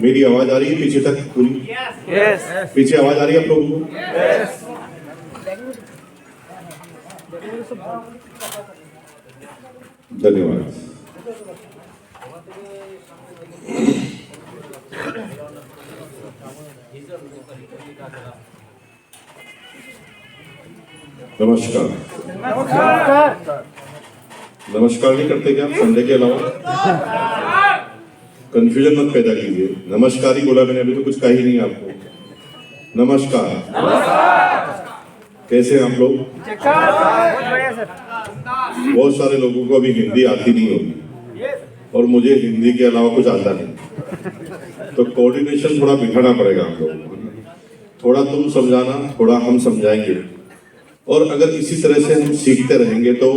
मेरी आवाज आ रही है पीछे तक पूरी? Yes. पीछे आवाज आ रही है आप लोगों को? Yes. धन्यवाद। नमस्कार। नमस्कार नहीं करते क्या आप संडे के अलावा? कंफ्यूजन मत पैदा कीजिए, नमस्कार ही बोला मैंने, अभी तो कुछ कहा ही नहीं आपको। नमस्कार। कैसे हैं आप लोग? बहुत सारे लोगों को अभी हिंदी आती नहीं होगी और मुझे हिंदी के अलावा कुछ आता नहीं, तो कोऑर्डिनेशन थोड़ा बिठाना पड़ेगा आप लोगों को। थोड़ा तुम समझाना, थोड़ा हम समझाएंगे, और अगर इसी तरह से हम सीखते रहेंगे तो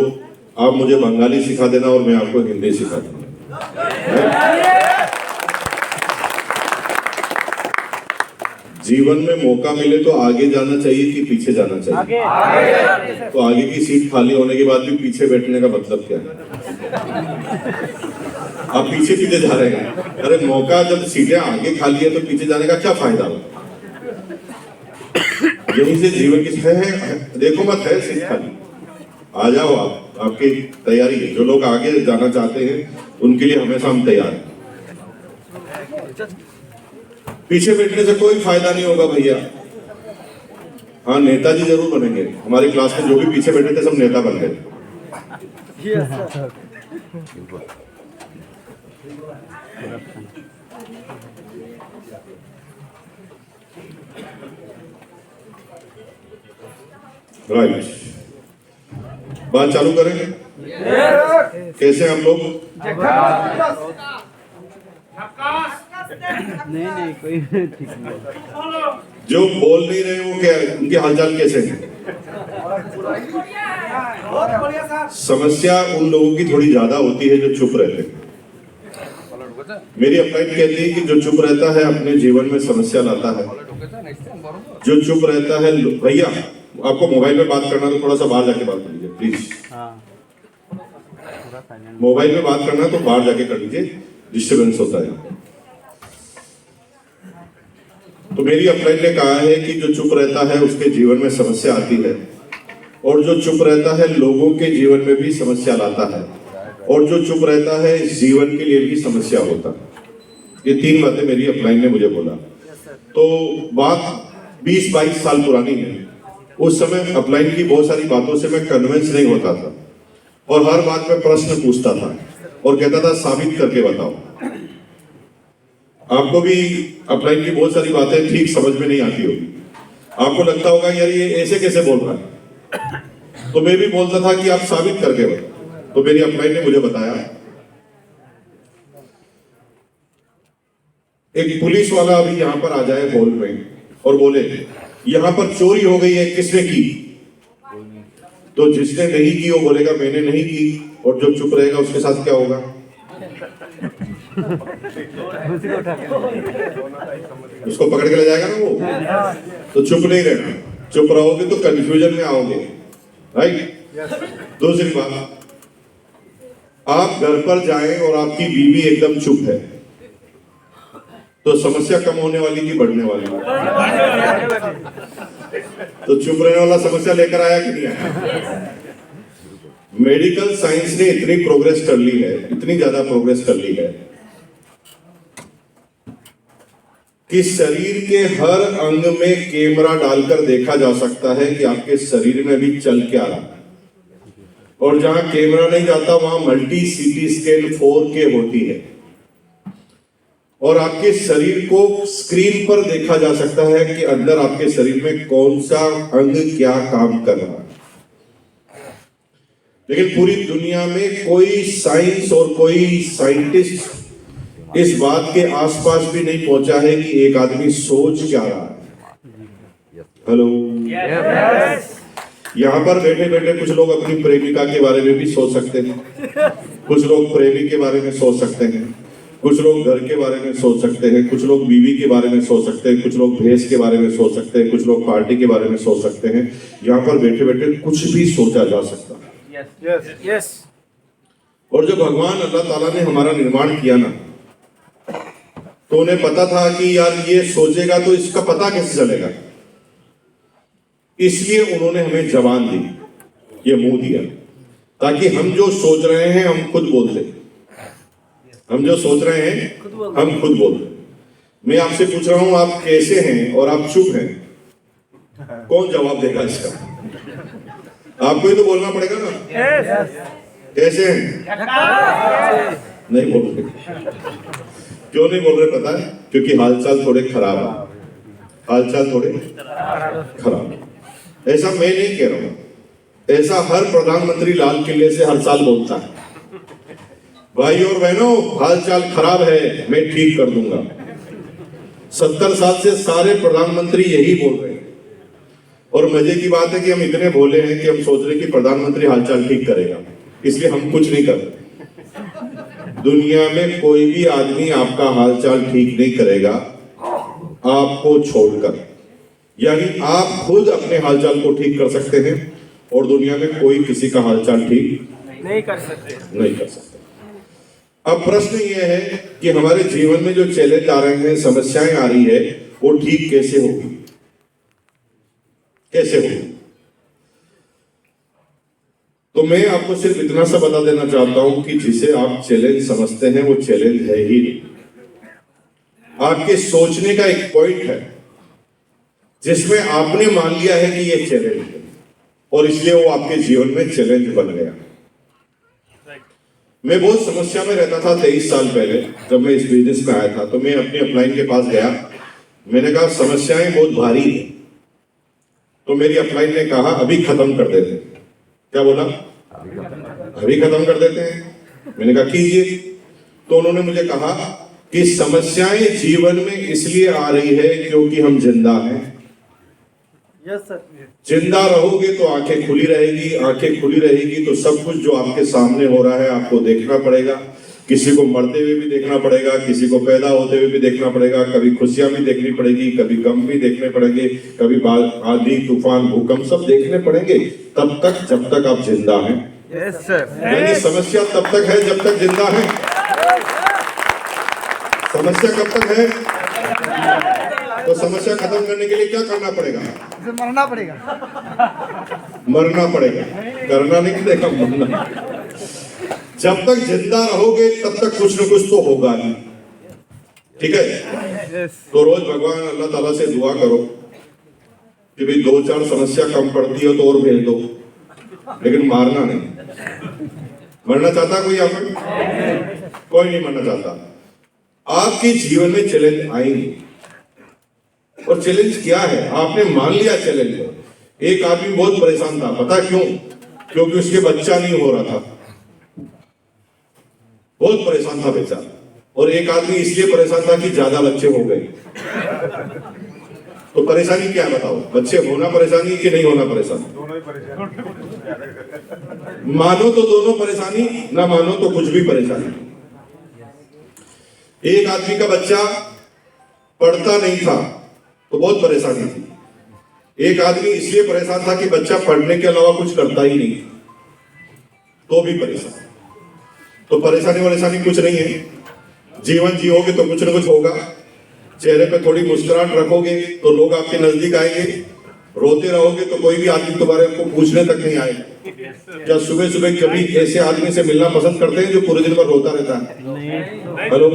आप मुझे बंगाली सिखा देना और मैं आपको हिंदी सिखा दूंगा। जीवन में मौका मिले तो आगे जाना चाहिए कि पीछे जाना चाहिए? आगे। तो आगे की सीट खाली होने के बाद भी पीछे बैठने का मतलब क्या है? आप पीछे पीछे जा रहे हैं। अरे मौका, जब सीटें आगे खाली है तो पीछे जाने का क्या फायदा? यहीं से जीवन की है, देखो मत है सीट खाली, आ जाओ आप, आपकी तैयारी है। जो लोग आगे जाना चाहते हैं उनके लिए हमेशा हम तैयार हैं। पीछे बैठने से कोई फायदा नहीं होगा भैया। हाँ, नेताजी जरूर बनेंगे। हमारी क्लास में जो भी पीछे बैठे थे सब नेता बन गए। राइट, बात चालू करेंगे? कैसे हम लोग? नहीं कोई ठीक नहीं। जो बोल नहीं रहे वो क्या है, उनके हालचाल कैसे हैं? समस्या उन लोगों की थोड़ी ज्यादा होती है जो चुप रहते हैं। मेरी अपलाइन कहती है कि जो चुप रहता है अपने जीवन में समस्या लाता है। जो चुप रहता है, भैया आपको मोबाइल में बात करना तो थोड़ा सा बाहर जाके बात कर लीजिए प्लीज। मोबाइल में बात करना तो बाहर जाके कर लीजिए, डिस्टर्बेंस होता है। तो मेरी अपलाइन ने कहा है कि जो चुप रहता है उसके जीवन में समस्या आती है, और जो चुप रहता है लोगों के जीवन में भी समस्या लाता है, और जो चुप रहता है इस जीवन के लिए भी समस्या होता है। ये तीन बातें मेरी अपलाइन ने मुझे बोला। तो बात 20-22 साल पुरानी है। उस समय अपलाइन की बहुत सारी बातों से मैं कन्विंस नहीं होता था, और हर बात में प्रश्न पूछता था और कहता था साबित करके बताओ। आपको भी अपलाइन की बहुत सारी बातें ठीक समझ में नहीं आती होगी। आपको लगता होगा यार ये ऐसे कैसे बोल रहा है, तो मैं भी बोलता था कि आप साबित करके बताओ। तो मेरी अपलाइन ने मुझे बताया, एक पुलिस वाला अभी यहाँ पर आ जाए हॉल में और बोले यहाँ पर चोरी हो गई है, किसने की? तो जिसने नहीं की वो बोलेगा मैंने नहीं की, और जो चुप रहेगा उसके साथ क्या होगा? उसको पकड़ के ले जाएगा ना वो। तो चुप नहीं रहना, चुप रहोगे तो कंफ्यूजन में आओगे। राइट। दूसरी बात, आप घर पर जाएं और आपकी बीवी एकदम चुप है तो समस्या कम होने वाली कि बढ़ने वाली? तो चुप रहने वाला समस्या लेकर आया कि नहीं आया? मेडिकल साइंस ने इतनी प्रोग्रेस कर ली है, इतनी ज्यादा प्रोग्रेस कर ली है कि शरीर के हर अंग में कैमरा डालकर देखा जा सकता है कि आपके शरीर में भी चल क्या रहा है। और जहां कैमरा नहीं जाता वहां मल्टी सीटी स्कैन 4K होती है, और आपके शरीर को स्क्रीन पर देखा जा सकता है कि अंदर आपके शरीर में कौन सा अंग क्या काम कर रहा है। लेकिन पूरी दुनिया में कोई साइंस और कोई साइंटिस्ट इस बात के आसपास भी नहीं पहुंचा है कि एक आदमी सोच क्या रहा है। हेलो, यहाँ पर बैठे बैठे कुछ लोग अपनी प्रेमिका के बारे में भी सोच सकते हैं, कुछ लोग प्रेमी के बारे में सोच सकते हैं, कुछ लोग घर के बारे में सोच सकते हैं, कुछ लोग बीवी के बारे में सोच सकते हैं, कुछ लोग भैंस के बारे में सोच सकते हैं, कुछ लोग पार्टी के बारे में सोच सकते हैं। यहाँ पर बैठे बैठे कुछ भी सोचा जा सकता है। Yes. और जब भगवान अल्लाह ताला ने हमारा निर्माण किया ना, तो उन्हें पता था कि यार ये सोचेगा तो इसका पता कैसे चलेगा, इसलिए उन्होंने हमें जबान दी, ये मुंह दिया, ताकि हम जो सोच रहे हैं हम खुद बोल दें। हम जो सोच रहे हैं हम खुद बोल दें। मैं आपसे पूछ रहा हूं, आप कैसे हैं और आप चुप हैं, कौन जवाब देगा इसका? आपको ही तो बोलना पड़ेगा ना। कैसे हैं? नहीं बोल रहे। क्यों नहीं बोल रहे पता है? क्योंकि हालचाल थोड़े खराब है, हालचाल थोड़े खराब है। ऐसा मैं नहीं कह रहा हूं, ऐसा हर प्रधानमंत्री लाल किले से हर साल बोलता है, भाई और बहनों हालचाल खराब है, मैं ठीक कर दूंगा। 70 साल से सारे प्रधानमंत्री यही बोल रहे हैं। और मजे की बात है कि हम इतने भोले हैं कि हम सोच रहे कि प्रधानमंत्री हालचाल ठीक करेगा, इसलिए हम कुछ नहीं कर रहे। दुनिया में कोई भी आदमी आपका हालचाल ठीक नहीं करेगा आपको छोड़कर, यानी आप खुद अपने हालचाल को ठीक कर सकते हैं और दुनिया में कोई किसी का हालचाल ठीक नहीं कर सकते। नहीं कर सकते। अब प्रश्न यह है कि हमारे जीवन में जो चैलेंज आ रहे हैं, समस्याएं आ रही है, वो ठीक कैसे होगी, कैसे होगी? तो मैं आपको सिर्फ इतना सा बता देना चाहता हूं कि जिसे आप चैलेंज समझते हैं वो चैलेंज है ही नहीं। आपके सोचने का एक पॉइंट है जिसमें आपने मान लिया है कि ये चैलेंज है और इसलिए वो आपके जीवन में चैलेंज बन गया। मैं बहुत समस्या में रहता था 23 साल पहले, जब मैं इस बिजनेस में आया था। तो मैं अपनी अपलाइन के पास गया, मैंने कहा समस्याएं बहुत भारी है। तो मेरी अपलाइन ने कहा अभी खत्म कर देते हैं। क्या बोला? अभी खत्म कर देते हैं। मैंने कहा कीजिए। तो उन्होंने मुझे कहा कि समस्याएं जीवन में इसलिए आ रही है क्योंकि हम जिंदा हैं। Yes sir. जिंदा रहोगे तो आंखें खुली रहेगी, आंखें खुली रहेगी तो सब कुछ जो आपके सामने हो रहा है आपको देखना पड़ेगा। किसी को मरते हुए भी देखना पड़ेगा, किसी को पैदा होते हुए भी देखना पड़ेगा, कभी खुशियां भी देखनी पड़ेगी, कभी गम भी देखने पड़ेंगे, कभी आंधी तूफान भूकंप सब देखने पड़ेंगे, तब तक जब तक आप जिंदा हैं। Yes sir. यानी समस्या तब तक है जब तक जिंदा है। समस्या कब तक है? तो समस्या खत्म करने के लिए क्या करना पड़ेगा? मरना पड़ेगा। मरना पड़ेगा, करना नहीं पड़ेगा, मरना। जब तक जिंदा रहोगे तब तक कुछ न कुछ तो होगा ही, ठीक है? तो रोज भगवान अल्लाह ताला से दुआ करो कि भाई 2-4 समस्या कम पड़ती हो तो और भेज दो, लेकिन मारना नहीं। मरना चाहता कोई यहाँ पर? कोई नहीं मरना चाहता। आपके जीवन में चैलेंज आएंगे और चैलेंज क्या है? आपने मान लिया चैलेंज है। एक आदमी बहुत परेशान था, पता क्यों? क्योंकि उसके बच्चा नहीं हो रहा था, बहुत परेशान था बेचारा। और एक आदमी इसलिए परेशान था कि ज्यादा बच्चे हो गए। तो परेशानी क्या है बताओ? बच्चे होना परेशानी कि नहीं होना परेशानी? मानो तो दोनों परेशानी, ना मानो तो कुछ भी परेशानी। एक आदमी का बच्चा पढ़ता नहीं था तो बहुत परेशानी थी। एक आदमी इसलिए परेशान था कि बच्चा पढ़ने के अलावा कुछ करता ही नहीं, तो भी परेशान। तो परेशानी कुछ नहीं है। जीवन जियोगे तो कुछ ना कुछ होगा। चेहरे पे थोड़ी मुस्कुराहट रखोगे तो लोग आपके नजदीक आएंगे। रोते रहोगे तो कोई भी आदमी तुम्हारे को पूछने तक नहीं आएगा। क्या सुबह सुबह कभी ऐसे आदमी से मिलना पसंद करते हैं जो पूरे दिन भर रोता रहता है? हेलो?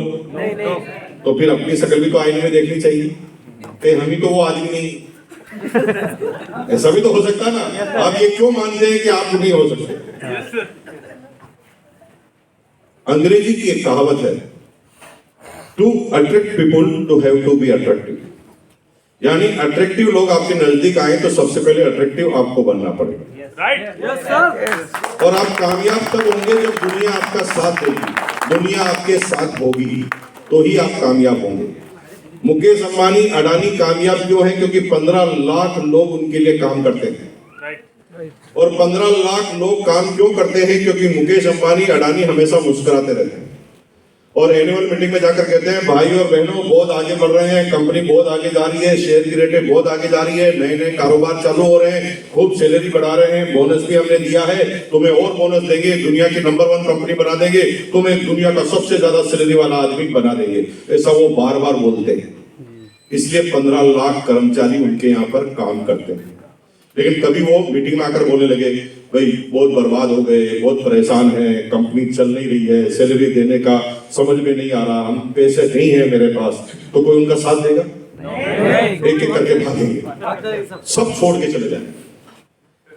तो फिर अपनी शक्ल भी तो आईने में देखनी चाहिए कि हम ही तो वो आदमी नहीं। ऐसा भी तो हो सकता ना। आप ये क्यों मानते हैं कि आप नहीं हो सकते? अंग्रेजी की एक कहावत है, to attract people to have to be attractive. यानी अट्रैक्टिव लोग आपके नजदीक आए तो सबसे पहले अट्रैक्टिव आपको बनना पड़ेगा। राइट। Yes sir. और आप कामयाब तब होंगे जब दुनिया आपका साथ देगी, दुनिया आपके साथ होगी तो ही आप कामयाब होंगे। मुकेश अंबानी, अडानी कामयाब क्यों है? क्योंकि 15 लाख लोग उनके लिए काम करते हैं। और 15 लाख लोग काम क्यों करते हैं? क्योंकि मुकेश अंबानी, अडानी हमेशा मुस्कुराते रहते हैं और एनुअल मीटिंग में जाकर कहते हैं भाई और बहनों बहुत आगे बढ़ रहे हैं, कंपनी बहुत आगे जा रही है, शेयर की रेटें बहुत आगे जा रही है, नए नए कारोबार चालू हो रहे हैं, खूब सैलरी बढ़ा रहे हैं, बोनस भी हमने दिया है, तुम्हें और बोनस देंगे, दुनिया की नंबर 1 कंपनी बना देंगे, तुम्हें दुनिया का सबसे ज्यादा सैलरी वाला आदमी बना देंगे। ऐसा वो बार बार बोलते हैं, इसलिए 15 लाख कर्मचारी उनके यहाँ पर काम करते हैं। लेकिन कभी वो मीटिंग में आकर बोलने लगे भाई बहुत बर्बाद हो गए, बहुत परेशान है, कंपनी चल नहीं रही है, सैलरी देने का समझ में नहीं आ रहा, हम पैसे नहीं है मेरे पास, तो कोई उनका साथ देगा? एक एक करके भागेंगे, सब छोड़ के चले जाएंगे।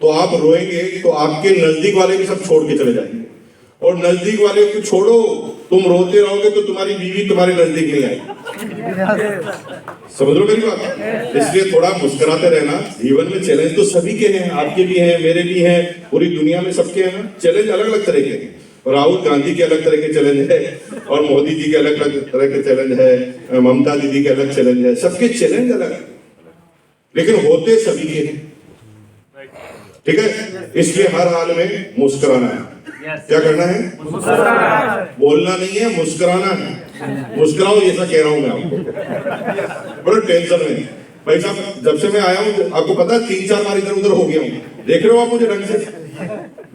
तो आप रोएंगे तो आपके नजदीक वाले भी सब छोड़ के चले जाएंगे, और नजदीक वाले को छोड़ो, तुम रोते रहोगे तो तुम्हारी बीवी तुम्हारे नजदीक नहीं आएगी। समझ लो मेरी बात। इसलिए थोड़ा मुस्कुराते रहना। जीवन में चैलेंज तो सभी के हैं, आपके भी हैं, मेरे भी हैं, पूरी दुनिया में सबके हैं ना। चैलेंज अलग अलग तरह के हैं। राहुल गांधी के अलग तरह के चैलेंज है, और मोदी जी के अलग अलग तरह के चैलेंज है, ममता दीदी के अलग चैलेंज है, सबके चैलेंज अलग, लेकिन होते सभी के हैं। ठीक है, इसलिए हर हाल में मुस्कुराना है। क्या करना है? बोलना नहीं है, मुस्कुराना है। मुस्कुराओ, ऐसा कह रहा हूं मैं आपको। बड़े टेंशन में भाई साहब, जब से मैं आया हूं आपको पता है 3-4 बार इधर उधर हो गया हूं। देख रहे हो आप मुझे ढंग से?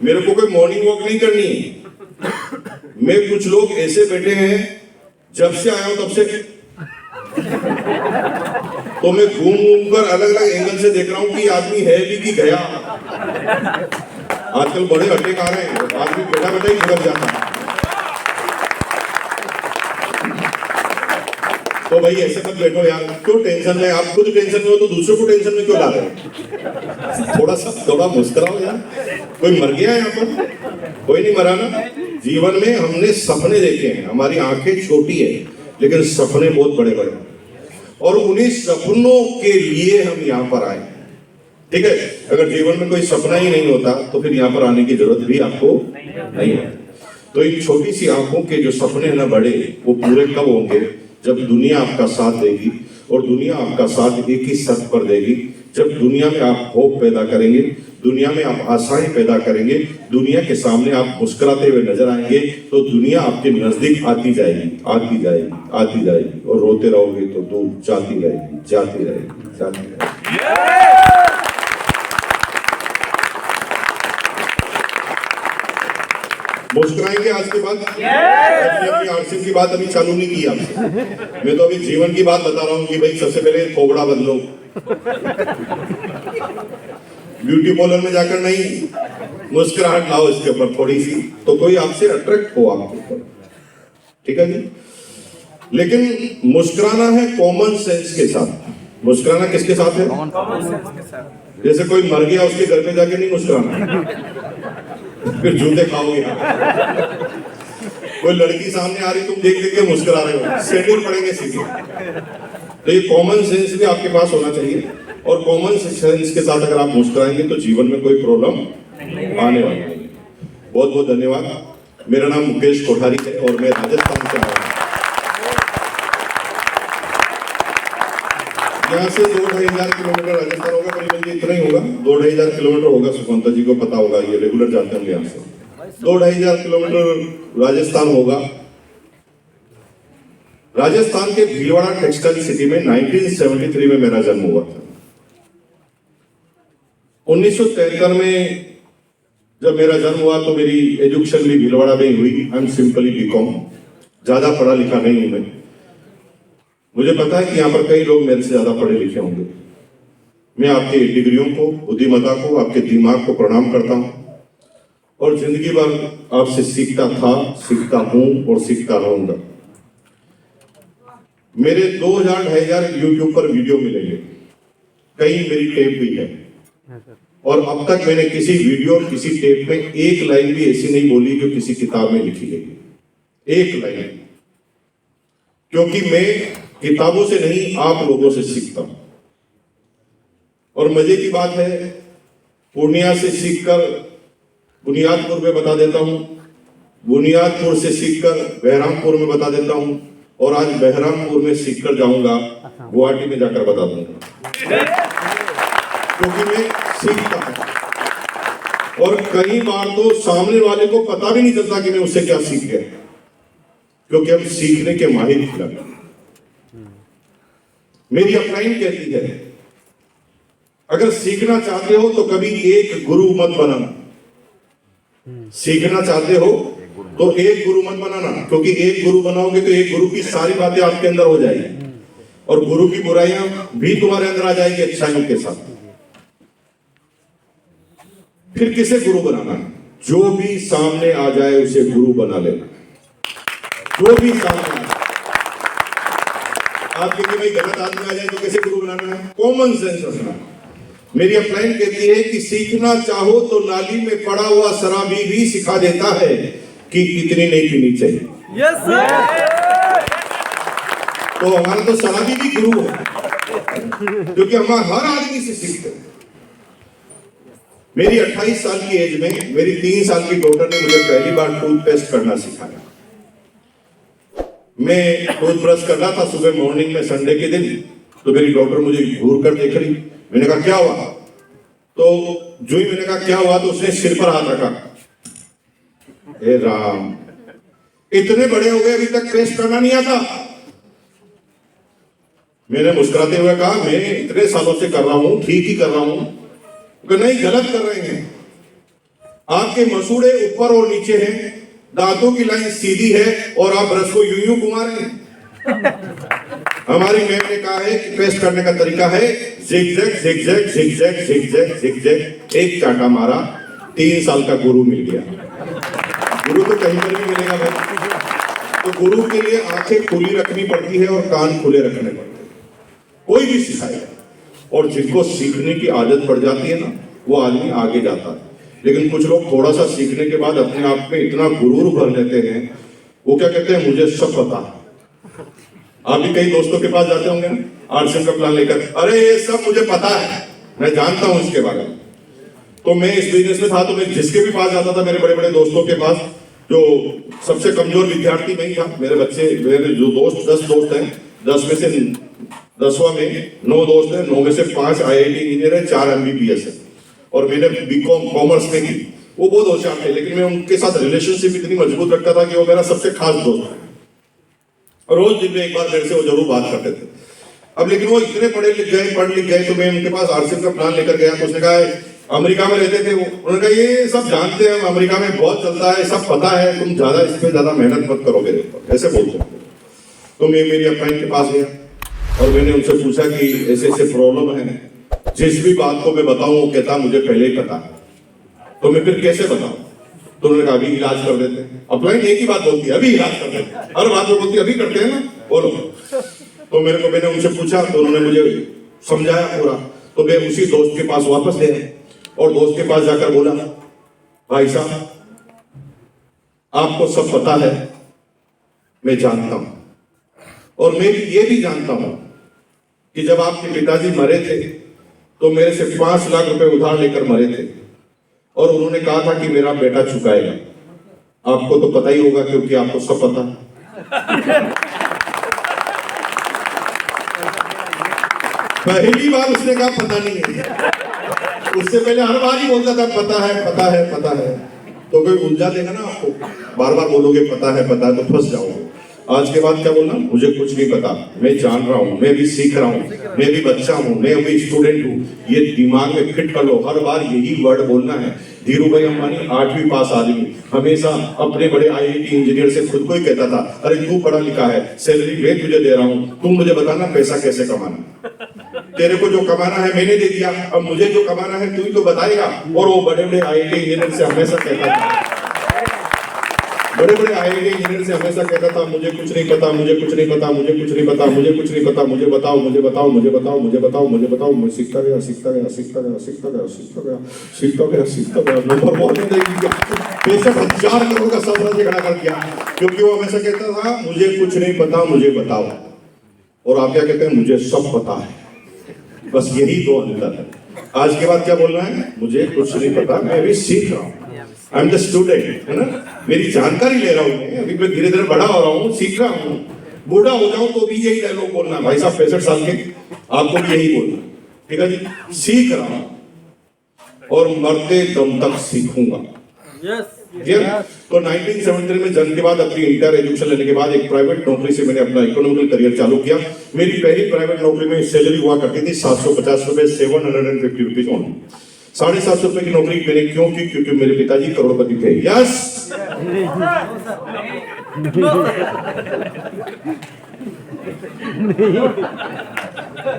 मेरे को कोई मॉर्निंग वॉक नहीं करनी है। मैं कुछ लोग ऐसे बैठे हैं, जब से आया हूं तब से, तो मैं घूम घूम कर अलग अलग एंगल से देख रहा हूं कि आदमी है भी कि गया। आजकल बड़े अटैक आ रहे हैं, आदमी बैठा बैठा ही खबर जाता है। तो भाई ऐसे मत बैठो यार, क्यों टेंशन में? आप खुद टेंशन में हो तो दूसरों को टेंशन में क्यों ला रहे हो? थोड़ा मुस्कुराओ यार। कोई मर गया है यहाँ पर? कोई नहीं मरा ना। जीवन में हमने सपने देखे हैं, हमारी आंखें छोटी है लेकिन सपने बहुत बड़े बड़े, और उन्हीं सपनों के लिए हम यहाँ पर आए। ठीक है, अगर जीवन में कोई सपना ही नहीं होता तो फिर यहाँ पर आने की जरूरत भी आपको नहीं है। तो इन छोटी सी आंखों के जो सपने हैं ना बड़े, वो पूरे कब होंगे? जब दुनिया आपका साथ देगी, और दुनिया आपका साथ एक ही शर्त पर देगी, जब दुनिया में आप होप पैदा करेंगे, दुनिया में आप आशाएं पैदा करेंगे, दुनिया के सामने आप मुस्कुराते हुए नजर आएंगे, तो दुनिया आपके नजदीक आती जाएगी, आती जाएगी, आती जाएगी, और रोते रहोगे तो दूर जाती रहेगी, जाती रहेगी, जाती रहेगी। मुस्कुराएंगे आज के बाद। अपनी आर्थिक की बात अभी चालू नहीं की आपसे, मैं तो अभी जीवन की बात बता रहा हूँ कि भाई सबसे पहले थोबड़ा बदलो। ब्यूटी पार्लर में जाकर नहीं, मुस्कुराहट लाओ इसके ऊपर थोड़ी सी, तो कोई आपसे अट्रैक्ट हो आपके ऊपर। ठीक है जी। लेकिन मुस्कुराना है कॉमन सेंस के साथ। मुस्कुराना किसके साथ है? कॉमन सेंस के साथ। जैसे कोई मर गया उसके घर पे जाके नहीं मुस्कुराना, फिर जूते खाओगे। कोई लड़की सामने आ रही, तुम देख देख के मुस्कुरा रहे हो, सेंटर पड़ेंगे सीधे। तो ये कॉमन सेंस भी आपके पास होना चाहिए, और कॉमन सेंस के साथ अगर आप मुस्कुराएंगे तो जीवन में कोई प्रॉब्लम आने वाली नहीं। बहुत बहुत धन्यवाद। मेरा नाम मुकेश कोठारी है और मैं राजस्थान से आया हूँ। यहाँ से 2-2.5 किलोमीटर राजस्थान होगा, करीबन इतना ही होगा, 2-2.5 किलोमीटर होगा। सुखवंता जी को पता होगा, ये रेगुलर जाते हैं यहाँ से। 2-2.5 किलोमीटर राजस्थान होगा। राजस्थान के भीलवाड़ा टेक्सटाइल सिटी में 1973 में मेरा जन्म हुआ था। 1973 में जब मेरा जन्म हुआ तो मेरी एजुकेशन भी भीलवाड़ा में ही हुई। आई एम सिंपली बीकॉम, ज्यादा पढ़ा लिखा नहीं हूं मैं। मुझे पता है कि यहाँ पर कई लोग मेरे से ज्यादा पढ़े लिखे होंगे। मैं आपके डिग्रियों को, बुद्धिमत्ता को, आपके दिमाग को प्रणाम करता हूं, और जिंदगी भर आपसे सीखता था, सीखता हूं और सीखता रहूंगा। मेरे 2000-2500 यूट्यूब पर वीडियो मिलेंगे, कई मेरी टेप भी है, और अब तक मैंने किसी वीडियो, किसी टेप में एक लाइन भी ऐसी नहीं बोली जो किसी किताब में लिखी गई। एक लाइन। क्योंकि मैं किताबों से नहीं, आप लोगों से सीखता हूं। और मजे की बात है, पूर्णिया से सीखकर बुनियादपुर में बता देता हूं, बुनियादपुर से सीखकर बहरामपुर में बता देता हूं, और आज बहरामपुर में सीखकर जाऊंगा, गुवाहाटी में जाकर बता दूंगा। क्योंकि मैं सीखता हूं, और कई बार तो सामने वाले को पता भी नहीं चलता कि मैं उससे क्या सीख गया। क्योंकि हम सीखने के माहिर खिलाड़ी हैं। मेरी अपलाइन कहती है, अगर सीखना चाहते हो तो कभी एक गुरु मत बनाना। सीखना चाहते हो तो एक गुरु मत बनाना, क्योंकि एक गुरु बनाओगे तो एक गुरु की सारी बातें आपके अंदर हो जाएगी और गुरु की बुराइयां भी तुम्हारे अंदर आ जाएगी अच्छाइयों के साथ। फिर किसे गुरु बनाना? जो भी सामने आ जाए उसे गुरु बना लेना। जो भी सामने आ जाए। आपके कि भाई गलत आदमी आ जाए तो कैसे गुरु बनाना है? कॉमन सेंस रखना। मेरी अपलाइन कहती है कि सीखना चाहो तो नाली में पड़ा हुआ शराबी भी सिखा देता है कि इतनी नहीं पीनी चाहिए। Yes sir. तो हमारा तो शराबी भी गुरु है, क्योंकि हम हर आदमी से सीखते हैं। मेरी 28 साल की एज में मेरी 3 साल की डॉटर ने मुझे पहली बार टूथपेस्ट करना सिखाया। मैं टूथब्रश कर रहा था सुबह मॉर्निंग में संडे के दिन, तो मेरी डॉटर मुझे घूर कर देख रही। मैंने कहा क्या हुआ? तो जो ही मैंने कहा क्या हुआ तो उसने सिर पर हाथ रखा। हे राम, इतने बड़े हो गए अभी तक पेस्ट करना नहीं आता। मैंने मुस्कुराते हुए कहा मैं इतने सालों से कर रहा हूं, ठीक ही कर रहा हूं। तो नहीं, गलत कर रहे हैं। आपके मसूड़े ऊपर और नीचे हैं, दांतों की लाइन सीधी है और आप ब्रश को यूं यूं घुमा रहे हैं। हमारी मैम ने कहा है कि पेस्ट करने का तरीका है zigzag zigzag zigzag zigzag zigzag. एक चाटा मारा, 3 साल का गुरु मिल गया। गुरु तो कहीं पर भी मिलेगा भाई। तो गुरु के लिए आंखें खुली रखनी पड़ती है और कान खुले रखने पड़ते हैं। कोई भी सिखाएगा, और जिनको सीखने की आदत पड़ जाती है ना, वो आदमी आगे जाता है। लेकिन कुछ लोग थोड़ा सा सीखने के बाद अपने आप में इतना गुरूर भर लेते हैं, वो क्या कहते हैं मुझे सब पता है। आप भी कई दोस्तों के पास जाते होंगे ना, आर्ट्स का प्लान लेकर, अरे ये सब मुझे पता है, मैं जानता हूं इसके बारे में। तो मैं इस बिजनेस में था तो मैं जिसके भी पास जाता था, मेरे बड़े बड़े दोस्तों के पास, जो सबसे कमजोर विद्यार्थी मैं ही था। मेरे जो दोस्त 10 दोस्त हैं, 10 में से 10वां में 9 दोस्त हैं, 9 में से 5 IIT इंजीनियर है, 4 MBBS है, और मैंने बीकॉम कॉमर्स में की। वो बहुत होशियार थे, लेकिन मैं उनके साथ रिलेशनशिप इतनी मजबूत रखता था कि वो मेरा सबसे खास दोस्त है। रोज दिन में एक बार मेरे से वो जरूर बात करते थे। अब लेकिन वो इतने पढ़ लिख गए तो मैं उनके पास आरसीएम का प्लान लेकर गया। तो उसने कहा, अमेरिका में रहते थे वो, उन्होंने कहा ये सब जानते हैं, अमेरिका में बहुत चलता है, सब पता है, तुम ज्यादा इस पे ज्यादा मेहनत मत करो मेरे ऊपर, ऐसे बोलते हैं। तो मैं मेरी अपलाइन के पास गया और मैंने उनसे पूछा कि ऐसे ऐसे प्रॉब्लम है, जिस भी बात को मैं बताऊं वो कहता मुझे पहले ही पता है, तो मैं फिर कैसे बताऊं? तो उन्होंने कहा अभी इलाज कर देते हैं। अपलाइन एक ही बात बोलती है, अभी इलाज कर देते हैं। हर बात में बोलती है अभी करते हैं ना, बोलो। तो मैंने उनसे पूछा तो उन्होंने मुझे समझाया पूरा। तो मैं उसी दोस्त के पास वापस गया और दोस्त के पास जाकर बोला, भाई साहब आपको सब पता है, मैं जानता हूं, और मैं ये भी जानता हूं कि जब आपके पिताजी मरे थे तो मेरे से 5 लाख रुपए उधार लेकर मरे थे, और उन्होंने कहा था कि मेरा बेटा चुकाएगा। आपको तो पता ही होगा क्योंकि आपको सब पता है। पहली बार उसने कहा पता नहीं है, उससे पहले हर बार ही बोलता था पता है पता है पता है। तो कोई उलझा देगा ना आपको, बार बार बोलोगे पता है तो फंस जाओगे। आज के बाद क्या बोलना, मुझे कुछ नहीं पता, मैं जान रहा हूँ, मैं भी सीख रहा हूँ, मैं भी बच्चा हूँ, मैं भी स्टूडेंट हूँ। ये दिमाग में फिट कर लो, हर बार यही वर्ड बोलना है। धीरू भाई अंबानी 8वीं पास आदमी, हमेशा अपने बड़े IIT इंजीनियर से खुद को ही कहता था, अरे तू पढ़ा लिखा है, सैलरी मैं तुझे दे रहा हूँ, तुम मुझे बताना पैसा कैसे कमाना। तेरे को जो कमाना है मैंने दे दिया, अब मुझे जो कमाना है तू ही तो बताएगा। और वो बड़े बड़े IIT इंजीनियर से हमेशा कहता था, मुझे कुछ नहीं पता, मुझे कुछ नहीं पता, मुझे कुछ नहीं पता, मुझे कुछ नहीं पता, मुझे बताओ, मुझे बताओ, मुझे बताओ, मुझे बताओ, मुझे बताओ। मैं सीखता गया नंबर 65,000 करोड़ का साम्राज्य खड़ा कर दिया, क्योंकि वो हमेशा कहता था मुझे कुछ नहीं पता, मुझे बताओ। और आप क्या कहते हैं, मुझे सब पता है। बस यही 2 अंतर है। आज के बाद क्या बोलना है, मुझे कुछ नहीं पता, मैं अभी सीख रहा हूँ, आई एम द स्टूडेंट, है ना, मेरी जानकारी ले रहा हूँ, अभी मैं धीरे धीरे बड़ा हो रहा हूँ, सीख रहा हूँ। बूढ़ा हो जाऊं तो भी यही डायलॉग बोलना, भाई साहब 65 साल के आपको भी यही बोलना, ठीक है जी। सीख रहा हूं और मरते दम तक सीखूंगा। यस तो 1973 में जन्म के बाद अपनी इंटर एजुकेशन लेने के बाद एक प्राइवेट नौकरी से मैंने अपना इकोनॉमिकल करियर चालू किया। मेरी पहली प्राइवेट नौकरी में सैलरी हुआ करती थी 750 रुपए, 750 रुपीज ओनली। 750 रुपए की नौकरी मैंने क्यों की? क्योंकि मेरे पिताजी करोड़पति थे। यस,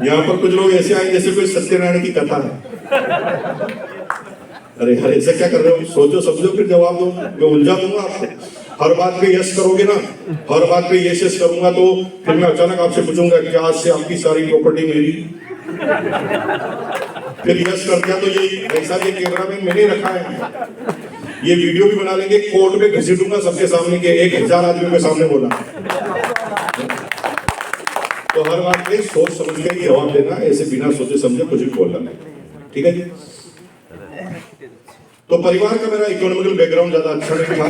यहाँ पर कुछ लोग ऐसे आए जैसे कोई सत्यनारायण की कथा है। अरे यार ऐसा क्या कर रहे हो? सोचो समझो फिर जवाब दो, मैं उलझा दूंगा आपको। हर बात पे यस करोगे ना, हर बात पे यस यस करूंगा तो फिर मैं अचानक आपसे पूछूंगा क्या आज से आपकी सारी प्रॉपर्टी मेरी? फिर यस कर दिया तो ये ऐसा ये कैमरा में मैंने रखा है, ये वीडियो भी बना लेंगे, कोर्ट में घसीटूंगा सबके सामने के 1000 आदमियों के सामने बोला। तो हर बात पे सोच समझ के जवाब देना, ऐसे बिना सोचे समझे कुछ भी बोलना नहीं, ठीक है जी। तो परिवार का मेरा इकोनॉमिकल बैकग्राउंड ज्यादा अच्छा नहीं था।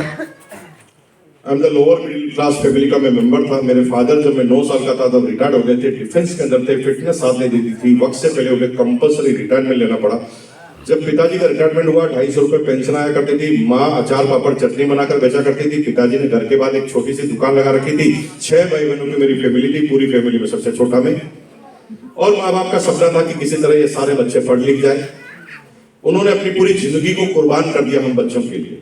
I am the lower middle class family का मैं मेंबर था। मेरे फादर जब मैं 9 साल का था तब रिटायर्ड हो गए थे, डिफेंस के अंदर थे, फिटनेस साथ नहीं देती थी, वक्त से पहले उन्हें कंपल्सरी रिटायरमेंट लेना पड़ा। जब पिताजी का रिटायरमेंट हुआ 250 रुपए पेंशन आया करती थी, माँ अचार पापड़ चटनी बनाकर बेचा करती थी, पिताजी ने घर के बाद एक छोटी सी दुकान लगा रखी थी। 6 भाई बहनों की मेरी फैमिली थी, पूरी फैमिली में सबसे छोटा मैं। और माँ बाप का सपना था कि किसी तरह ये सारे बच्चे पढ़ लिख जाए। उन्होंने अपनी पूरी जिंदगी को कुर्बान कर दिया हम बच्चों के लिए।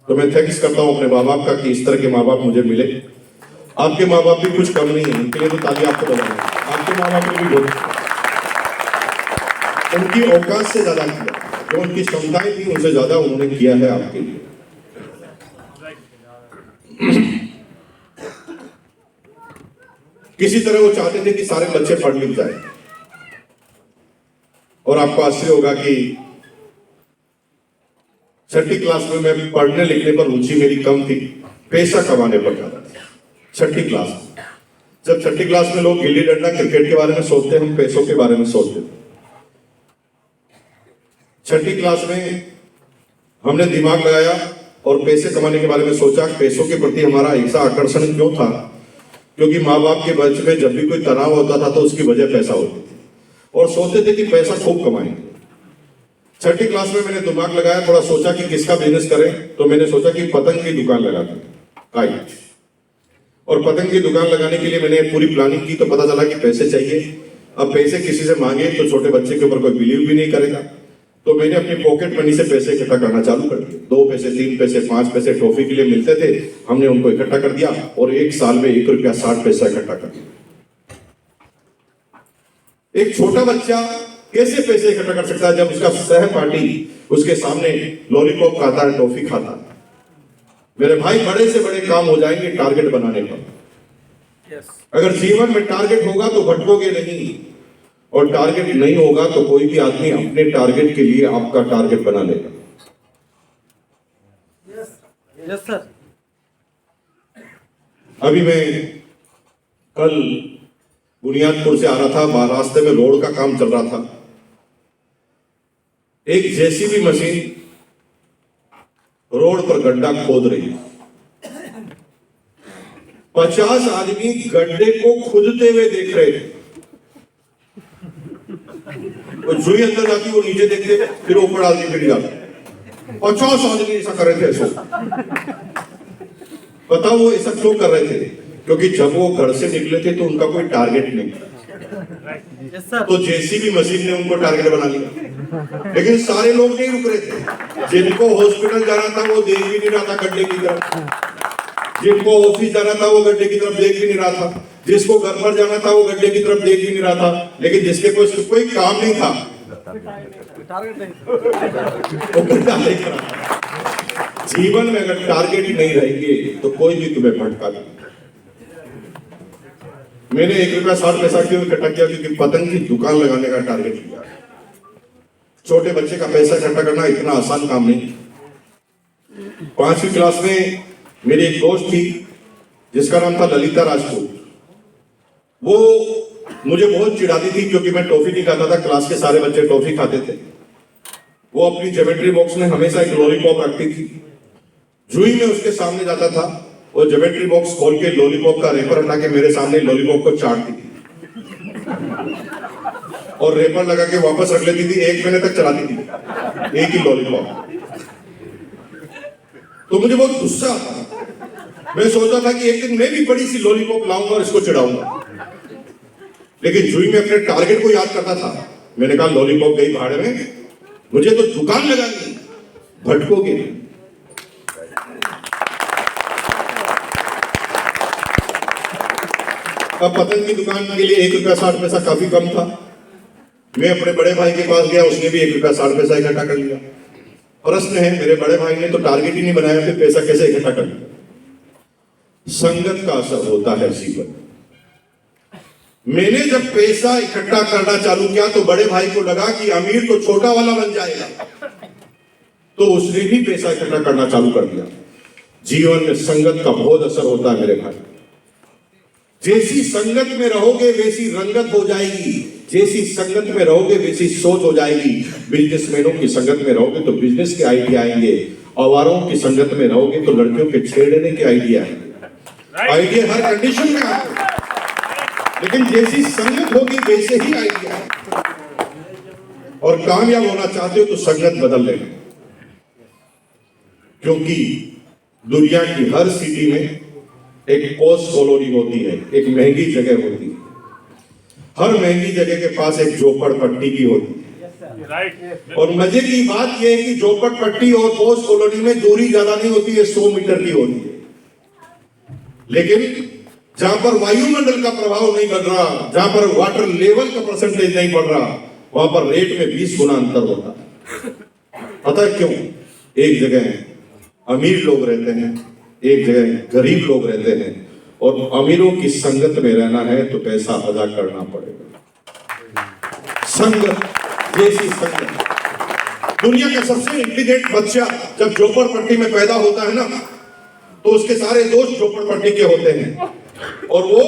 तो मैं थैंक्स करता हूं अपने माँ बाप का कि इस तरह के माँ बाप मुझे मिले। आपके माँ बाप भी कुछ कम नहीं है, उनके लिए तो ताली आपको बजाएं। आपके माँ बाप ने भी बहुत उनकी औकात से ज्यादा किया, जो उनकी क्षमताएं थी उनसे ज्यादा उन्होंने किया है आपके लिए। किसी तरह वो चाहते थे कि सारे बच्चे पढ़ लिख जाए। और आपको आश्चर्य होगा कि 6ठी क्लास में मैं पढ़ने लिखने पर रुचि मेरी कम थी, पैसा कमाने पर ज्यादा थी। 6ठी क्लास में, जब 6ठी क्लास में लोग गिल्ली डंडा क्रिकेट के बारे में सोचते, हम पैसों के बारे में सोचते थे। 6ठी क्लास में हमने दिमाग लगाया और पैसे कमाने के बारे में सोचा। पैसों के प्रति हमारा ऐसा आकर्षण क्यों था? क्योंकि माँ बाप के बीच में जब भी कोई तनाव होता था तो उसकी वजह पैसा होती थी, और सोचते थे कि पैसा खूब कमाएंगे। 6ठी क्लास में मैंने दिमाग लगाया, थोड़ा सोचा कि किसका बिजनेस करें, तो मैंने सोचा कि पतंग की दुकान लगाते हैं, काइट। और पतंग की दुकान लगाने के लिए मैंने पूरी प्लानिंग की, तो पता चला कि पैसे चाहिए। अब पैसे किसी से मांगे तो छोटे बच्चे के ऊपर कोई बिलीव भी नहीं करेगा। तो मैंने अपनी पॉकेट मनी से पैसे इकट्ठा करना चालू कर दिए। 2 पैसे, 3 पैसे, 5 पैसे टॉफी के लिए मिलते थे, हमने उनको इकट्ठा कर दिया और 1 साल में 1 रुपया 60 पैसा इकट्ठा कर दिया। एक छोटा बच्चा कैसे पैसे इकट्ठा कर सकता है जब उसका सहपाठी उसके सामने लॉलीपॉप खाता है, टॉफी खाता है? मेरे भाई, बड़े से बड़े काम हो जाएंगे टारगेट बनाने पर। अगर जीवन में टारगेट होगा तो भटकोगे नहीं, और टारगेट नहीं होगा तो कोई भी आदमी अपने टारगेट के लिए आपका टारगेट बना लेगा। Yes sir. अभी मैं कल बुनियादपुर से आ रहा था, रास्ते में रोड का काम चल रहा था। एक जेसीबी मशीन रोड पर गड्ढा खोद रही है। 50 आदमी गड्ढे को खोदते हुए देख रहे थे। वो जुई अंदर जाती, वो नीचे देखते, फिर ऊपर डालती, फिर जाती। 50 आदमी ऐसा कर रहे थे। ऐसा बताओ वो ऐसा क्यों कर रहे थे? क्योंकि जब वो घर से निकले थे तो उनका कोई टारगेट नहीं, तो जेसीबी मशीन ने उनको टारगेट बना लिया। लेकिन सारे लोग नहीं रुक रहे थे। जिनको हॉस्पिटल जाना था वो देख भी नहीं रहा था गड्ढे की तरफ, जिनको ऑफिस जाना था वो गड्ढे की तरफ देख भी नहीं रहा था, जिसको घर पर जाना था वो गड्ढे की तरफ देख भी नहीं रहा था। लेकिन जिसके कोई काम नहीं था वो गड्ढा देख रहा था। जीवन में अगर टारगेट नहीं रहेंगे तो कोई भी तुम्हें भटका नहीं। मैंने 1 रुपया 60 पैसा क्यों इकट्ठा किया? क्योंकि पतंग की दुकान लगाने का टारगेट लिया। छोटे बच्चे का पैसा इकट्ठा करना इतना आसान काम नहीं। 5वीं क्लास में मेरी एक दोस्त थी जिसका नाम था ललिता राजपूत। वो मुझे बहुत चिढ़ाती थी क्योंकि मैं टॉफी नहीं खाता था। क्लास के सारे बच्चे टॉफी खाते थे। वो अपनी ज्योमेट्री बॉक्स में हमेशा एक लॉलीपॉप रखती थी। जुई में उसके सामने जाता था, वो ज्योमेट्री बॉक्स खोल के लॉलीपॉप का रेपर हटा के मेरे सामने लॉलीपॉप को चाटती थी और रेपर लगा के वापस रख लेती थी। 1 महीने तक चलाती थी एक ही लॉलीपॉप। तो मुझे बहुत गुस्सा आता। मैं सोचता था कि एक दिन मैं भी बड़ी सी लॉलीपॉप लाऊंगा और इसको चढ़ाऊंगा, लेकिन जुई में अपने टारगेट को याद करता था। मैंने कहा लॉलीपॉप गई भाड़ में, मुझे तो दुकान लगानी, भटकोगे। अब पतंग की दुकान के लिए 1 रुपया 60 पैसा काफी कम था। मैं अपने बड़े भाई के पास गया, उसने भी 1 रुपया 60 पैसा इकट्ठा कर लिया। प्रश्न है, मेरे बड़े भाई ने तो टारगेट ही नहीं बनाया, फिर पैसा कैसे इकट्ठा कर लिया? संगत का असर होता है जीवन। मैंने जब पैसा इकट्ठा करना चालू किया तो बड़े भाई को लगा कि अमीर तो छोटा वाला बन जाएगा, तो उसने भी पैसा इकट्ठा करना चालू कर दिया। जीवन में संगत का बहुत असर होता है मेरे भाई। जैसी संगत में रहोगे वैसी रंगत हो जाएगी, जैसी संगत में रहोगे वैसी सोच हो जाएगी। बिजनेसमैनों की संगत में रहोगे तो बिजनेस के आइडिया आएंगे, आवारों की संगत में रहोगे तो लड़कियों के छेड़ने के आइडिया आएंगे। आइडिया हर कंडीशन में आते हैं, लेकिन जैसी संगत होगी वैसे ही आइडिया। और कामयाब होना चाहते हो तो संगत बदल लेना, क्योंकि दुनिया की हर सिटी में एक पोस्ट कॉलोनी होती है, एक महंगी जगह होती है। हर महंगी जगह के पास एक झोपड़पट्टी भी होती है। और मजे की बात यह है कि झोपड़पट्टी और पोस्ट कॉलोनी में दूरी ज्यादा नहीं होती है, 100 मीटर की होती है। लेकिन जहां पर वायुमंडल का प्रभाव नहीं बढ़ रहा, जहां पर वाटर लेवल का परसेंटेज नहीं बढ़ रहा, वहां पर रेट में 20 गुना अंतर होता है। पता है क्यों? एक जगह अमीर लोग रहते हैं, एक जगह गरीब लोग रहते हैं, और अमीरों की संगत में रहना है तो पैसा अदा करना पड़ेगा। संगत, जैसी संगत। दुनिया का सबसे इंटेलिजेंट बच्चा जब झोपड़पट्टी में पैदा होता है ना, तो उसके सारे दोस्त झोपड़पट्टी के होते हैं, और वो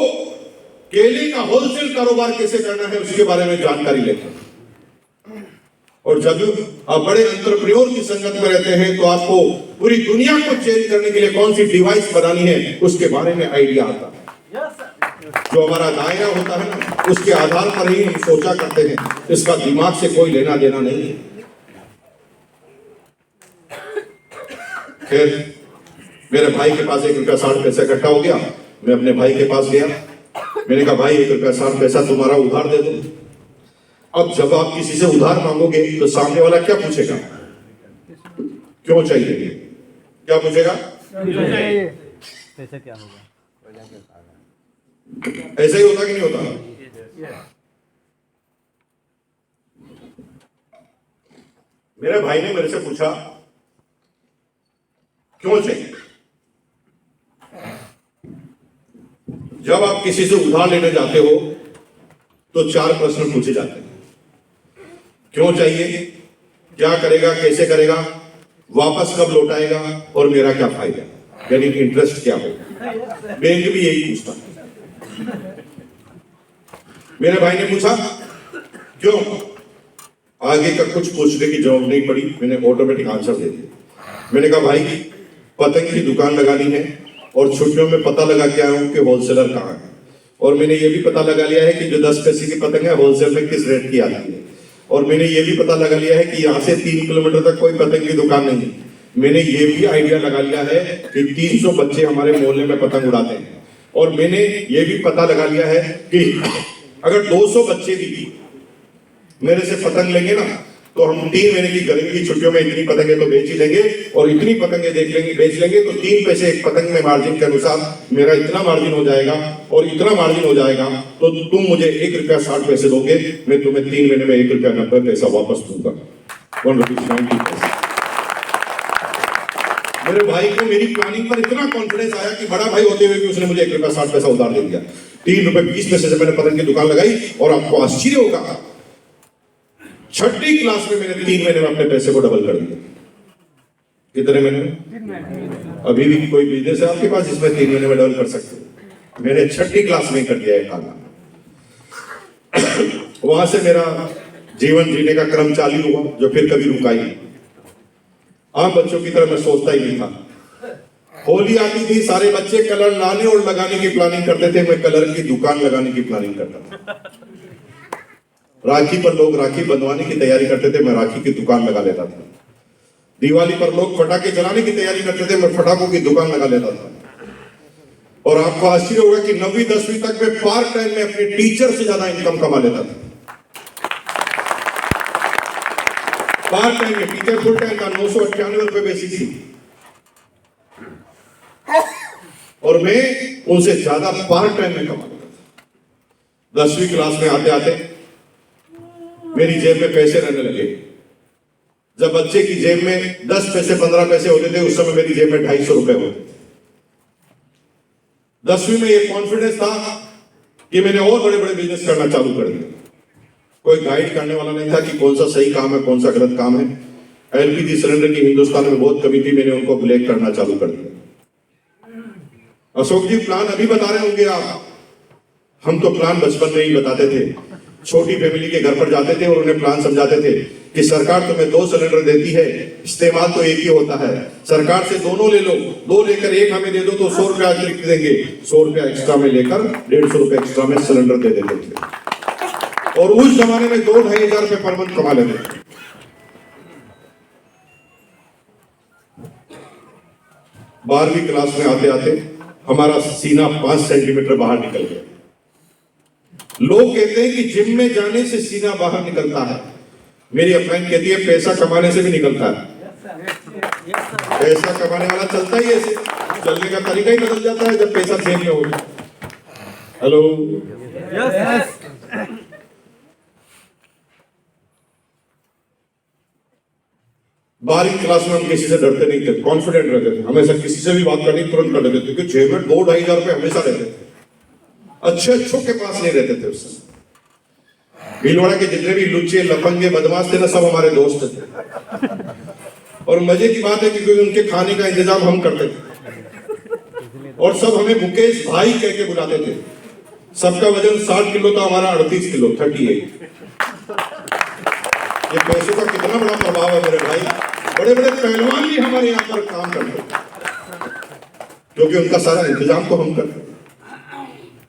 केले का होलसेल कारोबार कैसे करना है उसके बारे में जानकारी लेते हैं। और जब आप बड़े एंटरप्रेन्योर की संगत में रहते हैं तो आपको पूरी दुनिया को चेंज करने के लिए कौन सी डिवाइस बनानी है उसके बारे में आइडिया आता है। जो हमारा दायरा होता है ना, उसके आधार पर ही हम सोचा करते हैं, इसका दिमाग से कोई लेना देना नहीं है। फिर मेरे भाई के पास 1 रुपया 60 पैसा इकट्ठा हो गया। मैं अपने भाई के पास गया, मैंने कहा भाई 1 रुपया 60 पैसा तुम्हारा उधार दे दो। अब जब आप किसी से उधार मांगोगे तो सामने वाला क्या पूछेगा? क्यों चाहिए? क्या पूछेगा? पैसा क्या होगा? ऐसा ही होता कि नहीं होता? मेरे भाई ने मेरे से पूछा क्यों चाहिए? जब आप किसी से उधार लेने जाते हो तो 4 प्रश्न पूछे जाते हैं। क्यों चाहिए, क्या करेगा, कैसे करेगा, वापस कब लौटाएगा, और मेरा क्या फायदा, यानी इंटरेस्ट क्या होगा। बैंक भी यही पूछता। मेरे भाई ने पूछा क्यों, आगे का कुछ पूछने की जरूरत नहीं पड़ी, मैंने ऑटोमेटिक आंसर दे दिया। मैंने कहा भाई पतंग की दुकान लगानी है और छुट्टियों में पता लगा के आया हूं कि होलसेलर कहाँ है, और मैंने ये भी पता लगा लिया है कि जो 10 पैसे की पतंग है होलसेल में किस रेट की आती है, और मैंने ये भी पता लगा लिया है कि यहाँ से 3 किलोमीटर तक कोई पतंग की दुकान नहीं है। मैंने ये भी आइडिया लगा लिया है कि 300 बच्चे हमारे मोहल्ले में पतंग उड़ाते हैं, और मैंने ये भी पता लगा लिया है कि अगर 200 बच्चे भी मेरे से पतंग लेंगे ना, तो हम 3 महीने की गर्मी की छुट्टियों में इतनी पतंगे तो बेच ही लेंगे, और इतनी पतंगे बेच लेंगे तो 3 पैसे एक पतंग में मार्जिन के अनुसार मेरा इतना मार्जिन हो जाएगा, और इतना मार्जिन हो जाएगा तो तुम मुझे 1 रुपया 60 पैसे दोगे, मैं तुम्हें 3 महीने में 1 रुपया 90 पैसा वापस दूंगा, 1 रुपया 90 पैसा। मेरे भाई को मेरी प्लानिंग पर इतना कॉन्फिडेंस आया कि बड़ा भाई होते हुए भी उसने मुझे 1 रुपया 60 पैसा उधार दे दिया। 3 रुपए 20 पैसे से मैंने पतंग की दुकान लगाई, और आपको आश्चर्य होगा 6ठी क्लास में मैंने 3 महीने में अपने पैसे को डबल कर दिया। कितने महीने में? अभी भी कोई बिजनेस है आपके पास जिसमें 3 महीने में डबल कर सकते हो? मैंने 6ठी क्लास में कर दिया है काम। वहां से मेरा जीवन जीने का क्रम चालू हुआ, जो फिर कभी रुका ही नहीं। आम बच्चों की तरह मैं सोचता ही नहीं था। होली आती थी, सारे बच्चे कलर लाने और लगाने की प्लानिंग करते थे, मैं कलर की दुकान लगाने की प्लानिंग करता था। राखी पर लोग राखी बंधवाने की तैयारी करते थे, मैं राखी की दुकान लगा लेता था। दिवाली पर लोग पटाखे जलाने की तैयारी करते थे, मैं पटाखों की दुकान लगा लेता था। और आपको आश्चर्य होगा कि 9वीं 10वीं तक मैं पार्ट टाइम में अपने टीचर से ज्यादा इनकम कमा लेता था। पार्ट टाइम में टीचर फुल टाइम का 998 रुपए बेसिक थी, और मैं उनसे ज्यादा पार्ट टाइम में कमा लेता था। 10वीं क्लास में आते आते मेरी जेब में पैसे रहने लगे। जब बच्चे की जेब में 10 पैसे 15 पैसे होते थे, उस समय मेरी जेब में 250 रुपए होते थे। 10वीं में ये कॉन्फिडेंस था कि मैंने और बड़े बड़े बिजनेस करना चालू कर दिया। कोई गाइड करने वाला नहीं था कि कौन सा सही काम है, कौन सा गलत काम है। एलपीजी सिलेंडर की हिंदुस्तान में बहुत कमी थी, मैंने उनको ब्लैक करना चालू कर दिया। अशोक जी प्लान अभी बता रहे होंगे आप, हम तो प्लान बचपन में ही बताते थे। छोटी फैमिली के घर पर जाते थे और उन्हें प्लान समझाते थे कि सरकार तुम्हें 2 सिलेंडर देती है, इस्तेमाल तो एक ही होता है, सरकार से दोनों ले लो, 2 लेकर 1 हमें दे दो तो 100 रुपया अतिरिक्त देंगे। 100 रुपया एक्स्ट्रा में लेकर 150 रुपए एक्स्ट्रा में सिलेंडर दे देते थे, और उस जमाने में 2-2.5 हजार रुपए पर मंथ कमा लेते थे। 12वीं क्लास में आते आते हमारा सीना 5 सेंटीमीटर बाहर निकल गया। लोग कहते हैं कि जिम में जाने से सीना बाहर निकलता है, मेरी अपलाइन कहती है पैसा कमाने से भी निकलता है। पैसा कमाने वाला चलता ही ऐसे, चलने का तरीका ही बदल जाता है जब पैसा जेब में हो। Hello, yes. 12वीं क्लास में हम किसी से डरते नहीं थे, कॉन्फिडेंट रहते थे, हमेशा किसी से भी बात करनी तुरंत कर लेते थे, क्योंकि जेब में 2-2.5 हजार रुपए हमेशा रहते थे। अच्छे के पास नहीं रहते थे। उस समय भीलवाड़ा के जितने भी लुच्चे लफंगे बदमाश थे ना, सब हमारे दोस्त थे। और मजे की बात है कि क्योंकि उनके खाने का इंतजाम हम करते थे, और सब हमें मुकेश भाई कह के बुलाते थे। सबका वजन 60 किलो था, हमारा 38 किलो 38। ये पैसों का कितना बड़ा प्रभाव है मेरे भाई। बड़े बड़े पहलवान भी हमारे यहाँ पर काम करते थे, क्योंकि उनका सारा इंतजाम तो हम करते।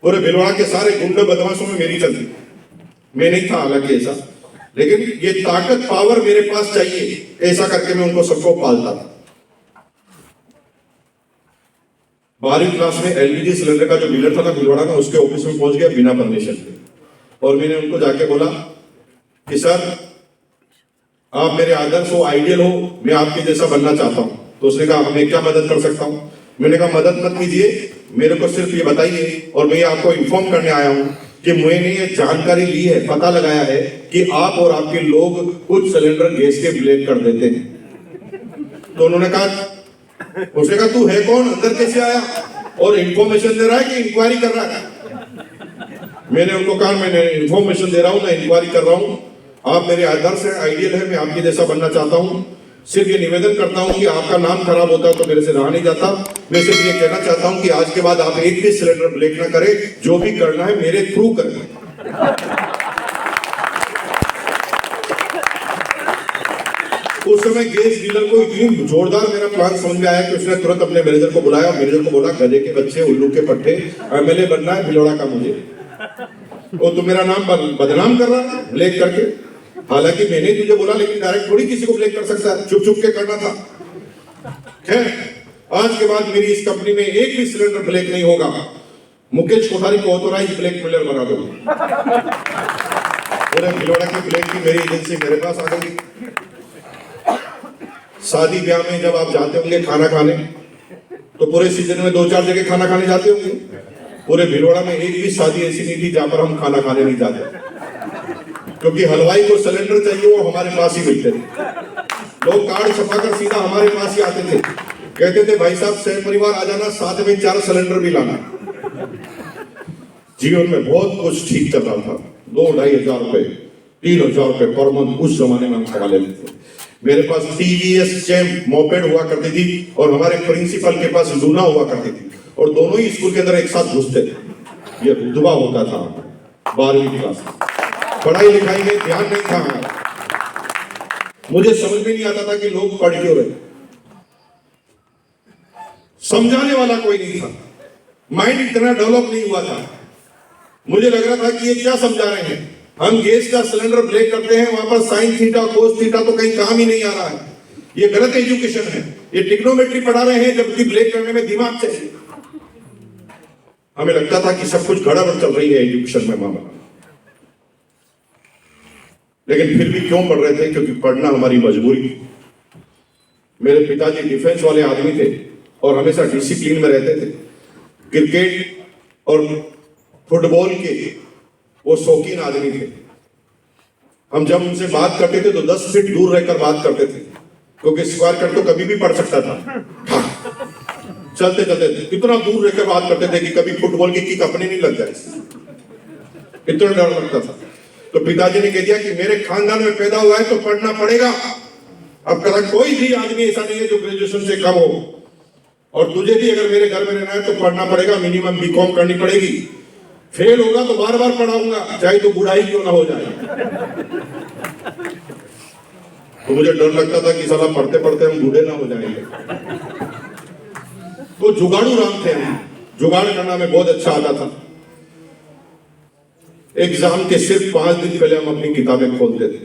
पूरे भीलवाड़ा के सारे गुंडे बदमाशों में मेरी चलती, मैं नहीं था हालांकि ऐसा, लेकिन ये ताकत पावर मेरे पास चाहिए, ऐसा करके मैं उनको सबको पालता था। 12वीं क्लास में एलपीजी सिलेंडर का जो डीलर था ना भीलवाड़ा में, उसके ऑफिस में पहुंच गया बिना परमिशन के, और मैंने उनको जाके बोला कि सर आप मेरे आदर्श हो, आइडियल हो, मैं आपके जैसा बनना चाहता हूं। तो उसने कहा मैं क्या मदद कर सकता हूं। मैंने कहा मदद मत कीजिए, मेरे को सिर्फ ये बताइए, और मैं आपको इन्फॉर्म करने आया हूं कि मैंने ये जानकारी ली है, पता लगाया है कि आप और आपके लोग कुछ सिलेंडर गैस के ब्लैक कर देते हैं। तो उन्होंने कहा, उसने कहा तू है कौन, अंदर कैसे आया, और इंफॉर्मेशन दे रहा है कि इंक्वायरी कर रहा है। मैंने उनको कहा मैं इंफॉर्मेशन दे रहा हूं, मैं इंक्वायरी कर रहा हूं। आप मेरे आदर्श है, आइडियल है, मैं आपके जैसा बनना चाहता हूं। सिर्फ ये निवेदन करता हूं कि आपका नाम खराब होता है तो मेरे से रहा नहीं जाता। मैं सिर्फ ये कहना चाहता हूं कि आज के बाद आप एक भी सिलेंडर ब्लैक ना करें, जो भी करना है मेरे थ्रू करें। उस समय गैस डीलर को इतनी जोरदार मेरा प्लान समझ में आया कि उसने तुरंत अपने मैनेजर को बुलाया, मैनेजर को बोला गधे के बच्चे, उल्लू के पट्टे, एमएलए बनना है भीलवाड़ा का मुझे, और तू मेरा नाम बदनाम कर रहा है ब्लैक करके। हालांकि मैंने तुझे बोला, लेकिन डायरेक्ट थोड़ी किसी को ब्लैक कर सकता है, चुप चुप के करना था। खैर, आज के बाद मेरी इस कंपनी में एक भी सिलेंडर ब्लैक नहीं होगा। मुकेश कोठारी को ऑथोराइज ब्लैक मेलर बना दूंगा। पूरे भीलवाड़ा की ब्लैक की मेरी एजेंसी मेरे पास आ गई। शादी ब्याह में जब आप जाते होंगे खाना खाने, तो पूरे सीजन में 2-4 जगह खाना खाने जाते होंगे। पूरे भीलवाड़ा में एक भी शादी ऐसी नहीं थी जहां पर हम खाना खाने नहीं जाते, क्योंकि हलवाई को सिलेंडर चाहिए, वो हमारे पास ही मिलते थे। लोग कार्ड छपाकर सीधा हमारे पास ही आते थे, कहते थे भाई साहब सह परिवार आ जाना, साथ में 4 सिलेंडर भी लाना। जीवन में बहुत कुछ ठीक चल रहा था। 2-2.5 हजार रुपए, 3 हजार रुपए पर मंथ उस जमाने में हम कमा लेते थे। मेरे पास टीवीएस चैंप मोपेड हुआ करती थी, और हमारे प्रिंसिपल के पास लूना हुआ करती थी, और दोनों ही स्कूल के अंदर एक साथ घुसते थे। ये रुतबा होता था 12वीं क्लास में। पढ़ाई लिखाई में ध्यान नहीं था। मुझे समझ में नहीं आता था कि लोग पढ़ क्यों रहे, समझाने वाला कोई नहीं था, माइंड इतना डेवलप नहीं हुआ था। मुझे लग रहा था कि ये क्या समझा रहे हैं, हम गैस का सिलेंडर ब्लैक करते हैं, वहां पर साइन थीटा कोस थीटा तो कहीं काम ही नहीं आ रहा है। ये गलत एजुकेशन है। ये ट्रिग्नोमेट्री पढ़ा रहे हैं जबकि ब्रेक करने में दिमाग चाहिए। हमें लगता था कि सब कुछ गड़बड़ चल रही है एजुकेशन में मामला, लेकिन फिर भी क्यों पढ़ रहे थे? क्योंकि पढ़ना हमारी मजबूरी थी। मेरे पिताजी डिफेंस वाले आदमी थे और हमेशा डिसिप्लिन में रहते थे। क्रिकेट और फुटबॉल के वो शौकीन आदमी थे। हम जब उनसे बात करते थे तो 10 फीट दूर रहकर बात करते थे, क्योंकि स्क्वायर कट तो कभी भी पड़ सकता था। चलते चलते इतना दूर रहकर बात करते थे कि कभी फुटबॉल की किक अपने नहीं लग जाए, इतना डर लगता था। तो पिताजी ने कह दिया कि मेरे खानदान में पैदा हुआ है तो पढ़ना पड़ेगा। अब कदा कोई भी आदमी ऐसा नहीं है जो ग्रेजुएशन से कम हो, और तुझे भी अगर मेरे घर में रहना है तो पढ़ना पड़ेगा। मिनिमम बीकॉम करनी पड़ेगी। फेल होगा तो बार बार पढ़ाऊंगा, चाहे तो बुढ़ाई क्यों ना हो जाए। तो मुझे डर लगता था कि साला पढ़ते पढ़ते हम बूढ़े ना हो जाएंगे। तो जुगाड़ू राम थे हम, जुगाड़ करना में बहुत अच्छा आता था। एग्जाम के सिर्फ 5 दिन पहले हम अपनी किताबें खोलते थे।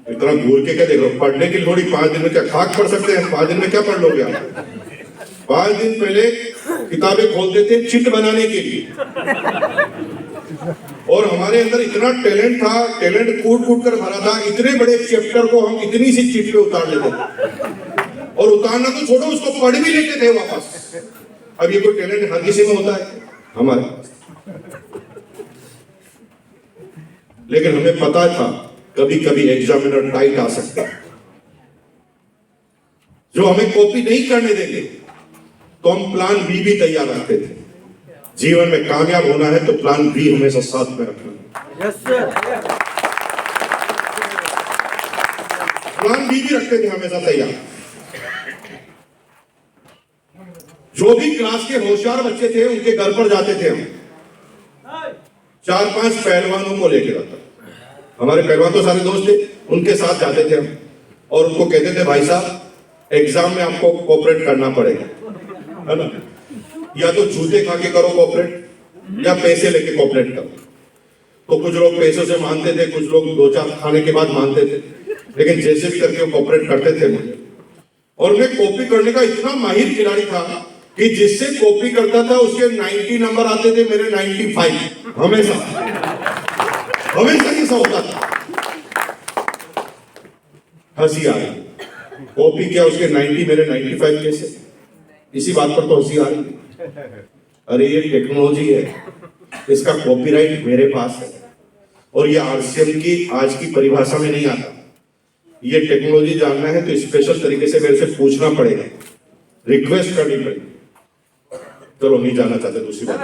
इतना घूर के क्या देख रहे हो? पढ़ने की थोड़ी 5 दिन में क्या खाक पढ़ सकते हैं? 5 दिन में क्या पढ़ लोगे आप? 5 दिन पहले किताबें खोलते थे चिट बनाने के लिए, और हमारे अंदर इतना टैलेंट था, टैलेंट कूट कूट कर भरा था। इतने बड़े चैप्टर को हम इतनी सी चिट पे उतार लेते थे, और उतारना तो छोड़ो, उसको पढ़ भी लेते थे वापस। अब ये कोई टैलेंट हर किसी में होता है हमारे? लेकिन हमें पता था कभी कभी एग्जामिनर टाइट आ सकता है, जो हमें कॉपी नहीं करने देंगे, तो हम प्लान बी भी तैयार रखते थे। जीवन में कामयाब होना है तो प्लान बी हमेशा साथ में रखना। Yes sir. प्लान बी भी रखते थे हमेशा तैयार। जो भी क्लास के होशियार बच्चे थे उनके घर पर जाते थे हम, 4-5 पहलवानों को लेकर आता। हमारे पहलवान तो सारे दोस्त थे, उनके साथ जाते थे हम, और उनको कहते थे भाई साहब एग्जाम में आपको कोऑपरेट करना पड़ेगा, है ना? या तो जूते खा के करो कोऑपरेट, या पैसे लेके कोऑपरेट करो। तो कुछ लोग पैसों से मानते थे, कुछ लोग 2-4 खाने के बाद मानते थे, लेकिन जैसे भी करके कोऑपरेट करते थे मुझे। और मैं कॉपी करने का इतना माहिर खिलाड़ी था कि जिससे कॉपी करता था उसके 90 नंबर आते थे, मेरे 95। हमेशा ऐसा होता था। हंसी आ रही, कॉपी किया उसके 90, मेरे 95 कैसे? इसी बात पर तो हंसी आ रही। अरे ये टेक्नोलॉजी है, इसका कॉपीराइट मेरे पास है, और ये आरसीएम की आज की परिभाषा में नहीं आता। ये टेक्नोलॉजी जानना है तो स्पेशल तरीके से मेरे से पूछना पड़ेगा, रिक्वेस्ट करनी पड़ेगी। चलो नहीं जाना चाहते दूसरी बात,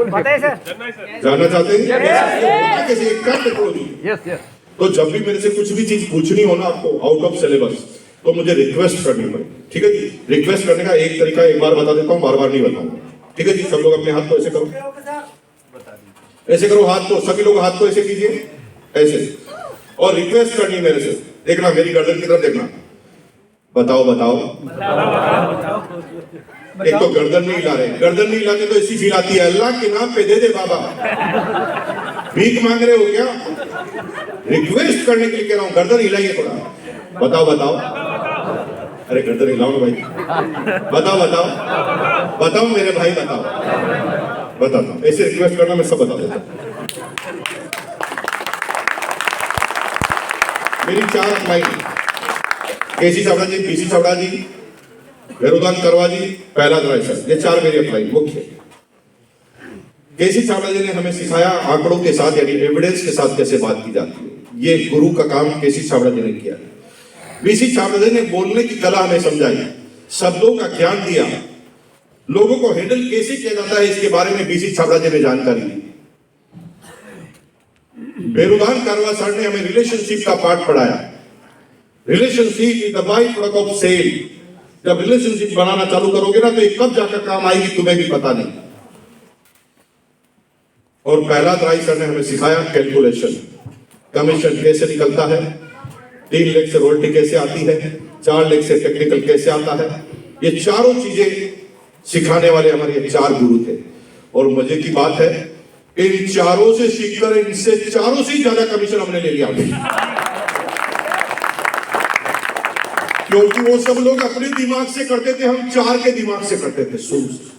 बताइए सर। जानना चाहते हैं कैसे क्या टेक्नोलॉजी? Yes yes. तो जब भी मेरे से कुछ भी चीज पूछनी हो ना आपको आउट ऑफ सिलेबस, तो मुझे रिक्वेस्ट करनी पड़ेगी। ठीक है जी? रिक्वेस्ट करने का एक तरीका एक बार बता देता हूँ, बार बार नहीं बताऊंगा। ठीक है जी? सब लोग अपने हाथ को ऐसे करो, ऐसे करो हाथ को, सभी लोग हाथ को ऐसे कीजिए, ऐसे, और रिक्वेस्ट करनी मेरे से। देखना मेरी गर्दन की तरफ देखना, बताओ बताओ। एक तो गर्दन नहीं हिला रहे, गर्दन नहीं हिलाते तो ऐसी फील आती है अल्लाह के नाम पे दे दे बाबा, भीख मांग रहे हो क्या? रिक्वेस्ट करने के लिए कह रहा हूं, गर्दन हिलाइए थोड़ा, बताओ बताओ। अरे गर्दन हिलाओ ना भाई, बताओ बताओ बताओ मेरे भाई, बताओ बताता हूं। ऐसे रिक्वेस्ट करना मैं सब बता देता हूं। मेरी 4 अपलाइन, केसी चावड़ा जी, पीसी चावड़ा जी, भेरुदान करवा जी, पहलाद राय सर, ये 4 मेरी अपलाइन मुख्य। केसी चावड़ा जी ने हमें सिखाया आंकड़ों के साथ, यानी एविडेंस के साथ कैसे बात की जाती है। ये गुरु का काम केसी चावड़ा जी ने किया। बीसी चावड़ा जी ने बोलने की कला हमें समझाई, शब्दों का ज्ञान दिया, लोगों को हैंडल कैसे किया जाता है इसके बारे में बीसी चावड़ा जी ने जानकारी दी। भेरुदान कारवा सर ने हमें रिलेशनशिप का पाठ पढ़ाया। Relationship is the by product of sale. जब रिलेशनशिप बनाना चालू करोगे ना तो ये कब जाकर काम आएगी तुम्हें भी पता नहीं। और पहलाद राय सर ने हमें सिखाया कैलकुलेशन, कमीशन कैसे निकलता है, 3 लाख से रॉयल्टी कैसे आती है, 4 लाख से टेक्निकल कैसे आता है। ये चारों चीजें सिखाने वाले हमारे 4 गुरु थे। और मजे की बात है इन चारों से सीखकर इनसे चारों से ही ज्यादा कमीशन हमने ले लिया अभी। क्योंकि वो सब लोग अपने दिमाग से करते थे, हम चार के दिमाग से करते थे शुरू से।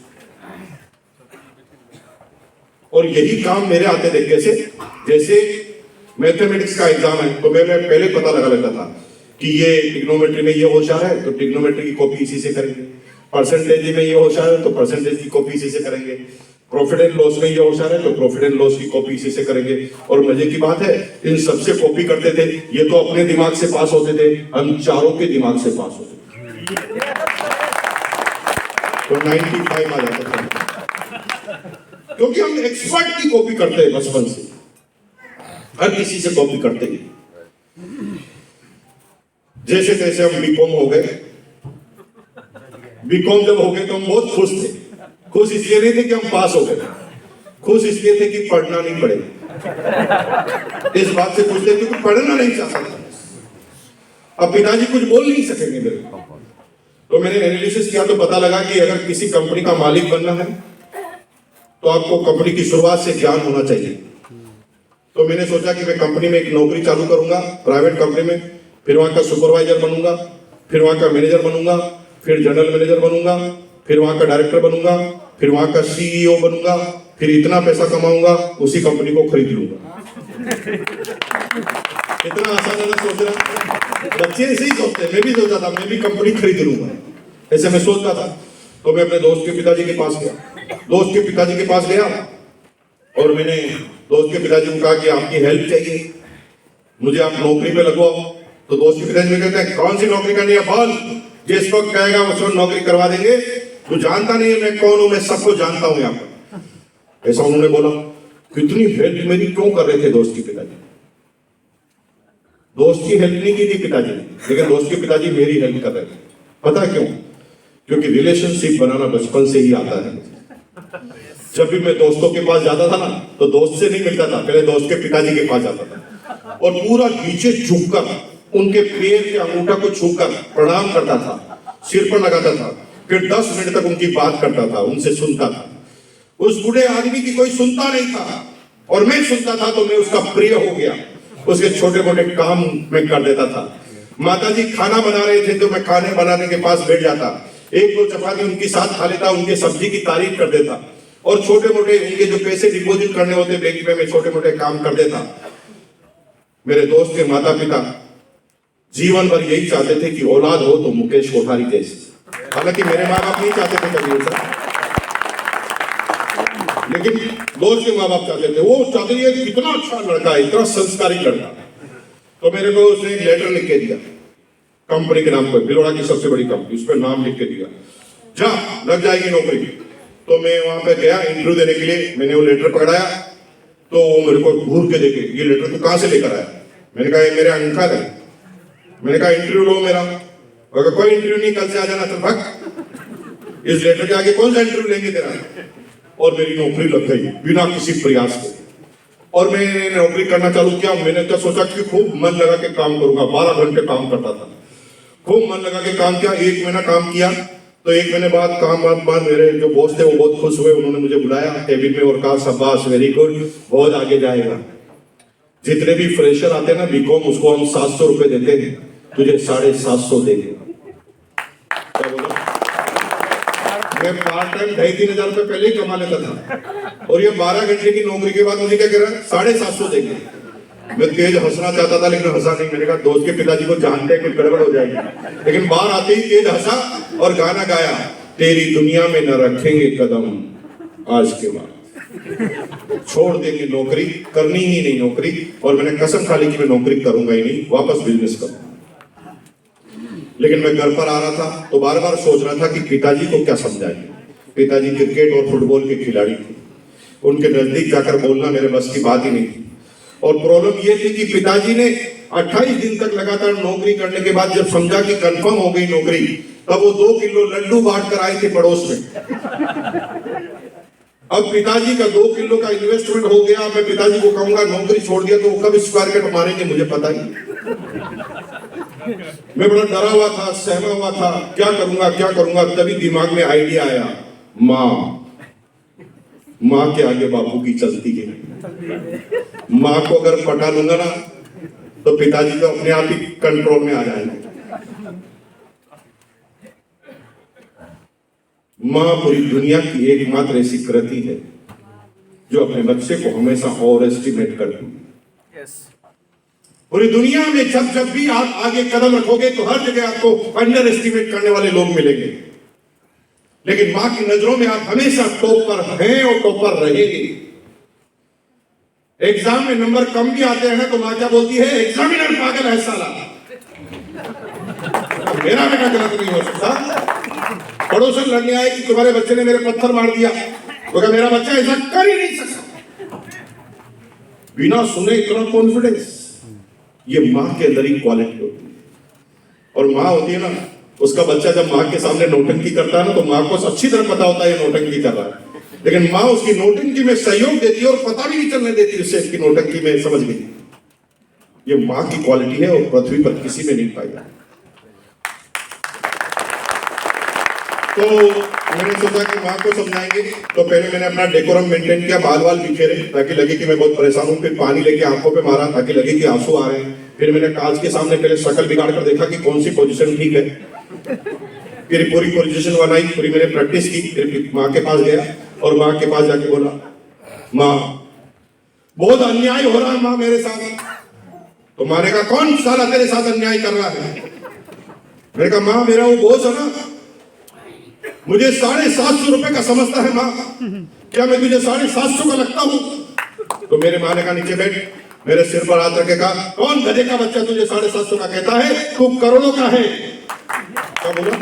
और यही काम मेरे आते थे कैसे, जैसे मैथमेटिक्स का एग्जाम है तो मैं पहले पता लगा लेता था कि ये ट्रिग्नोमेट्री में ये होशियार है तो ट्रिग्नोमेट्री की कॉपी इसी से करेंगे, परसेंटेज में ये होशियार है तो परसेंटेज की कॉपी इसी से करेंगे, प्रॉफिट एंड लॉस में ये होशियार है तो प्रॉफिट एंड लॉस की कॉपी इसी से करेंगे। और मजे की बात है, इन सबसे कॉपी करते थे। ये तो अपने दिमाग से पास होते थे, हम चारों के दिमाग से पास होते थे तो 95 आ जाता था, क्योंकि हम एक्सपर्ट की कॉपी करते हैं बचपन से, हर किसी से कॉपी करते हैं। जैसे तैसे हम बीकॉम हो गए। बीकॉम जब हो गए तो हम बहुत खुश थे। खुश इसलिए नहीं थे कि हम पास हो गए, खुश इसलिए थे कि पढ़ना नहीं पड़ेगा। इस बात से खुश थे क्योंकि पढ़ना नहीं चाहता था। अब पिताजी कुछ बोल नहीं सकेंगे मेरे को। तो मैंने एनालिसिस किया तो पता लगा कि अगर किसी कंपनी का मालिक बनना है तो आपको कंपनी की शुरुआत से ज्ञान होना चाहिए। तो मैंने सोचा कि मैं कंपनी में एक नौकरी चालू करूंगा, प्राइवेट कंपनी में, फिर वहां का सुपरवाइजर बनूंगा, फिर वहां का मैनेजर बनूंगा, फिर जनरल मैनेजर बनूंगा, फिर वहां का डायरेक्टर बनूंगा, फिर वहां का सीईओ बनूंगा, फिर इतना पैसा कमाऊंगा उसी कंपनी को खरीद लूंगा। इतना आसान है ना सोचना। बच्चे ऐसे ही सोचते हैं, मैं भी सोचता था मैं भी कंपनी खरीद लूंगा, ऐसे मैं सोचता था। तो मैं अपने दोस्त के पिताजी के पास गया, दोस्त के पिताजी के पास गया और मैंने दोस्त के पिताजी को कहा कि आपकी हेल्प चाहिए, मुझे आप नौकरी पे लगवाओ। तो दोस्त के पिताजी कहते हैं कौन सी नौकरी करनी है बोल, जिस वक्त कहेगा उसको नौकरी करवा देंगे, तू जानता नहीं है मैं कौन हूं, मैं सबको जानता हूं यहाँ पर। ऐसा उन्होंने बोला। कितनी हेल्प मेरी क्यों कर रहे थे दोस्त के पिताजी? दोस्त की हेल्प नहीं की थी पिताजी ने, लेकिन दोस्त के पिताजी मेरी हेल्प कर रहे थे। पता क्यों? क्योंकि रिलेशनशिप बनाना बचपन से ही आता है। जब भी मैं दोस्तों के पास जाता था ना तो दोस्त से नहीं मिलता था, पहले दोस्त के पिताजी के पास जाता था और पूरा नीचे झुककर उनके पैर के अंगूठा को छूकर प्रणाम करता था, सिर पर लगाता था, फिर 10 मिनट तक उनकी बात करता था, उनसे सुनता था। उस बूढ़े आदमी की कोई सुनता नहीं था और मैं सुनता था तो मैं उसका प्रिय हो गया। उसके छोटे मोटे काम मैं कर देता था। माताजी खाना बना रहे थे तो मैं खाने बनाने के पास बैठ जाता, एक दो चपाती उनके साथ खा लेता, उनके सब्जी की तारीफ कर देता और छोटे मोटे उनके जो पैसे डिपॉजिट करने होते बैंक में मैं छोटे मोटे काम कर देता। मेरे दोस्त के माता पिता जीवन भर यही चाहते थे कि औलाद हो तो मुकेश कोठारी जैसे। हालांकि मेरे माँ बाप नहीं चाहते थे कभी ऐसा, लेकिन दोस्त के माँ बाप चाहते थे। वो चाहते थे कि कितना अच्छा लड़का है, इतना संस्कारी लड़का। तो मेरे को उसने एक लेटर लिख के दिया कंपनी के नाम पर, भिलवाड़ा की सबसे बड़ी कंपनी, उस पर नाम लिख के दिया, जा लग जाएगी नौकरी। तो मैं वहां पे गया इंटरव्यू देने के लिए। मैंने वो लेटर पकड़ाया तो वो मेरे को घूर के देखे, ये लेटर तू कहां से लेकर आया? मैंने कहा ये मेरे अंकल है। मैंने कहा इंटरव्यू लो मेरा। अगर कोई इंटरव्यू नहीं, कल से आ जाना, चल भाग, इस लेटर के आगे कौन सा इंटरव्यू लेंगे तेरा। और मेरी नौकरी लग गई बिना किसी प्रयास के। और मैंने नौकरी करना चालू किया। मैंने तो सोचा कि खूब मन लगा के काम करूंगा, 12 घंटे काम करता था, खूब मन लगा के काम किया। 1 महीना काम किया तो 1 महीने बाद बाद मेरे जो बॉस थे वो बहुत खुश हुए, उन्होंने मुझे बुलाया कैबिन में और कहा शाबाश वेरी गुड, बहुत आगे जाएगा। जितने भी फ्रेशर आते हैं ना बीकॉम, उसको हम 700 रुपए देते हैं, तुझे 750 देंगे। क्या बोला? मैं पार्ट टाइम 2,500-3,000 रुपए पहले ही कमा लेता था और ये 12 घंटे की नौकरी के बाद मुझे क्या कह रहा है, 750 देंगे। मैं तेज हंसना चाहता था लेकिन हंसा नहीं। मैंने कहा दोस्त के पिताजी को जानते हैं कुछ गड़बड़ हो जाएगी, लेकिन बाहर आते ही तेज हंसा और गाना गाया, तेरी दुनिया में न रखेंगे कदम आज के बाद, छोड़ देंगे नौकरी, करनी ही नहीं नौकरी। और मैंने कसम खा ली कि मैं नौकरी करूंगा ही नहीं, वापस बिजनेस करूंगा। लेकिन मैं घर पर आ रहा था तो बार बार सोच रहा था कि पिताजी को क्या समझाएंगे। पिताजी क्रिकेट और फुटबॉल के खिलाड़ी थे, उनके नजदीक जाकर बोलना मेरे बस की बात ही नहीं थी। और प्रॉब्लम ये थी कि पिताजी ने 28 दिन तक लगातार नौकरी करने के बाद जब समझा कि कंफर्म हो गई नौकरी, तब वो 2 किलो लड्डू बांट कर आए थे पड़ोस में। अब पिताजी का 2 किलो का इन्वेस्टमेंट हो गया। मैं पिताजी को कहूंगा नौकरी छोड़ दिया तो वो कब स्क्वायर फीट मारेंगे मुझे पता ही। मैं बड़ा डरा हुआ था, सहमा हुआ था, क्या करूंगा क्या करूंगा। तभी दिमाग में आइडिया आया, माँ माँ के आगे बापू की चलती है। माँ को अगर पटा लूंगा ना तो पिताजी तो अपने आप ही कंट्रोल में आ जाएंगे। माँ पूरी दुनिया की एकमात्र ऐसी कृति है जो अपने बच्चे को हमेशा ओवर एस्टिमेट करती है। पूरी दुनिया में जब जब भी आप आगे कदम रखोगे तो हर जगह आपको अंडर एस्टिमेट करने वाले लोग मिलेंगे, लेकिन मां की नजरों में आप हमेशा टॉपर हैं और टॉपर रहेंगे। एग्जाम में नंबर कम भी आते हैं ना तो मां क्या बोलती है, एग्जामिनर पागल है साला। मेरा बेटा गलत नहीं हो सकता। पड़ोसन लड़ने आए कि तुम्हारे बच्चे ने मेरे पत्थर मार दिया, तो क्या मेरा बच्चा ऐसा कर ही नहीं सकता। बिना सुने इतना कॉन्फिडेंस, ये मां के अंदर ही क्वालिटी होती है। और मां होती है ना, उसका बच्चा जब मां के सामने नौटंकी करता है ना तो मां को अच्छी तरह पता होता है ये नौटंकी कर रहा है, लेकिन मां उसकी नौटंकी में सहयोग देती है और पता भी नहीं चलने देती उससे कि नौटंकी में समझ गई। ये मां की क्वालिटी है और पृथ्वी पर किसी में नहीं पाई। तो मैंने सोचा कि मां को समझाएंगे, तो पहले मैंने अपना डेकोरम मेंटेन किया, बाल बाल बिखेरे ताकि लगे कि मैं बहुत परेशान हूं। फिर पानी लेके आंखों पे मारा ताकि लगे कि आंसू आ रहे हैं। फिर मैंने कांच के सामने पहले शक्ल बिगाड़ कर देखा कि कौन सी पोजीशन ठीक है। फिर पूरी पोजीशन बनाई, पूरी मैंने प्रैक्टिस की। फिर माँ के पास गया और माँ के पास जाके बोला, माँ बहुत अन्याय हो रहा है माँ मेरे साथ। तो माँ ने कहा, कौन साला तेरे साथ अन्याय कर रहा है? मैंने कहा, माँ मेरा वो बॉस है ना, मुझे 750 रुपए का समझता है माँ, क्या मैं तुझे 750 का लगता हूँ? तो मेरे माँ ने कहा, नीचे बैठ। मेरे सिर पर हाथ रखे कहा, कौन गधे का बच्चा तुझे 750 का कहता है? तू करोड़ों का है। क्या बोला?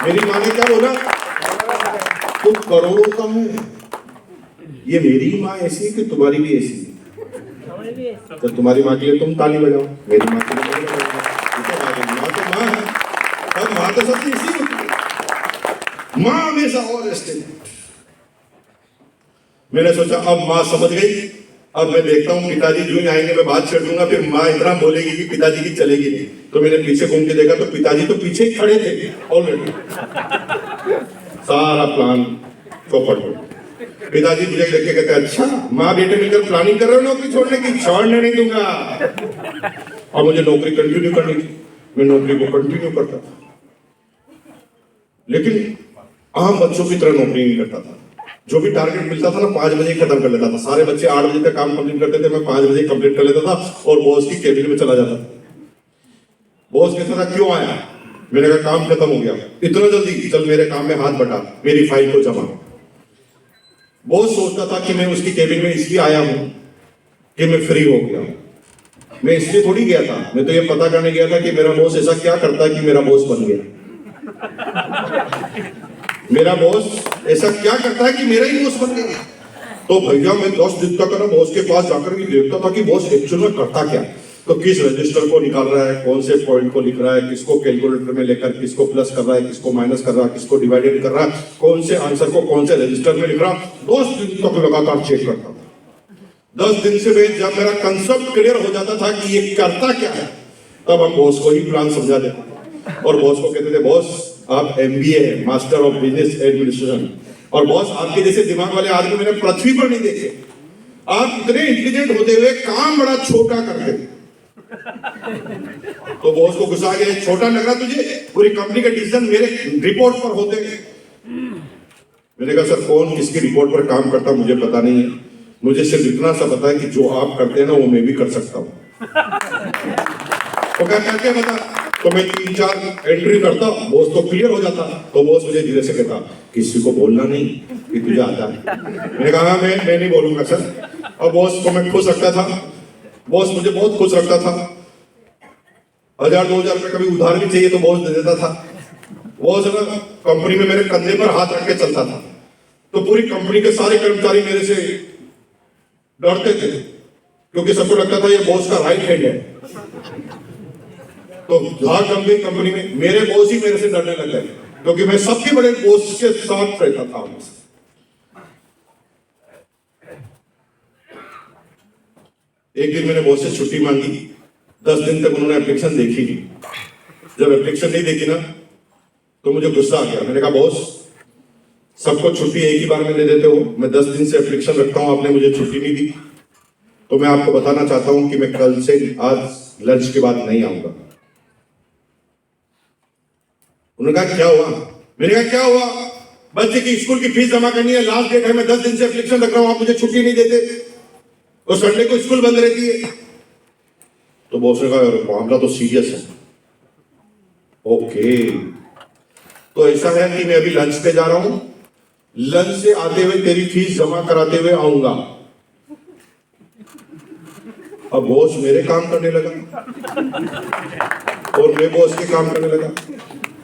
मेरी माँ ने क्या बोला? तू करोड़ों का है। ये मेरी माँ ऐसी है कि तुम्हारी भी ऐसी है? तो तुम्हारी माँ के लिए तुम ताली बजाओ, मेरी माँ के लिए मैं बजाऊंगा। माँ तो माँ है, और माँ तो सबसे इसी होती है। माँ हमेशा और एस्टिमेट। मैंने सोचा अब माँ समझ गई, अब मैं देखता हूँ पिताजी जो ही आएंगे मैं बात छेड़ दूंगा, फिर माँ इतना बोलेगी कि पिताजी की चलेगी नहीं। तो मैंने पीछे घूम के देखा तो पिताजी तो पीछे ही खड़े थे ऑलरेडी। सारा प्लान चौपट हो। पिताजी मुझे देख के कहते, अच्छा माँ बेटे मिलकर प्लानिंग कर रहे हो नौकरी छोड़ने की? छोड़ने नहीं दूंगा। और मुझे नौकरी कंटिन्यू करनी थी, मैं नौकरी को कंटिन्यू करता था, लेकिन आम बच्चों की तरह नौकरी नहीं करता था। जो भी टारगेट मिलता था ना 5 बजे खत्म कर लेता था। सारे बच्चे 8 बजे तक काम कंप्लीट करते थे, मैं 5 बजे कंप्लीट कर लेता था और बॉस की केबिन में चला जाता था। बॉस कहता था, क्यों आया? मैंने कहा, काम खत्म हो गया। इतना जल्दी? चल मेरे काम में हाथ बटा, मेरी फाइल को जमा। बॉस सोचता था कि मैं उसकी केबिन में इसलिए आया हूं कि मैं फ्री हो गया। मैं इसलिए थोड़ी गया था, मैं तो ये पता करने गया था कि मेरा बॉस ऐसा क्या करता है कि मेरा बॉस बन गया। मेरा बॉस ऐसा क्या करता है कि मेरा ही बॉस बन गया। तो भैया मैं 10 दिन तक ना बॉस के पास जाकर के देखता था कि बॉस एक्चुअल में करता क्या। तो किस रजिस्टर को निकाल रहा है, कौन से पॉइंट को लिख रहा है, किसको कैलकुलेटर में लेकर किसको प्लस कर रहा है, किसको माइनस कर रहा है, किसको डिवाइडेड कर रहा है, कौन से आंसर को कौन से रजिस्टर में लिख रहा है। 10 दिन तक लगातार चेक करता था। 10 दिन से मैं जब मेरा कंसेप्ट क्लियर हो जाता था कि ये करता क्या है, तब हम बॉस को ही प्लान समझा देते और बॉस को कहते थे, बॉस आप MBA है, मास्टर ऑफ बिजनेस एडमिनिस्ट्रेशन, और बॉस आपके जैसे दिमाग वाले आदमी मैंने पृथ्वी पर नहीं देखे। आप इतने इंटेलिजेंट होते हुए काम बड़ा छोटा करते। तो बॉस को गुस्सा आ गया, छोटा लग रहा तुझे? पूरी कंपनी के डिसीजन मेरे रिपोर्ट पर होते हैं। मैंने कहा, सर कौन किसकी रिपोर्ट पर काम करता मुझे पता नहीं है, मुझे सिर्फ इतना सा पता है कि जो आप करते हैं ना वो मैं भी कर सकता हूँ। तो क्या बता? तो मैं 3-4 एंट्री करता, बॉस तो क्लियर हो जाता। तो बॉस मुझे धीरे से कहता, किसी को बोलना नहीं कि तुझे आता है। मैंने कहा, मैं नहीं बोलूंगा सर। और बॉस को मैं खुश रखता था, बॉस मुझे बहुत खुश रखता था। 1000-2000 रुपए कभी उधार भी चाहिए तो बॉस दे देता था। बॉस ना कंपनी में मेरे कंधे पर हाथ रख के चलता था, तो पूरी कंपनी के सारे कर्मचारी मेरे से डरते थे क्योंकि सबको लगता था ये बॉस का राइट हैंड है। तो झाग जम गई कंपनी में, मेरे बॉस ही मेरे से डरने लग गए क्योंकि मैं सबके बड़े बॉस के साथ रहता था। एक दिन मैंने बॉस से छुट्टी मांगी, 10 दिन तक उन्होंने एप्लीकेशन देखी नहीं। जब एप्लीकेशन नहीं देखी ना तो मुझे गुस्सा आ गया। मैंने कहा, बॉस सबको छुट्टी एक ही बार में दे देते हो। मैं 10 दिन से एप्लीकेशन रखता हूं, आपने मुझे छुट्टी नहीं दी। तो मैं आपको बताना चाहता हूं कि मैं कल से आज लंच के बाद नहीं आऊंगा। उन्होंने कहा क्या हुआ? मैंने कहा क्या हुआ? बच्चे की स्कूल की फीस जमा करनी है, लास्ट डेट है, मैं 10 दिन से एप्लीकेशन रख रहा हूं, आप मुझे छुट्टी नहीं देते। तो संडे को स्कूल बंद रहती है। तो बॉस ने कहा मामला तो सीरियस है। ओके, तो ऐसा है कि मैं अभी लंच पे जा रहा हूं, लंच से आते हुए तेरी फीस जमा कराते हुए आऊंगा। अब बॉस मेरे काम करने लगा और मैं बॉस के काम करने लगा।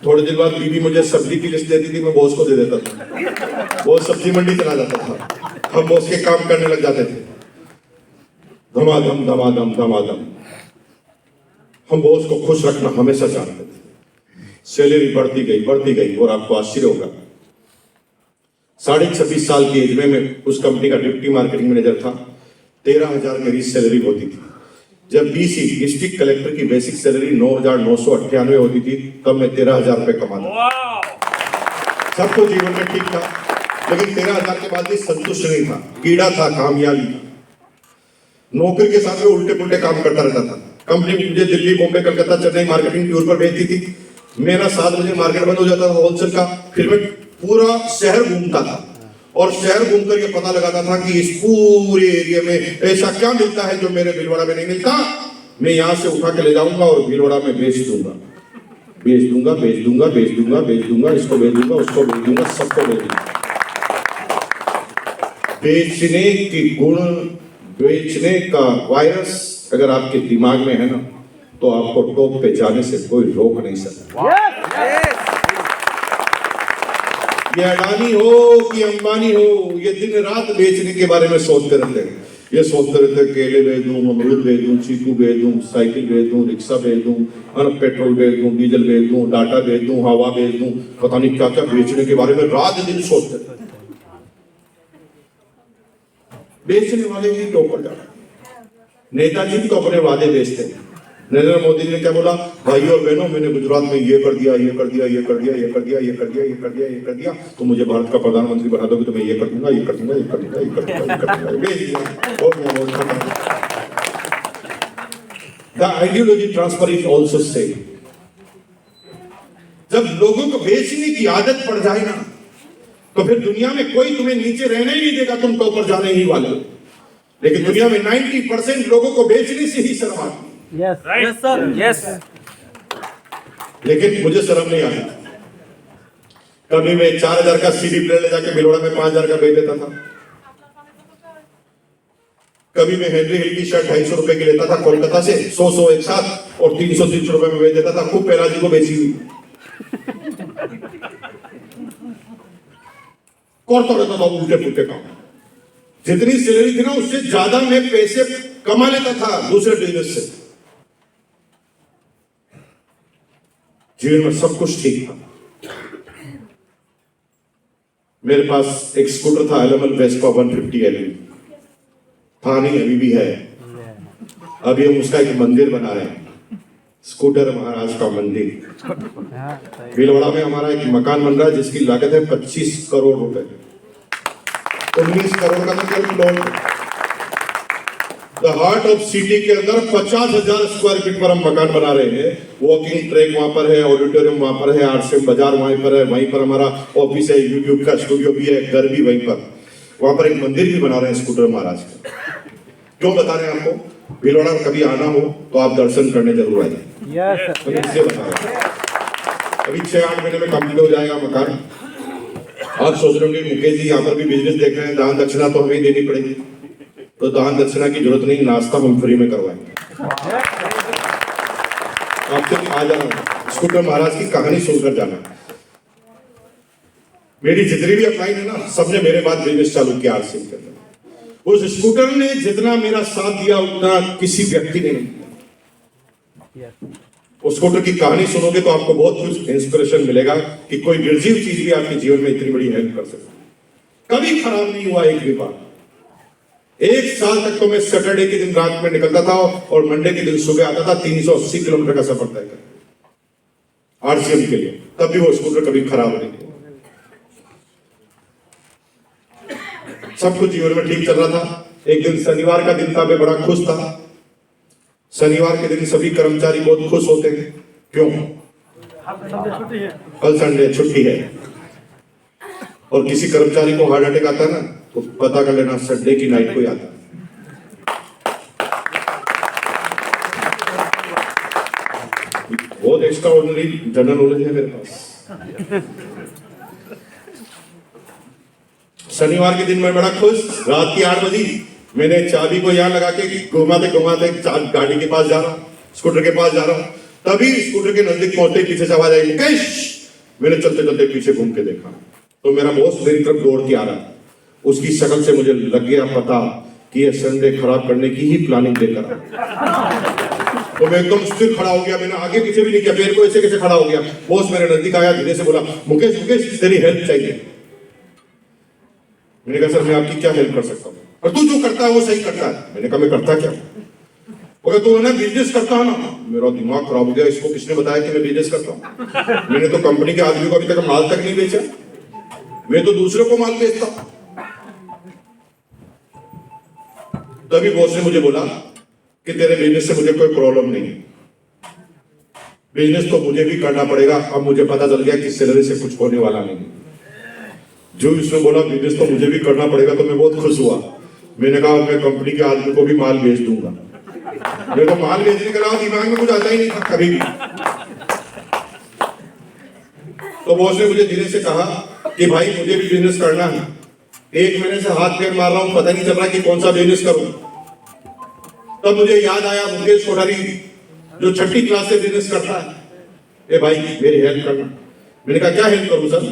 थोड़े दिन बाद बीबी मुझे सब्जी की लिस्ट देती थी, मैं बॉस को दे देता था। बॉस सब्जी मंडी चला जाता था, हम बॉस के काम करने लग जाते थे। धमाधम धमाधम धमाधम। हम बॉस को खुश रखना हमेशा चाहते थे। सैलरी बढ़ती गई और आपको आश्चर्य होगा, 26.5 साल की एज में मैं उस कंपनी का डिप्टी मार्केटिंग मैनेजर था। 13,000 मेरी सैलरी होती थी। जब डीसी डिस्ट्रिक्ट कलेक्टर की बेसिक सैलरी 9,998 होती थी, तब मैं 13,000 रुपए कमाता। सबको जीवन में ठीक था, लेकिन 13,000 के बाद भी संतुष्ट नहीं था, कीड़ा था, कामयाबी था। नौकरी के साथ में उल्टे पुल्टे काम करता रहता था। कंपनी मुझे दिल्ली, बॉम्बे, कलकत्ता, चेन्नई मार्केटिंग टूर पर भेजती थी। मेरा 7 बजे मार्केट बंद हो जाता था होलसेल का, फिर मैं पूरा शहर घूमता था और शहर घूमकर ये पता लगाता था कि इस पूरे एरिया में ऐसा क्या मिलता है जो मेरे भीलवाड़ा में नहीं मिलता। मैं यहां से उठा के ले जाऊंगा और भीलवाड़ा में बेच दूंगा, इसको बेच दूंगा, उसको बेच दूंगा, सबको बेच दूंगा। बेचने की गुण, बेचने का वायरस अगर आपके दिमाग में है ना, तो आपको टॉप पे जाने से कोई रोक नहीं सकता। ये अडानी हो कि अंबानी हो, ये दिन रात बेचने के बारे में सोचते रहते हैं। ये सोचते रहते हैं केले बेच दूं, अमरूद बेच दूं, चीकू बेच दूं, साइकिल बेच दूं, रिक्शा बेच दूं, पेट्रोल बेच दूं, डीजल बेच दूं, डाटा बेच दूं, हवा बेच दूं, पता नहीं क्या क्या बेचने के बारे में रात दिन सोचते रहते हैं। बेचने वाले ही टॉप पर जाना। नेताजी तो अपने वादे बेचते हैं। नरेंद्र मोदी ने क्या बोला? भाई और बहनों, मैंने गुजरात में ये कर दिया, तो मुझे भारत का प्रधानमंत्री बना दोगे तो मैं ये कर दूंगा, बेच दिया। The ideology transfer is also same. जब लोगों को बेचने की आदत पड़ जाए ना, तो फिर दुनिया में कोई तुम्हें नीचे रहने ही नहीं देगा, तुम टॉप पर जाने ही वाले हो। लेकिन दुनिया में 90% लोगों को बेचने से ही शर्म आती है। Yes, yes sir, yes. लेकिन मुझे शर्म नहीं आती। कभी मैं 4,000 का सीडी प्लेयर ले जाके भीलवाड़ा में 5,000 का बेच देता था। कभी मैं हेनरी हिल की शर्ट 250 रुपए की लेता था कोलकाता से, 100 एक साथ, और 300 रुपए में बेच देता था। खूब पैराजी को बेची हुई करता रहता था उल्टे पुल्टे काम। जितनी सैलरी थी ना, उससे ज्यादा मैं पैसे कमा लेता था दूसरे बिजनेस से। जीवन में सब कुछ ठीक था। मेरे पास एक स्कूटर था, एलएमएल वेस्पा 150 एलई था, नहीं अभी भी है। अभी हम उसका एक मंदिर बना रहे हैं, स्कूटर महाराज का मंदिर। भीलवाड़ा में हमारा एक मकान बन रहा है जिसकी लागत है 25 करोड़ रुपए। 19 करोड़ का तो plot the heart of city के अंदर 50,000 स्क्वायर फीट पर हम मकान बना रहे हैं। वॉकिंग ट्रैक वहां पर है, ऑडिटोरियम वहां पर है, आरसीएम बाजार वहीं पर है, वहीं पर हमारा ऑफिस है, यूट्यूब का स्टूडियो भी है, घर भी वहीं पर। वहां पर एक मंदिर भी बना रहे हैं स्कूटर महाराज का। क्यों बता रहे हैं आपको? भीलवाड़ा कभी आना हो तो आप दर्शन करने जरूर आइए। Yes. तो इसलिए बता रहे हैं। अभी 6-8 महीने में कंप्लीट हो जाएगा मकान। आप सोच रहे होंगे मुकेश जी यहाँ पर भी बिजनेस देख रहे हैं, दान दक्षिणा तो हमें देनी पड़ेगी। तो दान दक्षिणा की जरूरत नहीं, नाश्ता हम फ्री में करवाएंगे। आपसे आ जाना, स्कूटर महाराज की कहानी सुनकर जाना। मेरी जितनी भी अपलाइन है ना, सबने मेरे बाद बिजनेस चालू किया आरसीएम के अंदर। उस स्कूटर ने जितना मेरा साथ दिया उतना किसी व्यक्ति ने नहीं दिया। उस स्कूटर की कहानी सुनोगे तो आपको बहुत कुछ इंस्पिरेशन मिलेगा कि कोई निर्जीव चीज भी आपके जीवन में इतनी बड़ी हेल्प कर सकती। कभी खराब नहीं हुआ एक भी बार। 1 साल तक तो मैं सैटरडे के दिन रात में निकलता था और मंडे के दिन सुबह आता था, 380 किलोमीटर का सफर तय कर आरसीएम के लिए। तब भी वो स्कूटर कभी खराब नहीं हुआ। सब कुछ जीवन में ठीक चल रहा था। एक दिन शनिवार का दिन था, मैं बड़ा खुश था। शनिवार के दिन सभी कर्मचारी बहुत खुश होते हैं। क्यों? कल संडे छुट्टी है। और किसी कर्मचारी को हार्ट अटैक आता है ना, तो पता कर लेना संडे की नाइट को ही आता है। बहुत एक्स्ट्रा ऑर्डिनरी जनरल नॉलेज है मेरे पास। शनिवार के दिन मैं बड़ा खुश, रात की 8 बजे मैंने चाबी को यहाँ लगा के घुमाते घुमाते गाड़ी के पास जा रहा हूँ, स्कूटर के पास जा रहा हूँ। तभी स्कूटर के नजदीक पहुंचते पीछे से आवाज आई, मुकेश। मैंने चलते चलते पीछे घूम के देखा तो मेरा बॉस मेरी तरफ दौड़ के आ रहा है। उसकी शक्ल से मुझे लग गया पता कि ये संडे खराब करने की ही प्लानिंग लेकर आया। तो मैं एकदम स्थिर खड़ा हो गया, मैंने आगे पीछे भी नहीं किया, पैर को ऐसे कैसे खड़ा हो गया। बॉस मेरे नजदीक आया, धीरे से बोला, मुकेश मुकेश तेरी हेल्प चाहिए। मैंने कहा सर मैं आपकी क्या हेल्प कर सकता हूँ? और तू जो करता है वो सही करता है। मैंने कहा मैं करता क्या? बोले तू ना बिजनेस करता है ना। मेरा दिमाग खराब हो गया, इसको किसने बताया कि मैं बिजनेस करता हूँ? मैंने तो कंपनी के आदमी को अभी तक माल तक नहीं बेचा, मैं तो दूसरे को माल बेचता हूं। तभी बॉस ने मुझे बोला कि तेरे बिजनेस से मुझे कोई प्रॉब्लम नहीं है, बिजनेस तो मुझे भी करना पड़ेगा। अब मुझे पता चल गया कि सैलरी से कुछ होने वाला नहीं। जो इसने बोला बिजनेस तो मुझे भी करना पड़ेगा, तो मैं बहुत खुश हुआ। मैंने कहा मैं कंपनी के आदमी को भी माल बेच दूंगा। मेरे को माल बेचने के अलावा दिमाग में कुछ आता ही नहीं था कभी भी। तो बॉस ने मुझे धीरे से कहा कि भाई मुझे भी बिजनेस करना है। 1 महीने से हाथ पैर मार रहा हूं, पता नहीं चल रहा कि कौन सा बिजनेस करूं। तब मुझे याद आया मुकेश कोठारी जो 6ठी क्लास से बिजनेस करता है, ए भाई मेरी हेल्प करना। मैंने कहा क्या हेल्प करूं सर?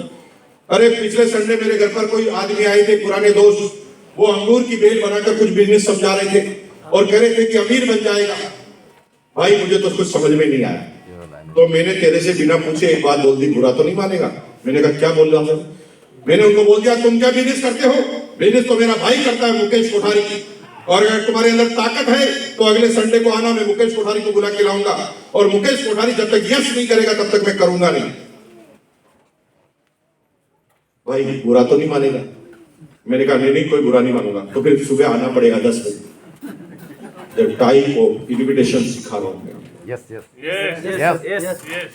अरे पिछले संडे मेरे घर पर कोई आदमी आए थे, पुराने दोस्त, वो अंगूर की बेल बनाकर कुछ बिजनेस समझा रहे थे और कह रहे थे कि अमीर बन जाएगा। भाई मुझे तो कुछ समझ में नहीं आया, तो मैंने तेरे से बिना पूछे एक बात बोल दी, बुरा तो नहीं मानेगा? मैंने कहा क्या बोल रहा सर? मैंने उनको बोल दिया तुम क्या बिजनेस करते हो? बिजनेस तो मेरा भाई करता है मुकेश कोठारी, और अगर तुम्हारे अंदर ताकत है तो अगले संडे को आना, मैं मुकेश कोठारी को बुला के लाऊंगा। और मुकेश कोठारी जब तक यस नहीं करेगा तब तक मैं करूंगा नहीं। भाई बुरा तो नहीं मानेगा? मैंने कहा नहीं कोई बुरा नहीं मानूंगा। तो फिर सुबह आना पड़ेगा 10 बजे। द टाइप ऑफ इन्विटेशन सिखा रहा हूं। Yes, yes. Yes, yes, yes.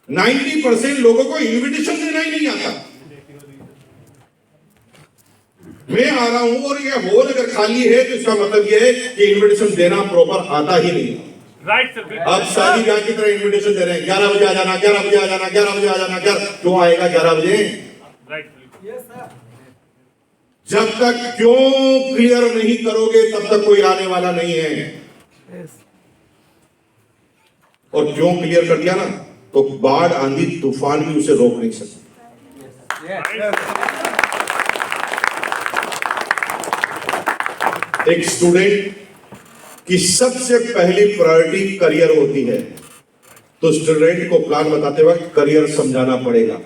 90% लोगों को इन्विटेशन देना ही नहीं आता। मैं आ रहा हूं और ये हॉल अगर खाली है तो इसका मतलब ये है कि इन्विटेशन देना प्रॉपर आता ही नहीं। Right, sir. अब शादी ब्याह की तरह इन्विटेशन दे रहे हैं, 11 बजे आ जाना, 11 बजे आ जाना, 11 बजे आ जाना। क्यों आएगा 11 बजे? Right. Yes, sir. जब तक क्यों क्लियर नहीं करोगे तब तक कोई आने वाला नहीं है। और क्यों क्लियर कर दिया ना तो बाढ़ आंधी तूफान भी उसे रोक नहीं सकते। एक स्टूडेंट की सबसे पहली प्रायोरिटी करियर होती है, तो स्टूडेंट को प्लान बताते वक्त करियर समझाना पड़ेगा।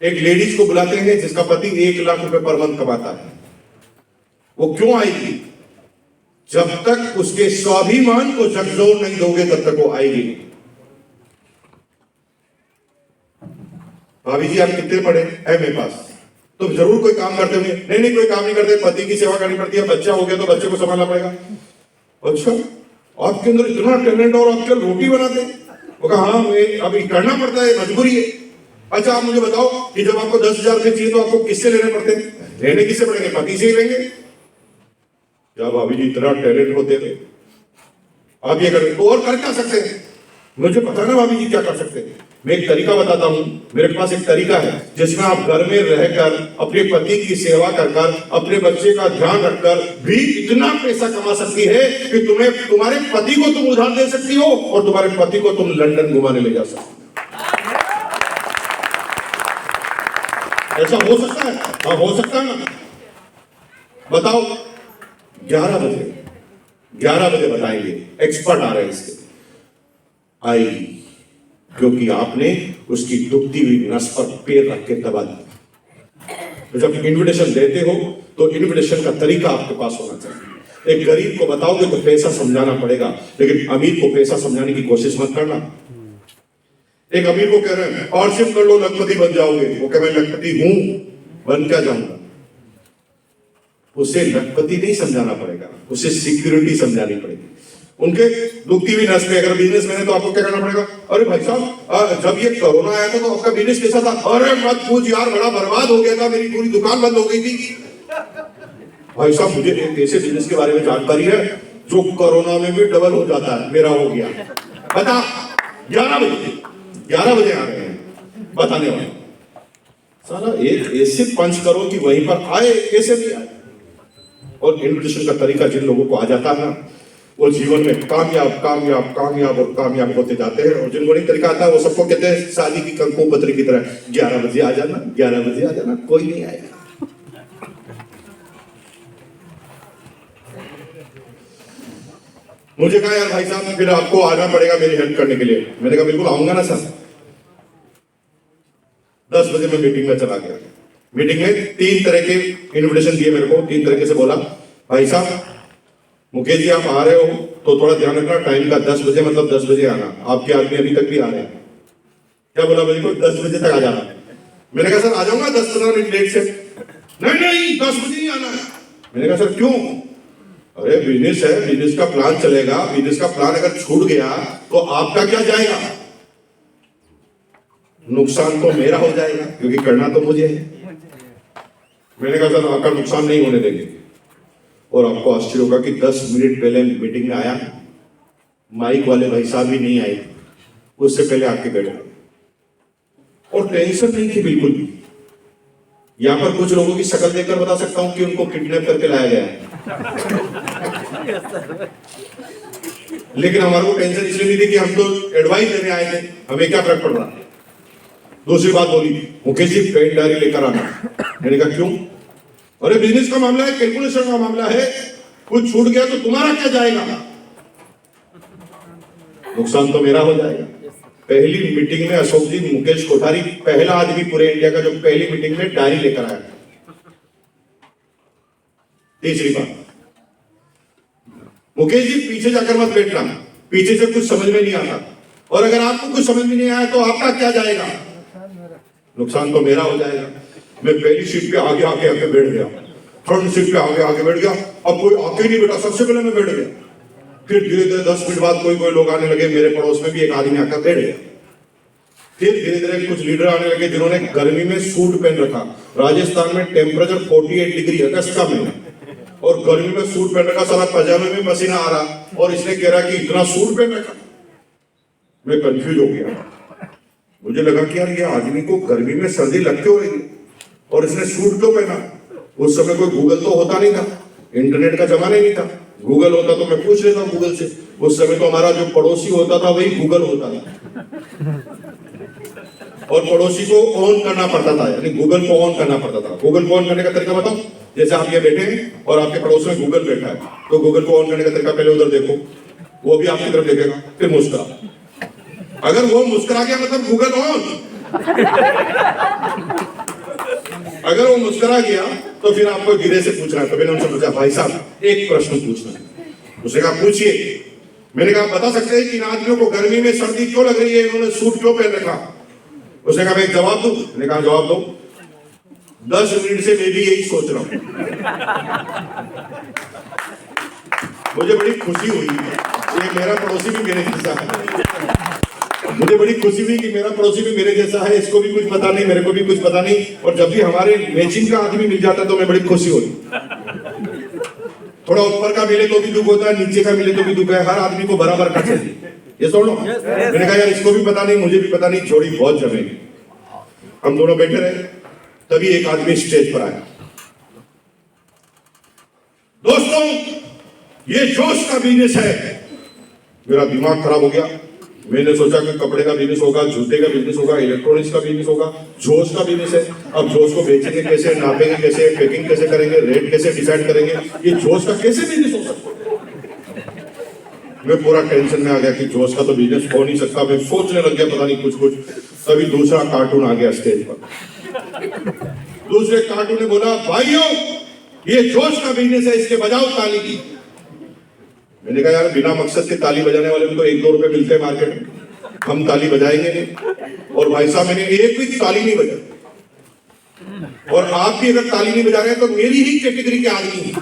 एक लेडीज को बुलाते हैं जिसका पति 1 लाख रुपए पर मंथ कमाता है, वो क्यों आएगी? जब तक उसके स्वाभिमान को झकझोर नहीं दोगे तब तक वो आएगी नहीं। भाभी जी आप कितने पढ़े? एमए पास। तो जरूर कोई काम करते होंगे? नहीं कोई काम नहीं करते, पति की सेवा करनी पड़ती है, बच्चा हो गया तो बच्चे को संभालना पड़ेगा। अच्छा आपके अंदर इतना टैलेंट और आप क्या रोटी बनाते हैं? वो कहा हाँ मैं अभी करना पड़ता है, मजबूरी है। अच्छा आप मुझे बताओ कि जब आपको 10,000 रुपए चाहिए तो आपको किससे लेने पड़ते हैं? लेने किससे पड़ेंगे? पति से ही लेंगे। क्या भाभी जी इतना टैलेंट होते थे, आप ये करें तो और कर क्या सकते हैं? मुझे पता ना भाभी जी क्या कर सकते हैं। मैं एक तरीका बताता हूं, मेरे पास एक तरीका है जिसमें आप घर में रहकर अपने पति की सेवा कर अपने बच्चे का ध्यान रखकर भी इतना पैसा कमा सकती है कि तुम्हारे पति को तुम उधार दे सकती हो और तुम्हारे पति को तुम लंदन घुमाने ले जा सकती हो। ऐसा हो सकता है? हाँ हो सकता है ना। बताओ 11 बजे बताएंगे, एक्सपर्ट आ रहे हैं इसके। आएगी क्योंकि आपने उसकी दुखती हुई नस पर पैर रख के दबा दिया। तो जब इन्विटेशन देते हो तो इन्विटेशन का तरीका आपके पास होना चाहिए। एक गरीब को बताओगे तो पैसा समझाना पड़ेगा, लेकिन अमीर को पैसा समझाने की कोशिश मत करना। एक अमीर को कह रहे हैं और सिर्फ कर लो लखपति बन जाओगे, वो कह मैं लखपति हूं बन क्या जाऊंगा? उसे लखपति नहीं समझाना पड़ेगा, उसे सिक्योरिटी समझानी पड़ेगी। उनके दुखती हुई नस में अगर बिजनेस मैन है तो आपको क्या करना पड़ेगा? अरे भाई साहब, जब ये कोरोना आया था तो आपका बिजनेस कैसा था? अरे मत पूछ यार, बड़ा बर्बाद हो गया था, मेरी पूरी दुकान बंद हो गई थी। भाई साहब, मुझे एक ऐसे बिजनेस के बारे में जानकारी है जो कोरोना में भी डबल हो जाता है, मेरा हो गया। बता, 11 बजे आ रहे हैं बताने वाले। साला एक ऐसे पंच करो कि वहीं पर आए, कैसे भी आए। और इन्विटेशन का तरीका जिन लोगों को आ जाता है ना, वो जीवन में कामयाब कामयाब कामयाब और कामयाब होते जाते हैं। और जिनको नहीं तरीका आता है वो सबको कहते हैं शादी की कंकु पत्र की तरह, 11 बजे आ जाना, 11 बजे आ जाना, कोई नहीं आएगा। मुझे कहा यार भाई साहब फिर आपको आना पड़ेगा मेरी हेल्प करने के लिए। मैंने कहा बिल्कुल आऊंगा ना सर। 10 बजे मैं मीटिंग में चला गया। मीटिंग में 3 तरह के इन्विटेशन दिए मेरे को, 3 तरीके से बोला, भाई साहब मुकेश जी आप आ रहे हो तो थोड़ा ध्यान रखना टाइम का, 10 बजे मतलब 10 बजे आना। आपके आदमी अभी तक भी आ रहे हैं। क्या बोला मेरे को? 10 बजे तक आ जाना। मैंने कहा सर आ जाऊंगा 10-15 मिनट लेट से। नहीं 10 बजे ही आना है। मैंने कहा सर क्यों? अरे बिजनेस है, बिजनेस का प्लान चलेगा, बिजनेस का प्लान अगर छूट गया तो आपका क्या जाएगा? नुकसान तो मेरा हो जाएगा क्योंकि करना तो मुझे है। मैंने कहा सर आपका नुकसान नहीं होने देंगे। और आपको आश्चर्य होगा कि 10 मिनट पहले मीटिंग में आया, माइक वाले भाई साहब भी नहीं आए, उससे पहले आके बैठ गए। और टेंशन नहीं थी बिल्कुल भी। यहां पर कुछ लोगों की शक्ल देखकर बता सकता हूं कि उनको किडनैप करके लाया गया है। लेकिन हमारे को टेंशन इसलिए नहीं थी कि हम तो एडवाइस देने आए थे, हमें क्या फर्क पड़ रहा। दूसरी बात बोली, मुकेश जी पेन डायरी लेकर आना। मैंने कहा क्यों? अरे बिजनेस का मामला है, कैलकुलेशन का मामला है, कुछ छूट गया तो तुम्हारा क्या जाएगा? नुकसान तो मेरा हो जाएगा। पहली मीटिंग में अशोक जी मुकेश कोठारी पहला आदमी पूरे इंडिया का जो पहली मीटिंग में डायरी लेकर आया। तीसरी बात, मुकेश जी पीछे जाकर मत बैठना, पीछे से कुछ समझ में नहीं आता, और अगर आपको कुछ समझ में नहीं आया तो आपका क्या जाएगा? नुकसान तो मेरा हो जाएगा। मैं पहली सीट पे आगे आके बैठ गया, फ्रंट सीट पे आगे बैठ गया। अब कोई आके नहीं बैठा, सबसे पहले मैं बैठ गया। फिर धीरे धीरे 10 मिनट बाद कोई लोग आने लगे। मेरे पड़ोस में भी एक आदमी आकर बैठ गया। फिर धीरे धीरे कुछ लीडर आने लगे जिन्होंने गर्मी में सूट पहन रखा। राजस्थान में टेम्परेचर 48 डिग्री अगस्त का महीना, और गर्मी में सूट पहन रखा, सारा पजामे में पसीना आ रहा, और इसने कह रहा कि इतना सूट पहन रखा। मैं कंफ्यूज हो गया। मुझे लगा कि यार ये आदमी को गर्मी में सर्दी लग क्यों रही है और इसने सूट क्यों पहना। उस समय कोई गूगल तो होता नहीं था, इंटरनेट का जमाना ही नहीं था। गूगल होता तो मैं पूछ लेता गूगल से। उस समय तो हमारा जो पड़ोसी होता था वही गूगल होता था, और पड़ोसी को ऑन करना पड़ता था, यानी गूगल को ऑन करना पड़ता था। गूगल को ऑन करने का तरीका बताओ। जैसे आप ये बैठे हैं और आपके पड़ोस में गूगल बैठा है, तो गूगल को ऑन करने का तरीका पहले उधर देखो, वो भी आपकी तरफ देखेगा, फिर मुस्कुरा। अगर वो मुस्कुरा गया मतलब गूगल ऑन। अगर वो मुस्कुरा गया तो फिर आपको धीरे से पूछना है। तो मैंने उनसे पूछा, भाई साहब एक प्रश्न पूछना है। उसने कहा पूछिए। मैंने कहा बता सकते हैं कि इन आदमियों को गर्मी में सर्दी क्यों लग रही है, इन्होंने सूट क्यों पहन रखा? उसने कहा मैं एक जवाब दूं? मैंने कहा जवाब दो। 10 मिनट से मैं भी यही सोच रहा हूं। मुझे बड़ी खुशी हुई कि मेरा पड़ोसी भी मेरे जैसा है। मुझे बड़ी खुशी हुई कि मेरा पड़ोसी भी मेरे जैसा है, इसको भी कुछ पता नहीं, मेरे को भी कुछ पता नहीं। और जब भी हमारे मैचिंग का आदमी मिल जाता है तो मैं बड़ी खुशी हुई। थोड़ा ऊपर का मिले तो भी दुख होता है, नीचे का मिले तो भी दुख है। हर आदमी को बराबर का चाहिए, ये सुन लो। मैंने कहा यार इसको भी पता नहीं, मुझे भी पता नहीं, जोड़ी बहुत जमेगी। हम दोनों बैठे रहे, तभी एक आदमी स्टेज पर आया। दोस्तों ये जोश का बिजनेस है। मेरा दिमाग खराब हो गया। मैंने सोचा कि कपड़े का बिजनेस होगा, जूते का बिजनेस होगा, इलेक्ट्रॉनिक्स का बिजनेस होगा। जोश का बिजनेस है। अब जोश को बेचेंगे कैसे, नापेंगे कैसे, पैकिंग कैसे करेंगे, रेट कैसे डिसाइड करेंगे, ये जोश का कैसे बिजनेस हो सकता है? मैं पूरा टेंशन में आ गया कि जोश का तो बिजनेस हो नहीं सकता। मैं सोचने लग गया पता नहीं कुछ। तभी दूसरा कार्टून आ गया स्टेज पर। दूसरे कार्टून ने बोला, भाइयों ये जोश का बिजनेस है, इसके बजाओ ताली की। मैंने कहा यार बिना मकसद के ताली बजाने वाले को तो 1-2 रुपए मिलते हैं मार्केट में, हम ताली बजाएंगे नहीं। और भाई साहब मैंने एक भी ताली नहीं बजाई। और आप भी अगर ताली नहीं बजा रहे हैं तो मेरी ही कैटेगरी के आदमी हैं,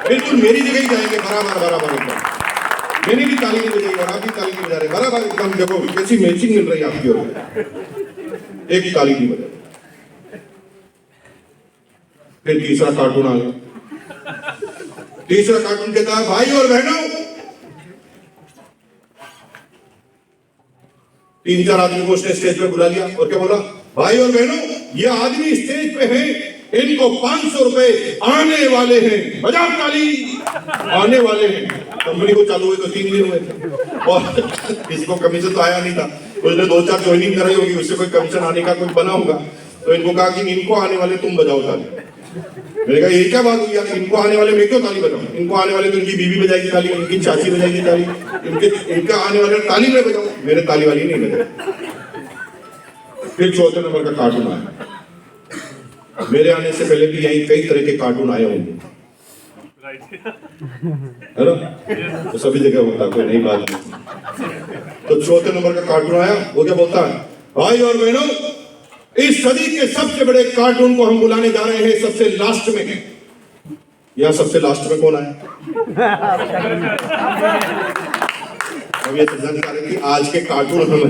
बिल्कुल मेरी जगह ही जाएंगे बराबर बराबर एकदम। मैंने भी ताली नहीं बजाई और आप भी ताली नहीं बजा रहे, बराबर एकदम। देखो कैसी मैचिंग मिल रही है आपकी ओर, एक ताली नहीं बजा। फिर तीसरा कार्टून आ गया। तीसरा कार्टून कहता है, भाई और बहनों, 3-4 आदमी को उसने स्टेज पे बुला लिया और क्या बोला, भाई और बहनों, ये आदमी स्टेज पे हैं, इनको 500 रुपए आने वाले हैं, बजाओ ताली। आने वाले हैं। कंपनी को चालू हुए तो 3 दिन हुए थे और किसी को कमीशन तो आया नहीं था। उसने 2-4 ज्वाइनिंग कराई होगी, उससे कोई कमीशन आने का कोई बना होगा, तो इनको कहा कि इनको आने वाले तुम बजाओ ताली। मैंने कहा ये क्या बात हुई यार, इनको आने वाले मैं क्यों ताली बजाऊं? इनको आने वाले तो इनकी बीवी बजाएगी ताली, इनकी चाची बजाएगी ताली, इनका आने वाले ताली में बजाऊं, मेरे ताली वाली नहीं बजाई। फिर चौथे नंबर का कार्टून आया। मेरे आने से पहले भी यही कई तरह के कार्टून आए होंगे, है ना? तो सभी जगह होता, कोई नई बात नहीं। तो चौथे नंबर का कार्टून आया, वो क्या बोलता है, भाई और बहनों, इस सदी के सबसे बड़े कार्टून को हम बुलाने जा रहे हैं सबसे लास्ट में। यहां सबसे लास्ट में कौन आया? हम ये समझना चाह रहे कि आज के कार्टून हम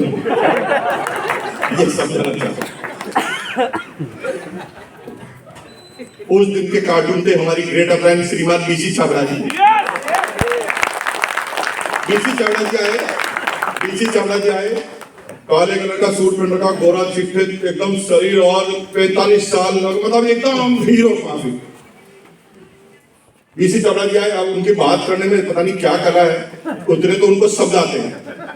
ये समझना चाहते। उस दिन के कार्टून थे हमारी ग्रेट अप्लायंस श्रीमान बीसी छाबड़ा जी। बीसी छाबड़ा जी आए, बीसी छाबड़ा जी आए, काले कलर का सूट पहन रखा, गोरा चिट्ठे, एकदम शरीर और 45 साल, मतलब एकदम हीरो काफी। बीसी छाबड़ा जी आए। अब उनकी बात करने में पता नहीं क्या कला है, उतने तो उनको शब्द आते हैं,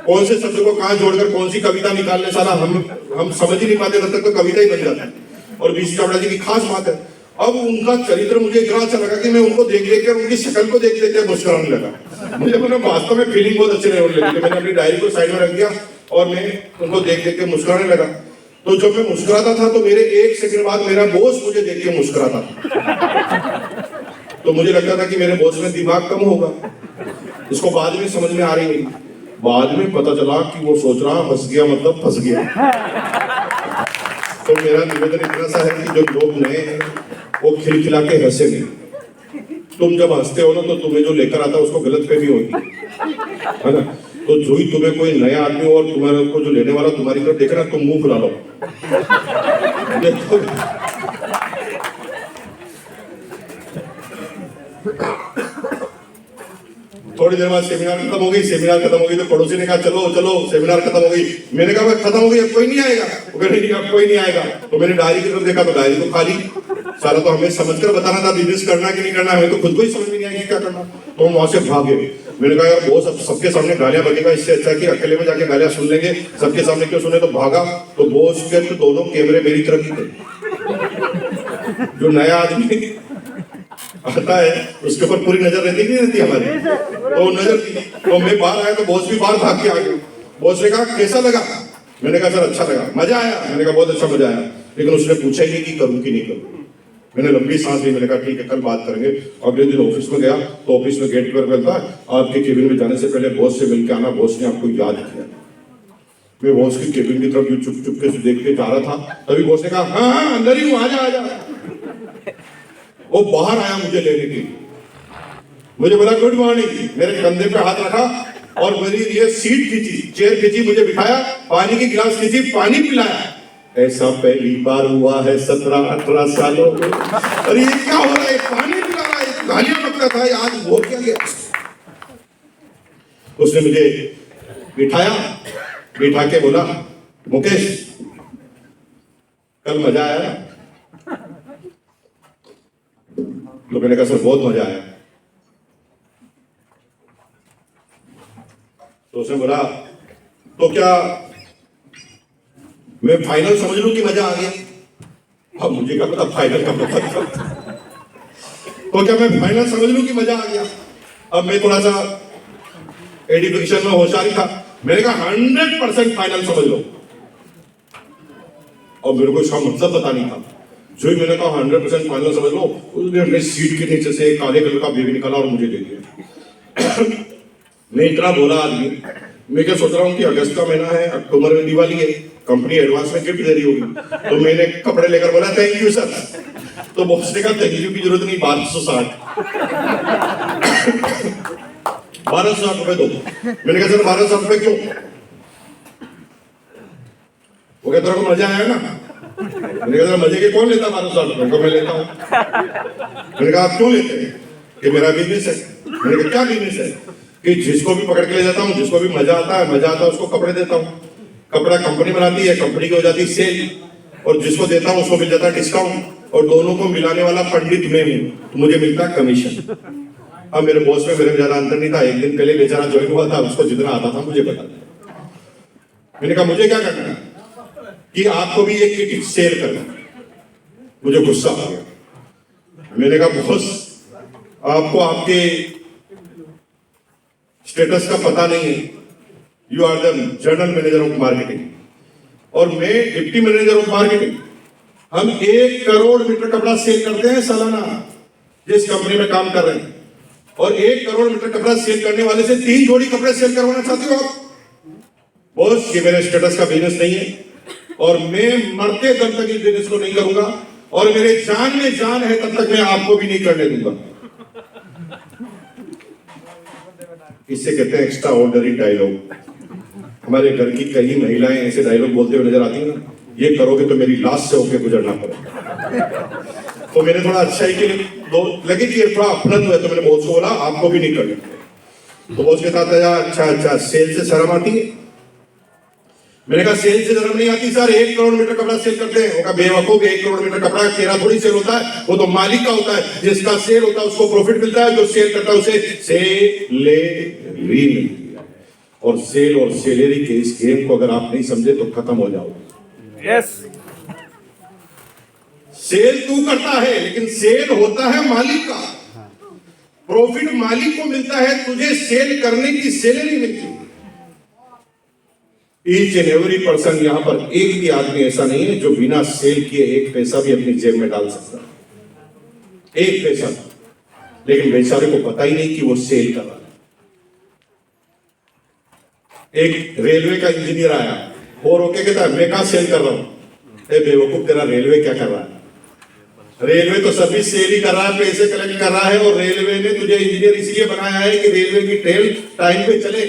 कौन से शब्द को कहां जोड़कर कौन सी कविता निकालने, साला हम समझ ही नहीं पाते, तब तक तो कविता ही बन जाता है। और बीसी छाबड़ा जी की खास बात है, अब उनका चरित्र मुझे इतना अच्छा लगा कि मैं उनको देख देख कर, उनकी शक्ल को देख देख कर मुस्कुराने लगा। मुझे अपने वास्तव में फीलिंग बहुत अच्छी लगने लगी। मैंने अपनी डायरी को साइड में रख दिया और मैं उनको देख देख के मुस्कुराने लगा। तो जब मैं मुस्कुराता था तो मेरे 1 सेकंड बाद मेरा बॉस मुझे देख के मुस्कुराता था। तो मुझे लगता था कि मेरे बॉस में दिमाग कम होगा। इसको बाद में समझ में आ रही नहीं, बाद में पता चला कि वो सोच रहा फंस गया मतलब फंस गया। तो मेरा निवेदन इतना सा है कि जो लोग नए हैं वो खिलखिला के हंसे नहीं। तुम जब हंसते हो ना तो तुम्हें जो लेकर आता है उसको गलतफहमी होगी, है ना? तो जो ही तुम्हें कोई नया आदमी और तुम्हारे को जो लेने वाला तुम्हारी तरफ देखे ना, तुम मुंह फुला लो। थोड़ी देर बाद सेमिनार खत्म हो गई। सेमिनार खत्म हो गई तो पड़ोसी ने कहा चलो चलो सेमिनार खत्म हो गई। मैंने कहा खत्म हो गई, अब कोई नहीं आएगा? वो कह रही अब कोई नहीं आएगा। तो मैंने डायरी की तरफ देखा तो डायरी तो खाली। सारा तो हमें समझकर बताना था बिजनेस करना कि नहीं करना, हमें तो खुद को ही समझ में नहीं आएगी क्या करना। तो हम वहां से भागे। मैंने कहा यार वो सबके सामने गालियां बकेगा, इससे अच्छा कि अकेले में जाके गालियां सुन लेंगे, सबके सामने क्यों सुने। तो भागा तो बॉस के तो दोनों कैमरे मेरी तरफ ही थे। जो नया आदमी आता है उसके ऊपर पूरी नजर रहती नहीं रहती हमारी, तो नजर थी। तो मैं बाहर आया तो बॉस भी बाहर भाग के आ गए। बॉस ने कहा कैसा लगा? मैंने कहा सर अच्छा लगा। मजा आया? मैंने कहा बहुत अच्छा मजा आया। लेकिन उसने पूछा ही नहीं कि करूं कि नहीं करूं। मैंने लंबी सांस ली। मैंने कहा ठीक है कल बात करेंगे। अगले दिन ऑफिस में गया तो ऑफिस में गेट पर मिलता है, आपके केबिन में जाने से पहले बॉस से मिलकर आना, बॉस ने आपको याद किया। मैं बॉस की केबिन की तरफ चुप चुप के देख के जा रहा था, तभी बॉस ने कहा हाँ अंदर ही हूं, आजा आजा। वो बाहर आया मुझे लेने के लिए। मुझे बोला गुड मॉर्निंग, मेरे कंधे पे हाथ रखा और मेरी ये सीट खींची, चेयर खींची, मुझे बिठाया, पानी की गिलास खींची, पानी पिलाया। ऐसा पहली बार हुआ है 17-18 सालों में। और ये क्या हो रहा है? पानी पिला रहा है, गालियां बकता था, आज हो क्या गया? उसने मुझे बिठाया, बिठा के बोला मुकेश कल मजा आया? तो मैंने कहा सर बहुत मजा आया। तो उसने बोला तो क्या मैं फाइनल समझ लूं कि मजा आ गया? अब मुझे क्या पता फाइनल का पता था। तो क्या मैं फाइनल समझ लूं कि मजा आ गया? अब मैं थोड़ा सा एजुकेशन में होशियारी था। मैंने कहा 100% फाइनल समझ लो। और मेरे को इसका मतलब पता नहीं था। जो ही मैंने कहा 100% फाइनल समझ लो, उसने अपने सीट के नीचे से काले कलर का बेबी निकाला और मुझे दे दिया। मैं इतना बोला आदमी, मैं क्या सोच रहा हूँ कि अगस्त का महीना है, अक्टूबर में दिवाली है, कंपनी एडवांस में गिफ्ट दे रही होगी। तो मैंने कपड़े लेकर बोला थैंक यू सर, तो बॉस ने कहा थैंक यू की जरूरत नहीं, 1260 1260 रुपए दो। मैंने कहा सर 1260 रुपए क्यों? वो कहता तेरे को मजा आया ना? मैंने कहा मजे के कौन लेता 1260 रुपए? मैं लेता हूँ। मैंने कहा आप क्यों लेते हैं? कि मेरा बिजनेस है। मैंने कहा क्या बिजनेस है? कि जिसको भी पकड़ के ले जाता हूँ, जिसको भी मजा आता है उसको कपड़े देता हूँ। कपड़ा कंपनी बनाती है, कंपनी की हो जाती है सेल, और जिसको देता हूँ उसको मिल जाता है डिस्काउंट, और दोनों को मिलाने वाला पंडित मैं हूँ, तो मुझे मिलता है कमीशन। अब मेरे बॉस में मेरे में ज्यादा अंतर नहीं था। एक दिन पहले बेचारा ज्वाइन हुआ था, उसको जितना आता था मुझे पता था। मैंने कहा मुझे क्या करना है कि आपको भी एक किट सेल करना। मुझे गुस्सा आ गया। मैंने कहा बॉस आपको आपके स्टेटस का पता नहीं है। You are the general manager of marketing और मैं डिप्टी मैनेजर ऑफ मार्केटिंग। हम 1 करोड़ मीटर कपड़ा सेल करते हैं सालाना जिस कंपनी में काम कर रहे हैं, और 1 करोड़ मीटर कपड़ा सेल करने वाले से 3 जोड़ी कपड़े सेल करवाना चाहते हो आप? बॉस ये मेरे स्टेटस का बिजनेस नहीं है, और मैं मरते दम तक इस बिजनेस को नहीं करूंगा, और मेरे जान में जान है तब तक मैं आपको भी नहीं करने दूंगा। इससे कहते हैं एक्स्ट्रा ऑर्डिनरी डायलॉग। हमारे घर की कई महिलाएं ऐसे डायलॉग बोलते हुए नजर आती हैं, ये करोगे तो मेरी लाश से होके गुजरना पड़ेगा। तो मैंने थोड़ा अच्छाई के लिए लगे कि ये थोड़ा अपना है, तो मैंने बॉस को बोला आपको भी नहीं करना। तो बॉस के साथ आया अच्छा सेल से शर्म आती है? मैंने कहा सेल से शर्म नहीं आती सर, 1 करोड़ मीटर कपड़ा सेल करते हैं। वो कहा बेवकूफ, 1 करोड़ मीटर कपड़ा तेरा थोड़ी सेल होता है, वो तो मालिक का होता है। जिसका सेल होता है उसको प्रॉफिट मिलता है, जो सेल करता है उसे सैलरी मिलती है। और सेल और सैलरी के इस गेम को अगर आप नहीं समझे तो खत्म हो जाओगे। यस। सेल तू करता है लेकिन सेल होता है मालिक का। प्रॉफिट मालिक को मिलता है, तुझे सेल करने की सैलरी मिलती है। ईच एंड एवरी पर्सन, यहां पर एक भी आदमी ऐसा नहीं है जो बिना सेल किए 1 पैसा भी अपनी जेब में डाल सकता है, 1 पैसा। लेकिन बेचारे को पता ही नहीं कि वो सेल कर रहा है। एक रेलवे का इंजीनियर आया और रोके कहता है मैं कहां सेल कर रहा हूं। ए बेवकूफ, तेरा रेलवे क्या कर रहा है? रेलवे तो सर्विस सेल ही कर रहा है, पैसे कलेक्ट कर रहा है, और रेलवे ने तुझे इंजीनियर इसलिए बनाया है कि रेलवे की ट्रेन टाइम पे चले।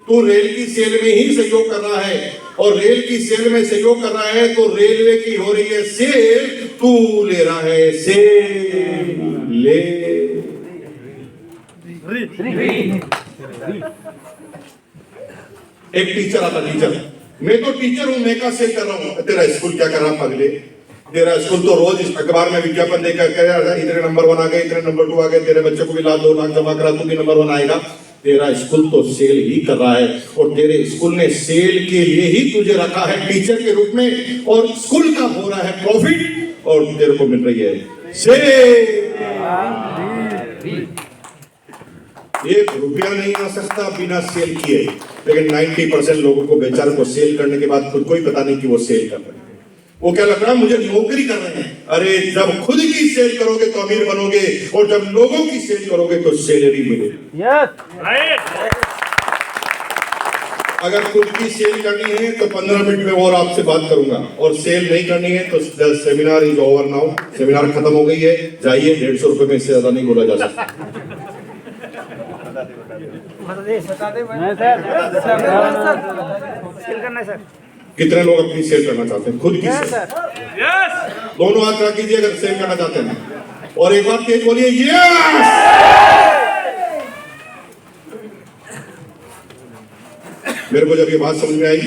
तू रेल की सेल में ही सहयोग कर रहा है, और रेल की सेल में सहयोग कर रहा है तो रेलवे की हो रही है सेल, तू ले रहा है सेल। ले एक टीचर आता, टीचर मैं तो टीचर हूं, मैं क्या सेल कर रहा हूं? तेरा स्कूल क्या कर रहा पगले? तेरा स्कूल तो रोज इस अखबार में विज्ञापन देकर करेगा, इतने नंबर 1 आ गए, इतने नंबर 2 आ गए, तेरे बच्चे को भी लाख 2 लाख जमा करा, तू भी नंबर 1 आएगा। तेरा स्कूल तो सेल ही कर रहा है, और तेरे स्कूल ने सेल के लिए ही तुझे रखा है टीचर के रूप में, और स्कूल का हो रहा है प्रॉफिट और तेरे को मिल रही है सेल। 1 रुपया नहीं आ सकता बिना सेल किए, लेकिन 90% लोगों को बेचारे को सेल करने के बाद खुद को ही पता नहीं कि वो सेल कर रहे हैं। वो क्या लग रहा है मुझे नौकरी कर रहे हैं। अरे जब खुद की सेल करोगे तो अमीर बनोगे, और जब लोगों की सेल करोगे तो सैलरी मिलेगी। राइट। अगर खुद की सेल करनी है तो 15 मिनट में और आपसे बात करूंगा, और सेल नहीं करनी है तो seminar is over now. Seminar खत्म हो गई है, जाइए। 150 रुपए में इससे ज्यादा नहीं बोला जा सकता। कितने लोग अपनी सेल करना चाहते हैं? खुद की सेल। यस। दोनों हाथ रख कीजिए अगर सेल करना चाहते हैं, और एक बार तेज बोलिए यस। मेरे को जब ये बात समझ में आई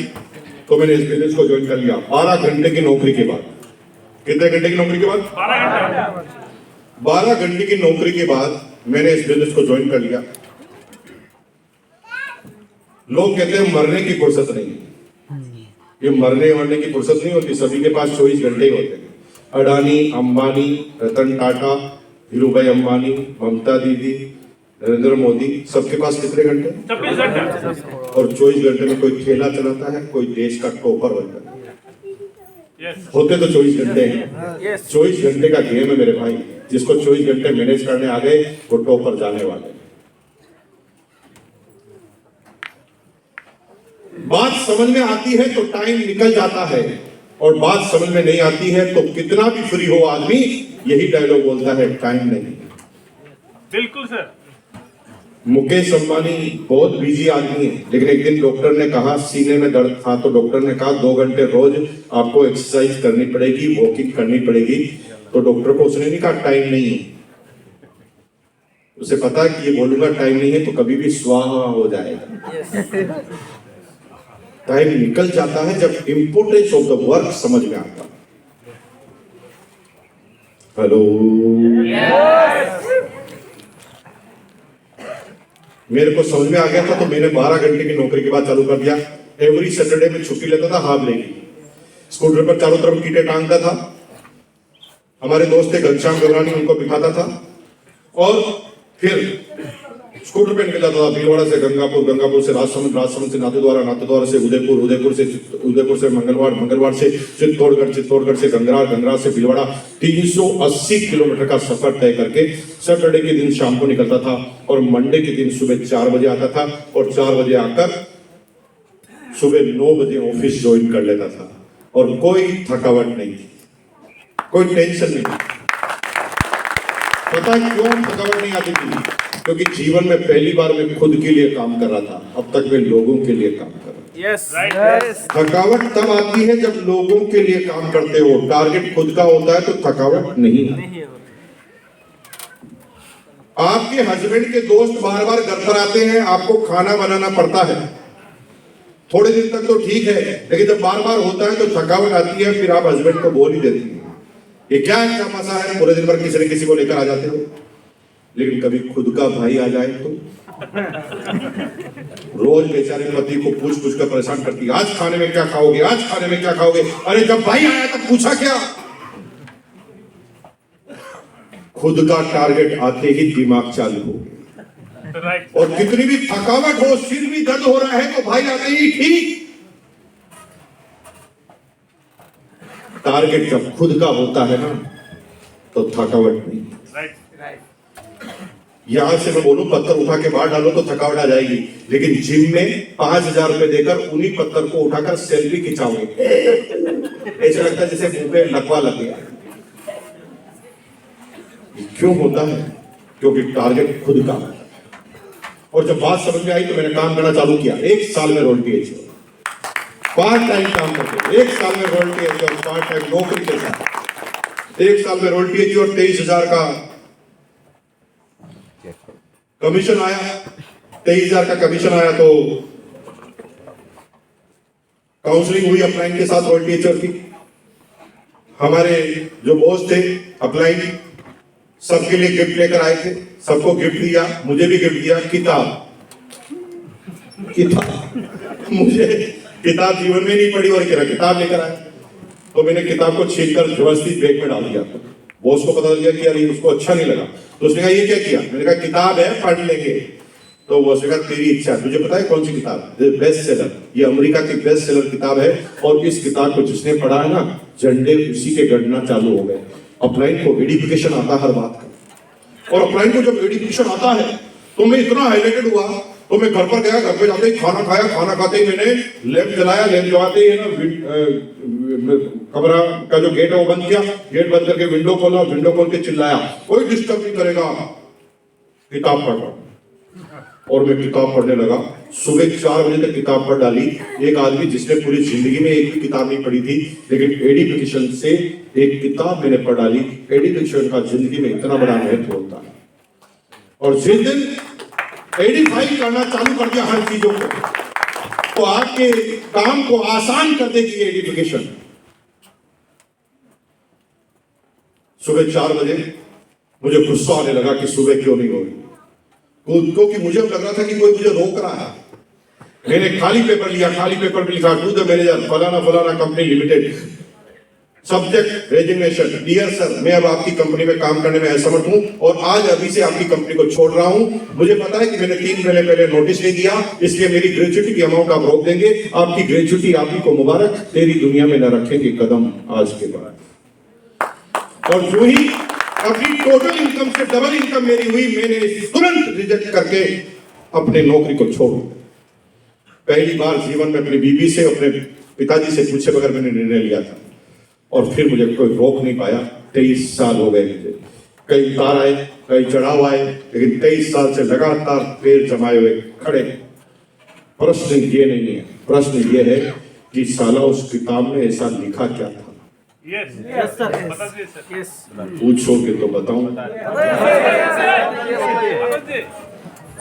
तो मैंने इस बिजनेस को ज्वाइन कर लिया 12 घंटे की नौकरी के बाद। कितने घंटे की नौकरी के बाद? 12 घंटे की नौकरी के बाद मैंने इस बिजनेस को ज्वाइन कर लिया। लोग कहते हैं मरने की फुर्सत नहीं है। ये मरने वरने की फुर्सत नहीं होती, सभी के पास 24 घंटे ही होते हैं। अडानी, अंबानी, रतन टाटा, धीरूभाई अंबानी, ममता दीदी, नरेंद्र मोदी, सबके पास कितने घंटे? 24 घंटे। और 24 घंटे में कोई ठेला चलाता है, कोई देश का टॉपर बनता है। यस। होते तो 24 घंटे हैं। 24 घंटे का गेम है मेरे भाई। जिसको 24 घंटे मैनेज करने आ गए वो टॉपर जाने वाले। बात समझ में आती है तो टाइम निकल जाता है, और बात समझ में नहीं आती है तो कितना भी फ्री हो आदमी यही डायलॉग बोलता है, टाइम नहीं। बिल्कुल सर। मुकेश अंबानी बहुत बिजी आदमी है, लेकिन एक दिन डॉक्टर ने कहा सीने में दर्द था, तो डॉक्टर ने कहा 2 घंटे रोज आपको एक्सरसाइज करनी पड़ेगी, वॉकिंग करनी पड़ेगी। तो डॉक्टर को उसने नहीं कहा टाइम नहीं है, उसे पता है कि ये बोलूंगा टाइम नहीं है तो कभी भी स्वाहा हो जाएगा। टाइम निकल जाता है जब इंपोर्टेंस ऑफ द वर्क समझ में आता। हेलो, मेरे को समझ में आ गया था तो मैंने 12 घंटे की नौकरी के बाद चालू कर दिया। एवरी सैटरडे में छुट्टी लेता था, हाफ लेगी, स्कूटर पर चारों तरफ कीटे टांगता था। हमारे दोस्त थे घनश्याम गवरानी, उनको बिठाता था और फिर स्कूटर पे निकल जाता था भीलवाड़ा से गंगापुर, गंगापुर से राजसमंद, राजसमंद से नाथद्वारा, नाथद्वारा से उदयपुर, उदयपुर से मंगलवाड़, मंगलवाड़ से चित्तौड़गढ़, चित्तौड़गढ़ से गंगरार, गंगरार से भीलवाड़ा। 380 किलोमीटर का सफर तय करके सैटरडे के दिन शाम को निकलता था और मंडे के दिन सुबह 4 बजे आता था और 4 बजे आकर सुबह 9 बजे ऑफिस ज्वाइन कर लेता था और कोई थकावट नहीं थी, कोई टेंशन नहीं। पता है क्यों थकावट नहीं आती थी? क्योंकि जीवन में पहली बार मैं खुद के लिए काम कर रहा था, अब तक मैं लोगों के लिए काम कर रहा हूं। Yes right. थकावट तब आती है जब लोगों के लिए काम करते हो, टारगेट खुद का होता है तो थकावट नहीं है। आपके हस्बैंड के दोस्त बार बार घर पर आते हैं, आपको खाना बनाना पड़ता है, थोड़े दिन तक तो ठीक है, लेकिन जब बार बार होता है तो थकावट आती है, फिर आप हस्बैंड को बोल ही देती हैं ये क्या अच्छा मसा है, पूरे दिन भर किसी न किसी को लेकर आ जाते हो। लेकिन कभी खुद का भाई आ जाए तो रोज बेचारे पति को पूछ पूछ कर परेशान करती है, आज खाने में क्या खाओगे, आज खाने में क्या खाओगे। अरे जब भाई आया तब पूछा क्या? खुद का टारगेट आते ही दिमाग चालू हो गया, और कितनी भी थकावट हो, सिर भी दर्द हो रहा है तो भाई आते ही ठीक। टारगेट जब खुद का होता है ना तो थकावट नहीं। यहां से मैं बोलूं पत्थर उठा के बाहर डालो तो थकावट आ जाएगी, लेकिन जिम में 5000 रुपए देकर उन्हीं पत्थर को उठाकर सेल्फी खिंचाओगे, ऐसा लगता है जैसे मुंह पे लकवा लग गया। क्यों होता है? क्योंकि टारगेट खुद का है। और जब बात समझ में आई तो मैंने काम करना चालू किया। 1 साल में रोयल्टी एजेंट, पार्ट टाइम काम करते, 1 साल में रोयल्टी एजेंट और पार्ट टाइम नौकरी के साथ 1 साल में रोयल्टी एजेंट और 23,000 का कमीशन आया। 23,000 का कमीशन आया तो काउंसलिंग हुई अपलाइन के साथ रोयल्टी एजेंट की। हमारे जो बॉस थे अपलाइन सबके लिए गिफ्ट लेकर आए थे, सबको गिफ्ट दिया, मुझे भी गिफ्ट दिया किताब। मुझे किताब जीवन में नहीं पढ़ी और कह किताब लेकर आए, तो मैंने किताब को छीनकर व्यवस्थित बैग में डाल दिया। बॉस को पता लग गया कि यार ये उसको अच्छा नहीं लगा, तो उसने कहा ये क्या किया? मैंने कहा किताब है पढ़ लेंगे। तो बॉस ने कहा तेरी इच्छा। तुझे पता है कौन सी किताब? बेस्ट सेलर, ये अमेरिका की बेस्ट सेलर किताब है, और इस किताब को जिसने पढ़ा है ना झंडे उसी के गढ़ना चालू हो गए। अपलाइन को एडिफिकेशन आता हर बात का, और अपलाइन को जब एडिफिकेशन आता है तो मैं इतना हाईलाइटेड हुआ, तो मैं घर पर गया, घर पे जाते ही खाना खाया, खाना खाते ही मैंने लैंप जलाया, लैंप जलाते ही ना कमरा का जो गेट है वो बंद किया, गेट बंद करके विंडो खोला, विंडो खोल के चिल्लाया कोई डिस्टर्ब नहीं करेगा, किताब पढ़ रहा। और मैं किताब पढ़ने लगा, सुबह 4 बजे तक किताब पढ़ डाली। एक आदमी जिसने पूरी जिंदगी में एक भी किताब नहीं पढ़ी थी, लेकिन एडिफिकेशन से एक किताब मैंने पढ़ डाली। एडिफिकेशन का जिंदगी में इतना बड़ा महत्व होता है। और जिस दिन एडिफाई करना चालू कर दिया हर चीजों को, तो आपके काम को आसान कर देगी ये एडिफिकेशन। सुबह 4 बजे मुझे गुस्सा आने लगा कि सुबह क्यों नहीं हो रही, क्योंकि मुझे लग रहा था कि कोई मुझे रोक रहा है। मैंने खाली पेपर लिया, खाली पेपर पे लिखा टू द मैनेजर फलाना फलाना company limited, subject resignation, dear sir मैं अब आपकी कंपनी में काम करने में असमर्थ हूं और आज अभी से आपकी कंपनी को छोड़ रहा हूं। मुझे पता है कि मैंने 3 महीने पहले नोटिस नहीं दिया, इसलिए मेरी ग्रेजुटी की अमाउंट आप रोक देंगे। आपकी ग्रेजुटी आप ही को मुबारक, तेरी दुनिया में न रखेंगे कदम आज के बाद। और जो ही अपनी टोटल इनकम से डबल इनकम मेरी हुई, मैंने तुरंत रिजेक्ट करके अपने नौकरी को छोड़। पहली बार जीवन में अपनी बीवी से, अपने पिताजी से पूछे बगैर मैंने निर्णय लिया था, और फिर मुझे कोई रोक नहीं पाया। 23 साल हो गए मुझे, कई उतार आए, कई चढ़ाव आए, लेकिन 23 साल से लगातार पैर जमाए हुए खड़े। प्रश्न ये नहीं है, प्रश्न ये है कि साला उस किताब में ऐसा लिखा क्या था। यस सर, बता दीजिए सर। यस पूछोगे तो बताऊं,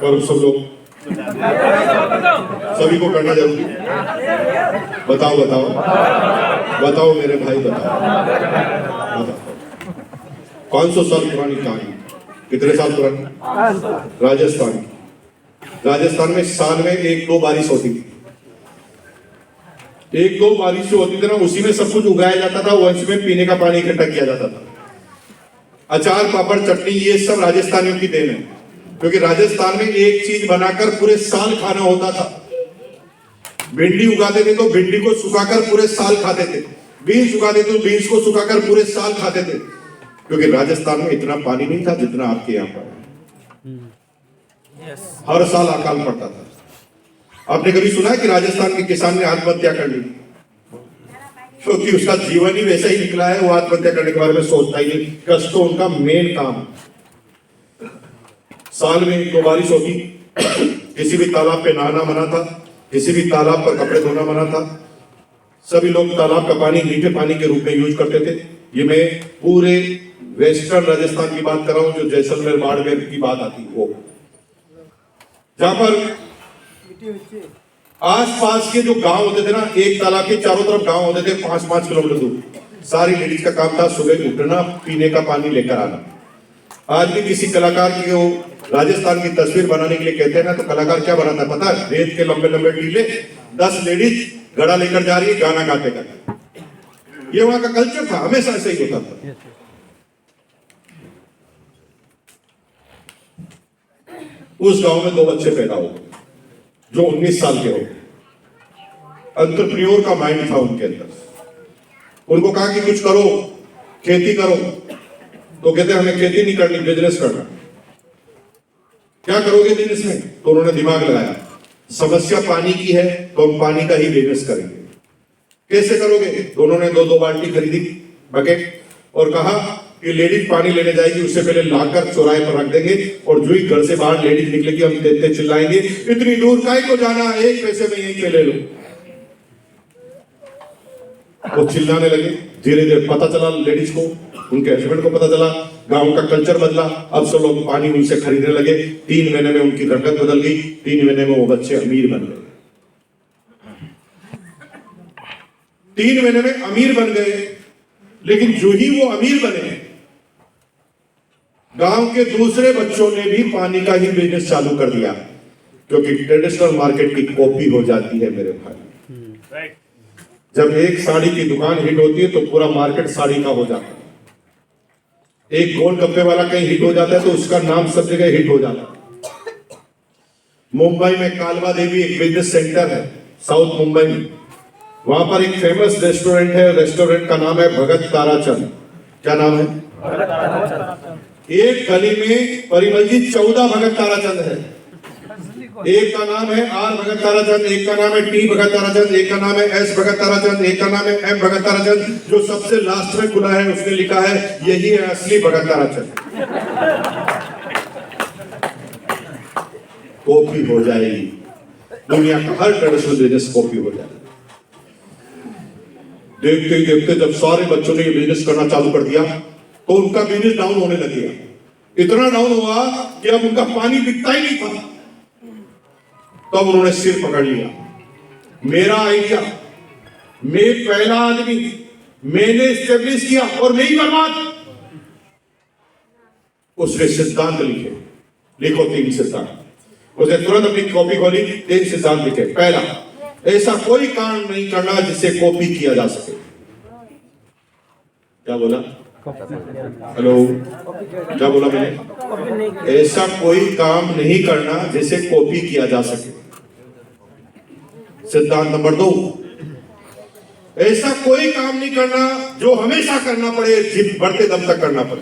और सब लोग सभी को करना जरूरी। बताओ बताओ बताओ मेरे भाई, बताओ। 500 साल पुरानी कहानी, कितने साल पुरानी? राजस्थान में साल में 1-2 बारिश होती थी। 1-2 बारिश जो होती थी ना, उसी में सब कुछ उगाया जाता था, वंश में पीने का पानी इकट्ठा किया जाता था। अचार, पापड़, चटनी, ये सब राजस्थानियों की देन है, क्योंकि राजस्थान में एक चीज बनाकर पूरे साल खाना होता था। भिंडी उगाते थे तो भिंडी को सुखाकर पूरे साल खाते थे, बीन्स उगाते थे तो बीन्स को सुखाकर पूरे साल खाते थे, क्योंकि राजस्थान में इतना पानी नहीं था जितना आपके यहाँ पर। हर साल अकाल पड़ता था। आपने कभी सुना है कि राजस्थान के किसान ने आत्महत्या कर ली? क्योंकि उसका जीवन ही वैसा ही निकला है, वो आत्महत्या करने के बारे में सोचता ही नहीं। कष्ट तो उनका मेन काम। साल में 1-2 बारिश होती, किसी भी तालाब पे नहाना मना था, किसी भी तालाब पर कपड़े धोना मना था। सभी लोग तालाब का पानी मीठे पानी के रूप में यूज करते थे। ये मैं पूरे वेस्टर्न राजस्थान की बात कर रहा हूं, जो जैसलमेर, बाड़मेर की बात आती है वो, जहां पर आसपास के जो गांव होते थे ना, एक तालाब के चारों तरफ गांव होते थे 5-5 किलोमीटर दूर। सारी लेडीज का काम था सुबह उठना, पीने का पानी लेकर आना। आज भी किसी कलाकार की वो राजस्थान की तस्वीर बनाने के लिए कहते हैं ना, तो कलाकार क्या बनाता है पता है? रेत के लंबे लंबे टीले, 10 लेडीज घड़ा लेकर जा रही है, गाना गाते गाते। ये वहां का कल्चर था, हमेशा ऐसा ही होता था। उस गांव में 2 बच्चे पैदा हो गए जो 19 साल के हो गए। एंटरप्रेन्योर का माइंड था उनके अंदर। उनको कहा कि कुछ करो, खेती करो, तो कहते हमें खेती नहीं करनी, बिजनेस करना। क्या करोगे बिजनेस में? तो उन्होंने दिमाग लगाया, समस्या पानी की है तो हम पानी का ही बिजनेस करेंगे। कैसे करोगे? दोनों ने 2-2 बाल्टी खरीदी, बकेट, और कहा कि लेडीज पानी लेने जाएगी, उससे पहले लाकर चौराहे पर रख देंगे, और जो ही घर से बाहर लेडीज निकलेगी हम देते चिल्लाएंगे, इतनी दूर काहे को जाना, 1 पैसे में यहीं पे ले लो। वो चिल्लाने लगे। धीरे धीरे पता चला लेडीज को, उनके हस्बैंड को पता चला, गांव का कल्चर बदला। अब सब लोग पानी उनसे खरीदने लगे। 3 महीने में उनकी रंगत बदल गई। 3 महीने में वो बच्चे अमीर बन गए। 3 महीने में अमीर बन गए। लेकिन जो ही वो अमीर बने, गांव के दूसरे बच्चों ने भी पानी का ही बिजनेस चालू कर दिया, क्योंकि ट्रेडिशनल मार्केट की कॉपी हो जाती है मेरे भाई। जब एक साड़ी की दुकान हिट होती है तो पूरा मार्केट साड़ी का हो जाता है। एक गोलगप्पे वाला कहीं हिट हो जाता है तो उसका नाम सब जगह हिट हो जाता है। मुंबई में कालवा देवी एक बिजनेस सेंटर है, साउथ मुंबई में। वहां पर एक फेमस रेस्टोरेंट है, रेस्टोरेंट का नाम है भगत ताराचंद। क्या नाम है? एक गली में परिमल जी 14 भगत ताराचंद है। एक का नाम है आर भगत ताराचंद, एक का नाम है टी भगत ताराचंद, एक का नाम है एस भगत ताराचंद, एक का नाम है एम भगत ताराचंद। जो सबसे लास्ट में खुला है उसने लिखा है यही है असली भगत ताराचंद। कॉपी हो जाएगी, दुनिया का हर ट्रेडिशनल बिजनेस कॉपी हो जाएगा। देखते ही देखते जब सारे बच्चों ने ये बिजनेस करना चालू कर दिया तो उनका बिजनेस डाउन होने लग गया। इतना डाउन हुआ कि अब उनका पानी बिकता ही नहीं था। तब उन्होंने सिर पकड़ लिया, मेरा आइडिया, मैं पहला आदमी, मैंने एस्टेब्लिश किया और मैं ही बर्बाद। उसने सिद्धांत लिखे, लिखो 3 सिद्धांत। उसने तुरंत अपनी कॉपी खोली, 3 सिद्धांत लिखे। पहला, ऐसा कोई काम नहीं करना जिसे कॉपी किया जा सके। क्या बोला? हेलो, क्या बोला मैंने? ऐसा कोई काम नहीं करना जिसे कॉपी किया जा सके। सिद्धांत नंबर 2, ऐसा कोई काम नहीं करना जो हमेशा करना पड़े, जिद बढ़ते दम तक करना पड़े।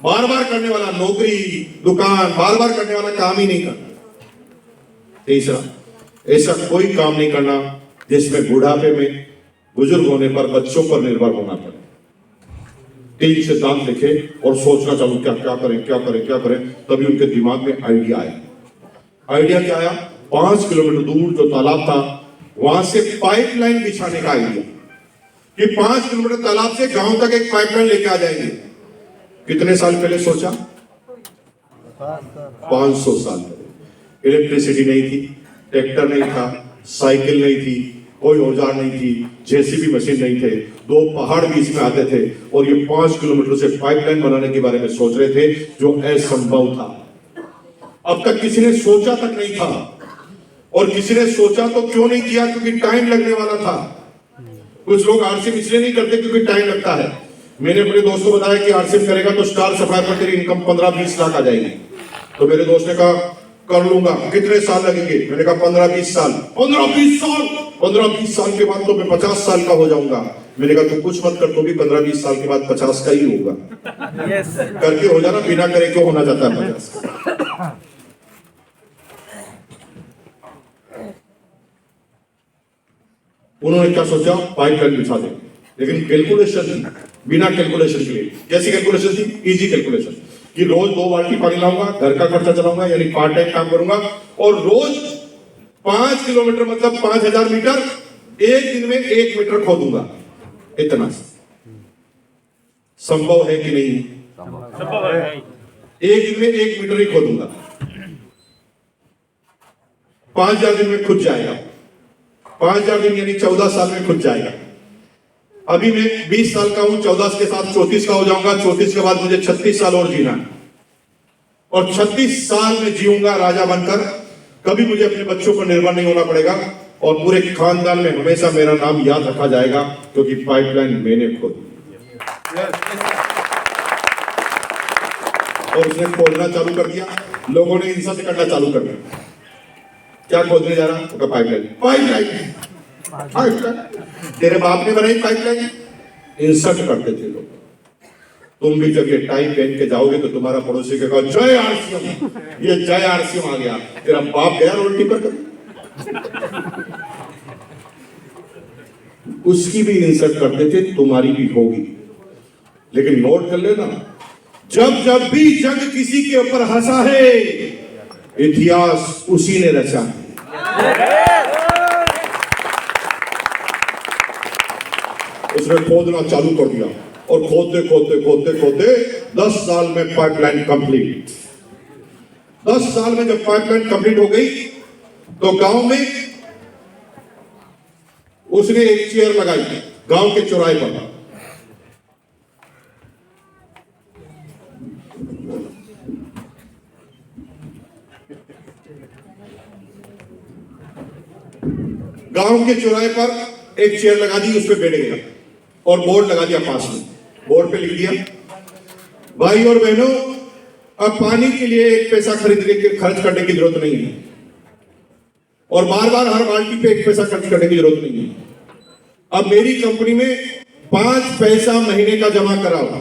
बार बार करने वाला, नौकरी, दुकान, बार बार करने वाला काम ही नहीं करना। तीसरा, ऐसा कोई काम नहीं करना जिसमें बुढ़ापे में बुजुर्ग होने पर बच्चों पर निर्भर होना पड़े। 3 सिद्धांत लिखे और सोचना चालू क्या क्या करें क्या करें क्या करें, तभी उनके दिमाग में आइडिया आया। आइडिया क्या आया? 5 किलोमीटर दूर जो तालाब था वहां से पाइपलाइन बिछाने का आइडिया, कि 5 किलोमीटर तालाब से गांव तक एक पाइपलाइन लेके आ जाएंगे। कितने साल पहले सोचा? 500 साल पहले। इलेक्ट्रिसिटी नहीं थी, ट्रैक्टर नहीं था, साइकिल नहीं थी, कोई औजार नहीं थी, जेसीबी मशीन नहीं थे, 2 पहाड़ बीच में आते थे और ये 5 किलोमीटर से पाइपलाइन बनाने के बारे में सोच रहे थे, जो असंभव था। अब तक किसी ने सोचा तक नहीं था, और किसी ने सोचा तो क्यों नहीं किया? क्योंकि टाइम लगने वाला था। कुछ लोग आरसीएम इसलिए नहीं करते क्योंकि टाइम लगता है। मैंने अपने दोस्त को बताया कि आरसीएम करेगा तो स्टार सफायर पर तेरी इनकम 15-20 लाख आ जाएगी। तो मेरे दोस्त ने कहा कर लूंगा। कितने साल लगेंगे? मैंने कहा 15-20 साल। 15-20 साल? 15-20 साल के बाद तो मैं 50 साल का हो जाऊंगा। मैंने कहा तू कुछ मत कर, तो भी 15-20 साल के बाद 50 का ही होगा। करके हो जाना, बिना करे क्यों होना चाहता है 50? उन्होंने क्या सोचा? पाइपलाइन बिछा देंगे। लेकिन कैलकुलेशन थी, बिना कैलकुलेशन के लिए। कैसी कैलकुलेशन थी? इजी कैलकुलेशन, कि रोज 2 बाल्टी पानी लाऊंगा, घर का खर्चा चलाऊंगा, यानी पार्ट टाइम काम करूंगा, और रोज 5 किलोमीटर मतलब 5000 मीटर, एक दिन में 1 मीटर खोदूंगा। इतना संभव है कि नहीं? संभव है। एक दिन में 1 मीटर ही खोदूंगा। 5000 दिन में खुद जाएगा। 5000 दिन यानी 14 साल में खुद जाएगा। अभी मैं 20 साल का हूं, 14 के साथ 34 का हो जाऊंगा। 34 के बाद मुझे 36 साल और जीना है, और 36 साल में जीऊंगा राजा बनकर। कभी मुझे अपने बच्चों पर निर्भर नहीं होना पड़ेगा, और पूरे खानदान में हमेशा मेरा नाम याद रखा जाएगा, क्योंकि पाइपलाइन मैंने खोदी। और उसने खोदना चालू कर दिया। लोगों ने इंसल्ट करना चालू कर दिया। क्या खोदने जा रहा? तो पाइपलाइन। पाइपलाइन तेरे बाप ने बनाई पाइपलाइन? इंसल्ट करते थे लोग। तुम भी जब ये टाई पहन के जाओगे तो तुम्हारा पड़ोसी कहेगा जय आरसीएम, ये जय आरसीएम आ गया। तेरा बाप गया रोटी पर कभी? उसकी भी इंसल्ट करते थे, तुम्हारी भी होगी। लेकिन नोट कर लेना, जब जब भी जग किसी के ऊपर हंसा है, इतिहास उसी ने रचा है। उसने खोदना चालू कर दिया, और खोदते खोदते खोदते खोदते 10 साल में पाइपलाइन कंप्लीट। 10 साल में जब पाइपलाइन कंप्लीट हो गई तो गांव में उसने एक चेयर लगाई गांव के चौराहे पर। गांव के चौराहे पर एक चेयर लगा दी, उस पर बैठ गया और बोर्ड लगा दिया पास में। बोर्ड पे लिख दिया, भाई और बहनों, अब पानी के लिए 1 पैसा खर्च करने की जरूरत नहीं है, और बार बार हर बाल्टी पे 1 पैसा खर्च करने की जरूरत नहीं है। अब मेरी कंपनी में 5 पैसा महीने का जमा कराओ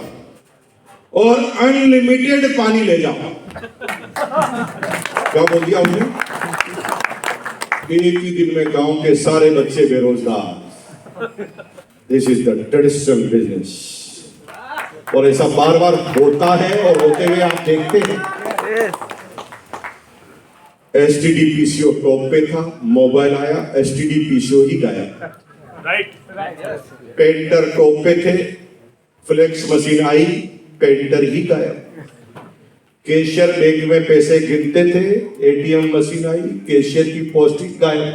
और अनलिमिटेड पानी ले जाओ। क्या बोल दिया उन्होंने? एक ही दिन में गांव के सारे बच्चे बेरोजगार। This is the traditional business. और ऐसा बार बार होता है, और होते हुए आप देखते हैं। एसटीडी पीसीओ टॉप पे था, मोबाइल आया, एसटीडी पीसीओ ही गायब। राइट। पेंटर टॉप पे थे, फ्लेक्स मशीन आई, पेंटर ही गायब। कैशियर बैंक में पैसे गिनते थे, एटीएम मशीन आई, कैशियर की पोस्टिंग गायब।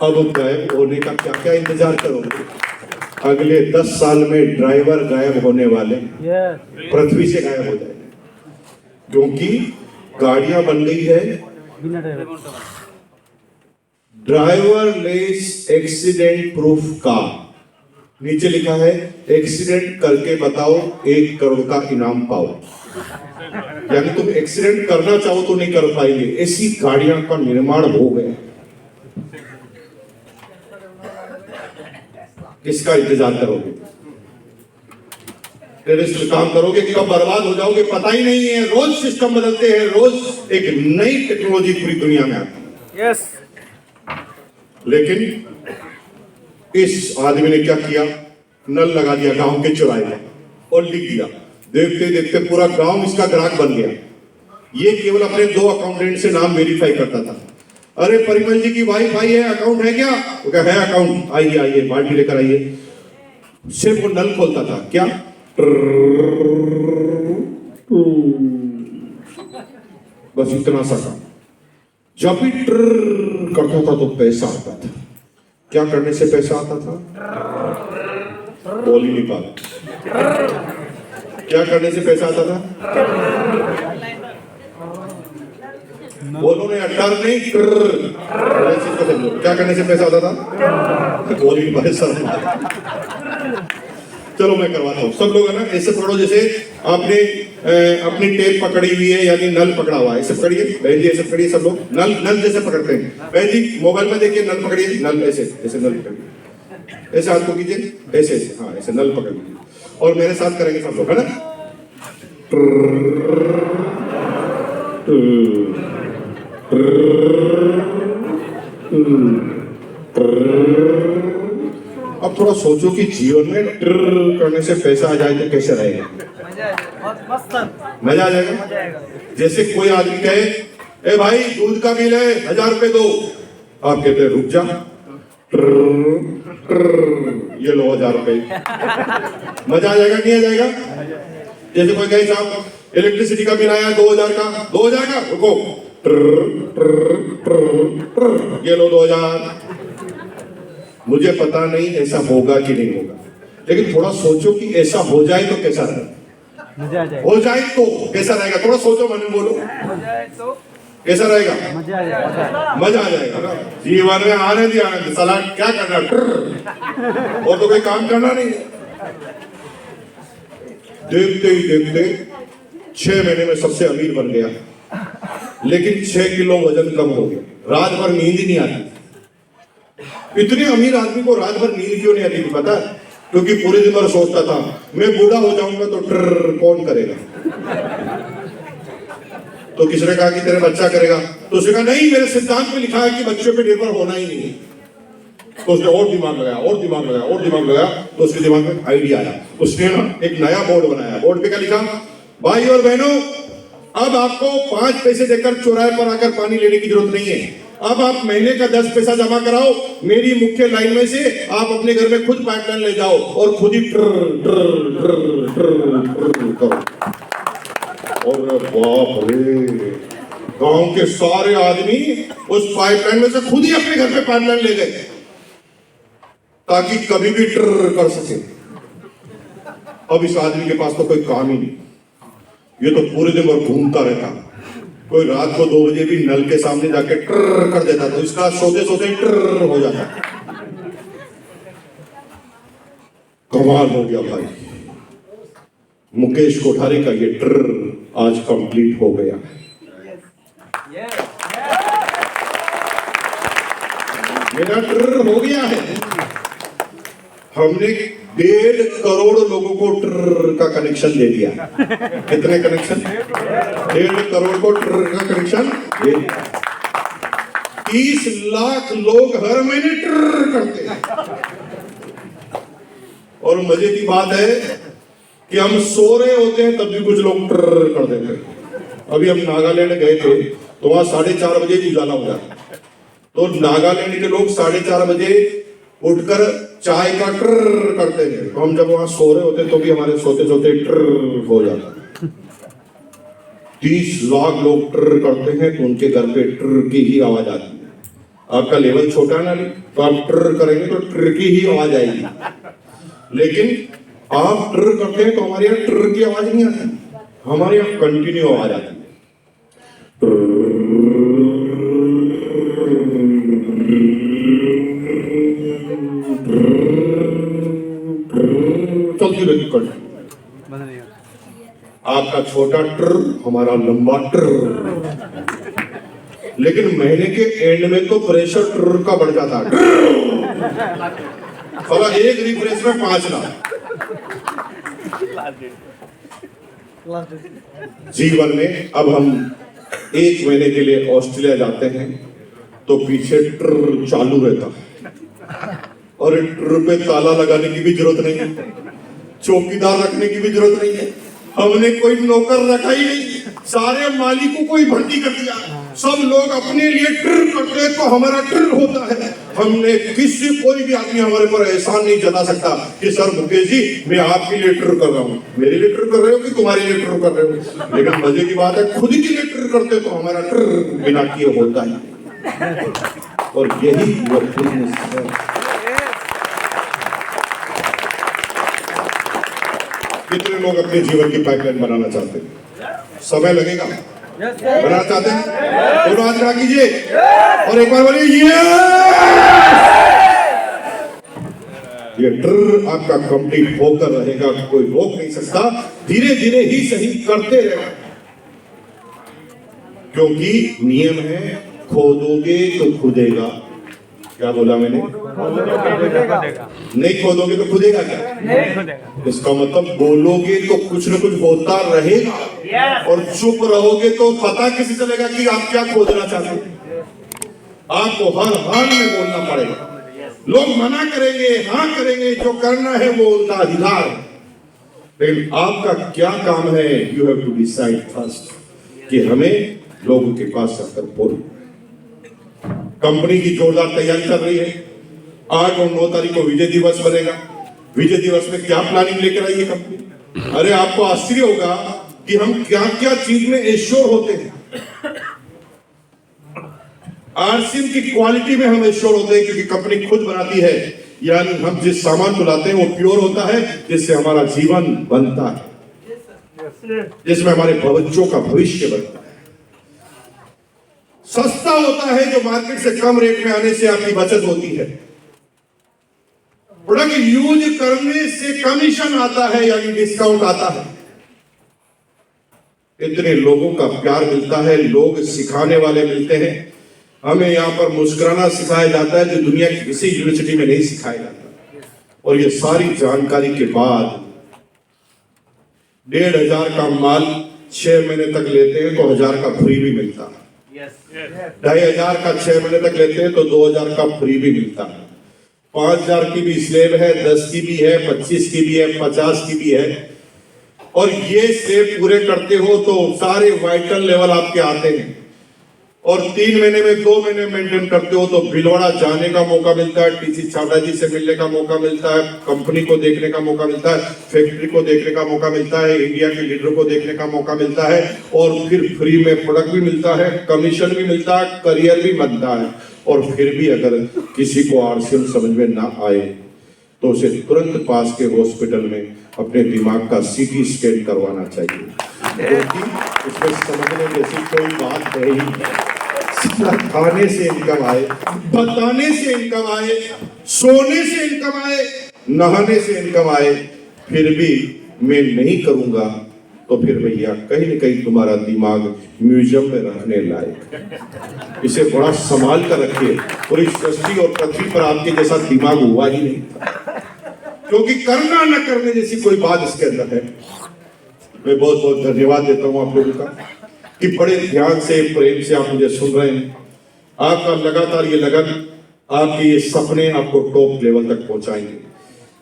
अब गायब होने का क्या क्या इंतजार करोगे? अगले 10 साल में ड्राइवर गायब होने वाले, पृथ्वी से गायब हो जाएंगे, क्योंकि गाड़ियां बन गई है driver less accident proof car. नीचे लिखा है एक्सीडेंट करके बताओ 1 करोड़ का इनाम पाओ। यानी तुम एक्सीडेंट करना चाहो तो नहीं कर पाएंगे, ऐसी गाड़ियां का निर्माण हो गया। किसका इंतजार करोगे? टेररिस्ट काम करोगे, कब बर्बाद हो जाओगे पता ही नहीं है। रोज सिस्टम बदलते हैं, रोज एक नई टेक्नोलॉजी पूरी दुनिया में आती है। यस लेकिन इस आदमी ने क्या किया, नल लगा दिया गांव के चौराहे में और लिख दिया। देखते देखते पूरा गांव इसका ग्राहक बन गया। ये केवल अपने 2 अकाउंटेंट से नाम वेरीफाई करता था। अरे परिमल जी की वाईफाई है, अकाउंट है क्या? वो कहा है अकाउंट, आइए आइए बाल्टी लेकर आइए। सिर्फ वो नल खोलता था, क्या बस इतना सा काम। जब भी करता था तो पैसा आता था। क्या करने से पैसा आता था? बोल ही नहीं पाता। क्या करने से पैसा आता था? बोलो नहीं, अट्टर नहीं, क्या करने से पैसा आता था? बोल ही नहीं पाए सर। चलो मैं करवाता हूँ। सब लोग है ना, ऐसे पकड़ो जैसे आपने अपनी टेप पकड़ी हुई है, यानी नल पकड़ा हुआ है। ऐसे पकड़िए बहन जी, ऐसे पकड़िए सब लोग। नल नल जैसे पकड़ते हैं बहन जी, मोबाइल में देखिए नल पकड़िए, नल ऐसे ऐसे नल पकड़िए, ऐसे हाथ को कीजिए, ऐसे ऐसे, हाँ ऐसे नल पकड़ लीजिए और मेरे साथ करेंगे सब लोग, है ना। अब थोड़ा सोचो कि जीवन में करने से पैसा आ जाए तो कैसे रहेगा? मजा आ जाएगा। जैसे कोई आदमी कहे, ए भाई दूध का बिल है 1000 रुपए दो, आप कहते हैं रुक जा, ये लो 1000 रुपए। मजा आ जाएगा नहीं आ जाएगा? जैसे कोई कहे साहब इलेक्ट्रिसिटी का बिल आया 2000 का, 2000 का, रुको, ये लो 2000। मुझे पता नहीं ऐसा होगा कि नहीं होगा, लेकिन थोड़ा सोचो कि ऐसा हो जाए तो कैसा रहेगा। हो जाए तो कैसा रहेगा? थोड़ा सोचो, मन में बोलो, कैसा रहेगा? मजा आ जाएगा ना। जीवन में आने दिया सलाह, क्या करना और तो कोई काम करना नहीं। देखते ही देखते 6 महीने में सबसे अमीर बन गया, लेकिन 6 किलो वजन कम हो गया। रात भर नींद ही नहीं आती। इतने अमीर आदमी को रात भर नींद क्यों नहीं आती थी पता? क्योंकि पूरे दिन भर सोचता था मैं बूढ़ा हो जाऊंगा तो कौन करेगा। तो किसने कहा कि तेरे बच्चा करेगा? तो उसने कहा नहीं, मेरे सिद्धांत में लिखा है कि बच्चों पे निर्भर होना ही नहीं। तो उसने और दिमाग लगाया और दिमाग लगाया और दिमाग लगाया, तो उसके दिमाग में आइडिया आया। उसने ना एक नया बोर्ड बनाया। बोर्ड पे क्या लिखा? भाई और बहनों, अब आपको 5 पैसे देकर चौराहे पर आकर पानी लेने की जरूरत नहीं है। अब आप महीने का 10 पैसा जमा कराओ, मेरी मुख्य लाइन में से आप अपने घर में खुद पाइपलाइन ले जाओ और खुद ही करो। और बाप रे, गांव के सारे आदमी उस पाइपलाइन में से खुद ही अपने घर पे पाइपलाइन ले गए ताकि कभी भी कर सके। अब इस आदमी के पास तो कोई काम ही नहीं, ये तो पूरे दिन भर घूमता रहता। कोई रात को 2 बजे भी नल के सामने जाके कर देता, तो इसका सोते सोते हो जाता। कमाल हो गया भाई। मुकेश कोठारी का ये आज कंप्लीट हो गया। मेरा हो गया है। हमने 1.5 करोड़ लोगों को का कनेक्शन दे दिया। कितने कनेक्शन? 1.5 करोड़ को का कनेक्शन दे दिया। 30 लाख लोग हर महीने करते हैं। और मजे की बात है कि हम सो रहे होते हैं तब भी कुछ लोग कर देते हैं। अभी हम नागालैंड गए थे तो वहां 4:30 बजे उजाला हो जाता। तो नागालैंड के लोग 4:30 बजे उठकर चाय का करते हैं। तो हम जब वहां सो रहे होते तो भी हमारे सोते सोते हो जाता। 30 लाख लोग करते हैं तो उनके घर पे की ही आवाज आती है। आपका लेवल छोटा ना, तो आप करेंगे तो की ही आवाज आएगी। लेकिन आप करते हैं तो हमारे यहाँ की आवाज नहीं आती, हमारे यहाँ कंटिन्यू आवाज आती है। चलती रहती। आपका छोटा हमारा लंबा लेकिन महीने के एंड में तो प्रेशर का बढ़ जाता है। एक रिफ्रेश में 5 लाख। जीवन में अब हम 1 महीने के लिए ऑस्ट्रेलिया जाते हैं तो पीछे ट्र चालू रहता है और ट्र पे ताला लगाने की भी जरूरत नहीं है, चौकीदार रखने की भी जरूरत नहीं है। हमने कोई नौकर रखा ही नहीं, सारे मालिकों को ही भर्ती कर दिया। सब लोग अपने लिए ट्र करते हैं तो हमारा ट्र होता है। हमने किसी कोई भी आदमी हमारे पर एहसान नहीं जता सकता कि सर मुकेश जी मैं आपके लिए ट्र कर रहा हूँ। मेरे लिए ट्र कर रहे हो कि तुम्हारे लिए ट्र कर रहे हो? लेकिन मजे की बात है खुद के लिए ट्र करते तो हमारा ट्र बिना किए होता है। और यही वर्कफुलनेस है। कितने लोग अपने जीवन की पाइपलाइन बनाना चाहते हैं? समय लगेगा। बनाना चाहते हैं? दोनों हाथ खड़ा कीजिए और एक बार बोलिए ये ट्र आपका कंप्लीट होकर रहेगा, कोई रोक नहीं सकता। धीरे धीरे ही सही करते रहेगा, क्योंकि नियम है खोदोगे तो खुदेगा। क्या बोला मैंने? नहीं खोदोगे तो खुदेगा क्या? इसका मतलब बोलोगे तो कुछ न कुछ होता रहेगा और चुप रहोगे तो पता कैसे चलेगा कि आप क्या खोदना चाहते हैं? आपको हर हाल में बोलना पड़ेगा। लोग मना करेंगे, हाँ करेंगे, जो करना है वो उनका अधिकार है, लेकिन आपका क्या काम है? You have to decide first कि हमें लोगों के पास आकर बोलना। कंपनी की जोरदार तैयारी चल रही है। 8 और 9 तारीख को विजय दिवस बनेगा। विजय दिवस में क्या प्लानिंग लेकर आई है कंपनी? अरे आपको आश्चर्य होगा कि हम क्या क्या चीज में एश्योर होते हैं। आरसीएम की क्वालिटी में हम एश्योर होते हैं क्योंकि कंपनी खुद बनाती है, यानी हम जिस सामान को लाते हैं वो प्योर होता है, जिससे हमारा जीवन बनता है, जिसमें हमारे बच्चों का भविष्य बनता है। सस्ता होता है जो मार्केट से कम रेट में आने से आपकी बचत होती है। प्रोडक्ट यूज करने से कमीशन आता है, यानी डिस्काउंट आता है। इतने लोगों का प्यार मिलता है, लोग सिखाने वाले मिलते हैं। हमें यहाँ पर मुस्कुराना सिखाया जाता है जो दुनिया की किसी यूनिवर्सिटी में नहीं सिखाया जाता। और ये सारी जानकारी के बाद 1,500 का माल 6 महीने तक लेते हैं तो 1000 का फ्री भी मिलता है। 2,500 का 6 महीने तक लेते हैं तो 2,000 का फ्री भी मिलता है। 5,000 की भी स्लेब है, 10 की भी है, 25 की भी है, 50 की भी है। और ये स्लेब पूरे करते हो तो सारे वाइटल लेवल आपके आते हैं। और 3 महीने में 2 महीने मेंटेन करते हो तो भिलवाड़ा जाने का मौका मिलता है, टीसी छाटा जी से मिलने का मौका मिलता है, कंपनी को देखने का मौका मिलता है, फैक्ट्री को देखने का मौका मिलता है, इंडिया के लीडर को देखने का मौका मिलता है, और फिर फ्री में प्रोडक्ट भी मिलता है, कमीशन भी मिलता है, करियर भी बनता है। और फिर भी अगर किसी को आरसीएम समझ में ना आए तो उसे तुरंत पास के हॉस्पिटल में अपने दिमाग का सीटी स्कैन करवाना चाहिए, क्योंकि उसमें समझने जैसी कोई बात है ही नहीं। खाने से इनकम आए, बताने से इनकम आए, सोने से इनकम आए, नहाने से इनकम आए, फिर भी मैं नहीं करूंगा तो फिर भैया कहीं न कहीं तुम्हारा दिमाग म्यूजियम में रखने लायक। इसे बड़ा संभाल कर रखिए। पूरी सृष्टि और पृथ्वी पर आपके जैसा दिमाग हुआ ही नहीं था, क्योंकि करना न करने जैसी कोई बात इसके अंदर है। मैं बहुत बहुत धन्यवाद देता हूं आप लोगों का कि बड़े ध्यान से, प्रेम से आप मुझे सुन रहे हैं। आपका लगातार ये लगन, आपके ये सपने आपको टॉप लेवल तक पहुंचाएंगे।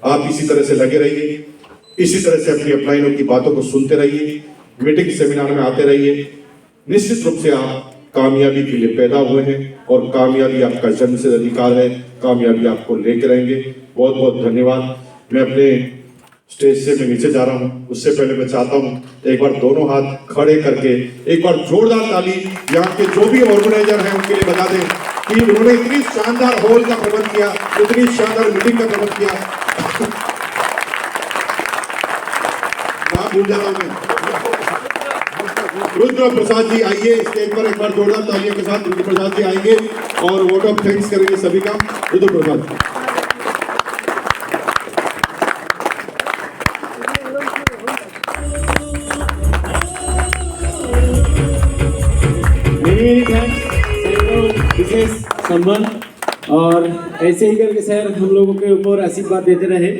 आप इसी तरह से लगे रहिए, इसी तरह से अपनी अपलाइनों की बातों को सुनते रहिए, मीटिंग सेमिनार में आते रहिए। निश्चित रूप से आप कामयाबी के लिए पैदा हुए हैं और कामयाबी आपका जन्मसिद्ध अधिकार है। कामयाबी आपको लेके रहेंगे। बहुत बहुत धन्यवाद। मैं अपने स्टेज से मैं नीचे जा रहा हूँ, उससे पहले मैं चाहता हूँ एक बार दोनों हाथ खड़े करके एक बार जोरदार ताली यहाँ के जो भी ऑर्गेनाइजर हैं उनके लिए बता दें कि उन्होंने इतनी शानदार हॉल का प्रबंध किया, इतनी शानदार मीटिंग का प्रबंध किया। भूल जाता हूँ मैं। रुद्र प्रसाद जी आइए स्टेज पर, एक बार जोरदार तालियों के साथ रुद्र प्रसाद जी आएंगे और वोट ऑफ थैंक्स करेंगे सभी का। रुद्र प्रसाद संबंध और ऐसे ही करके सर हम लोगों के ऊपर आशीर्वाद देते रहे।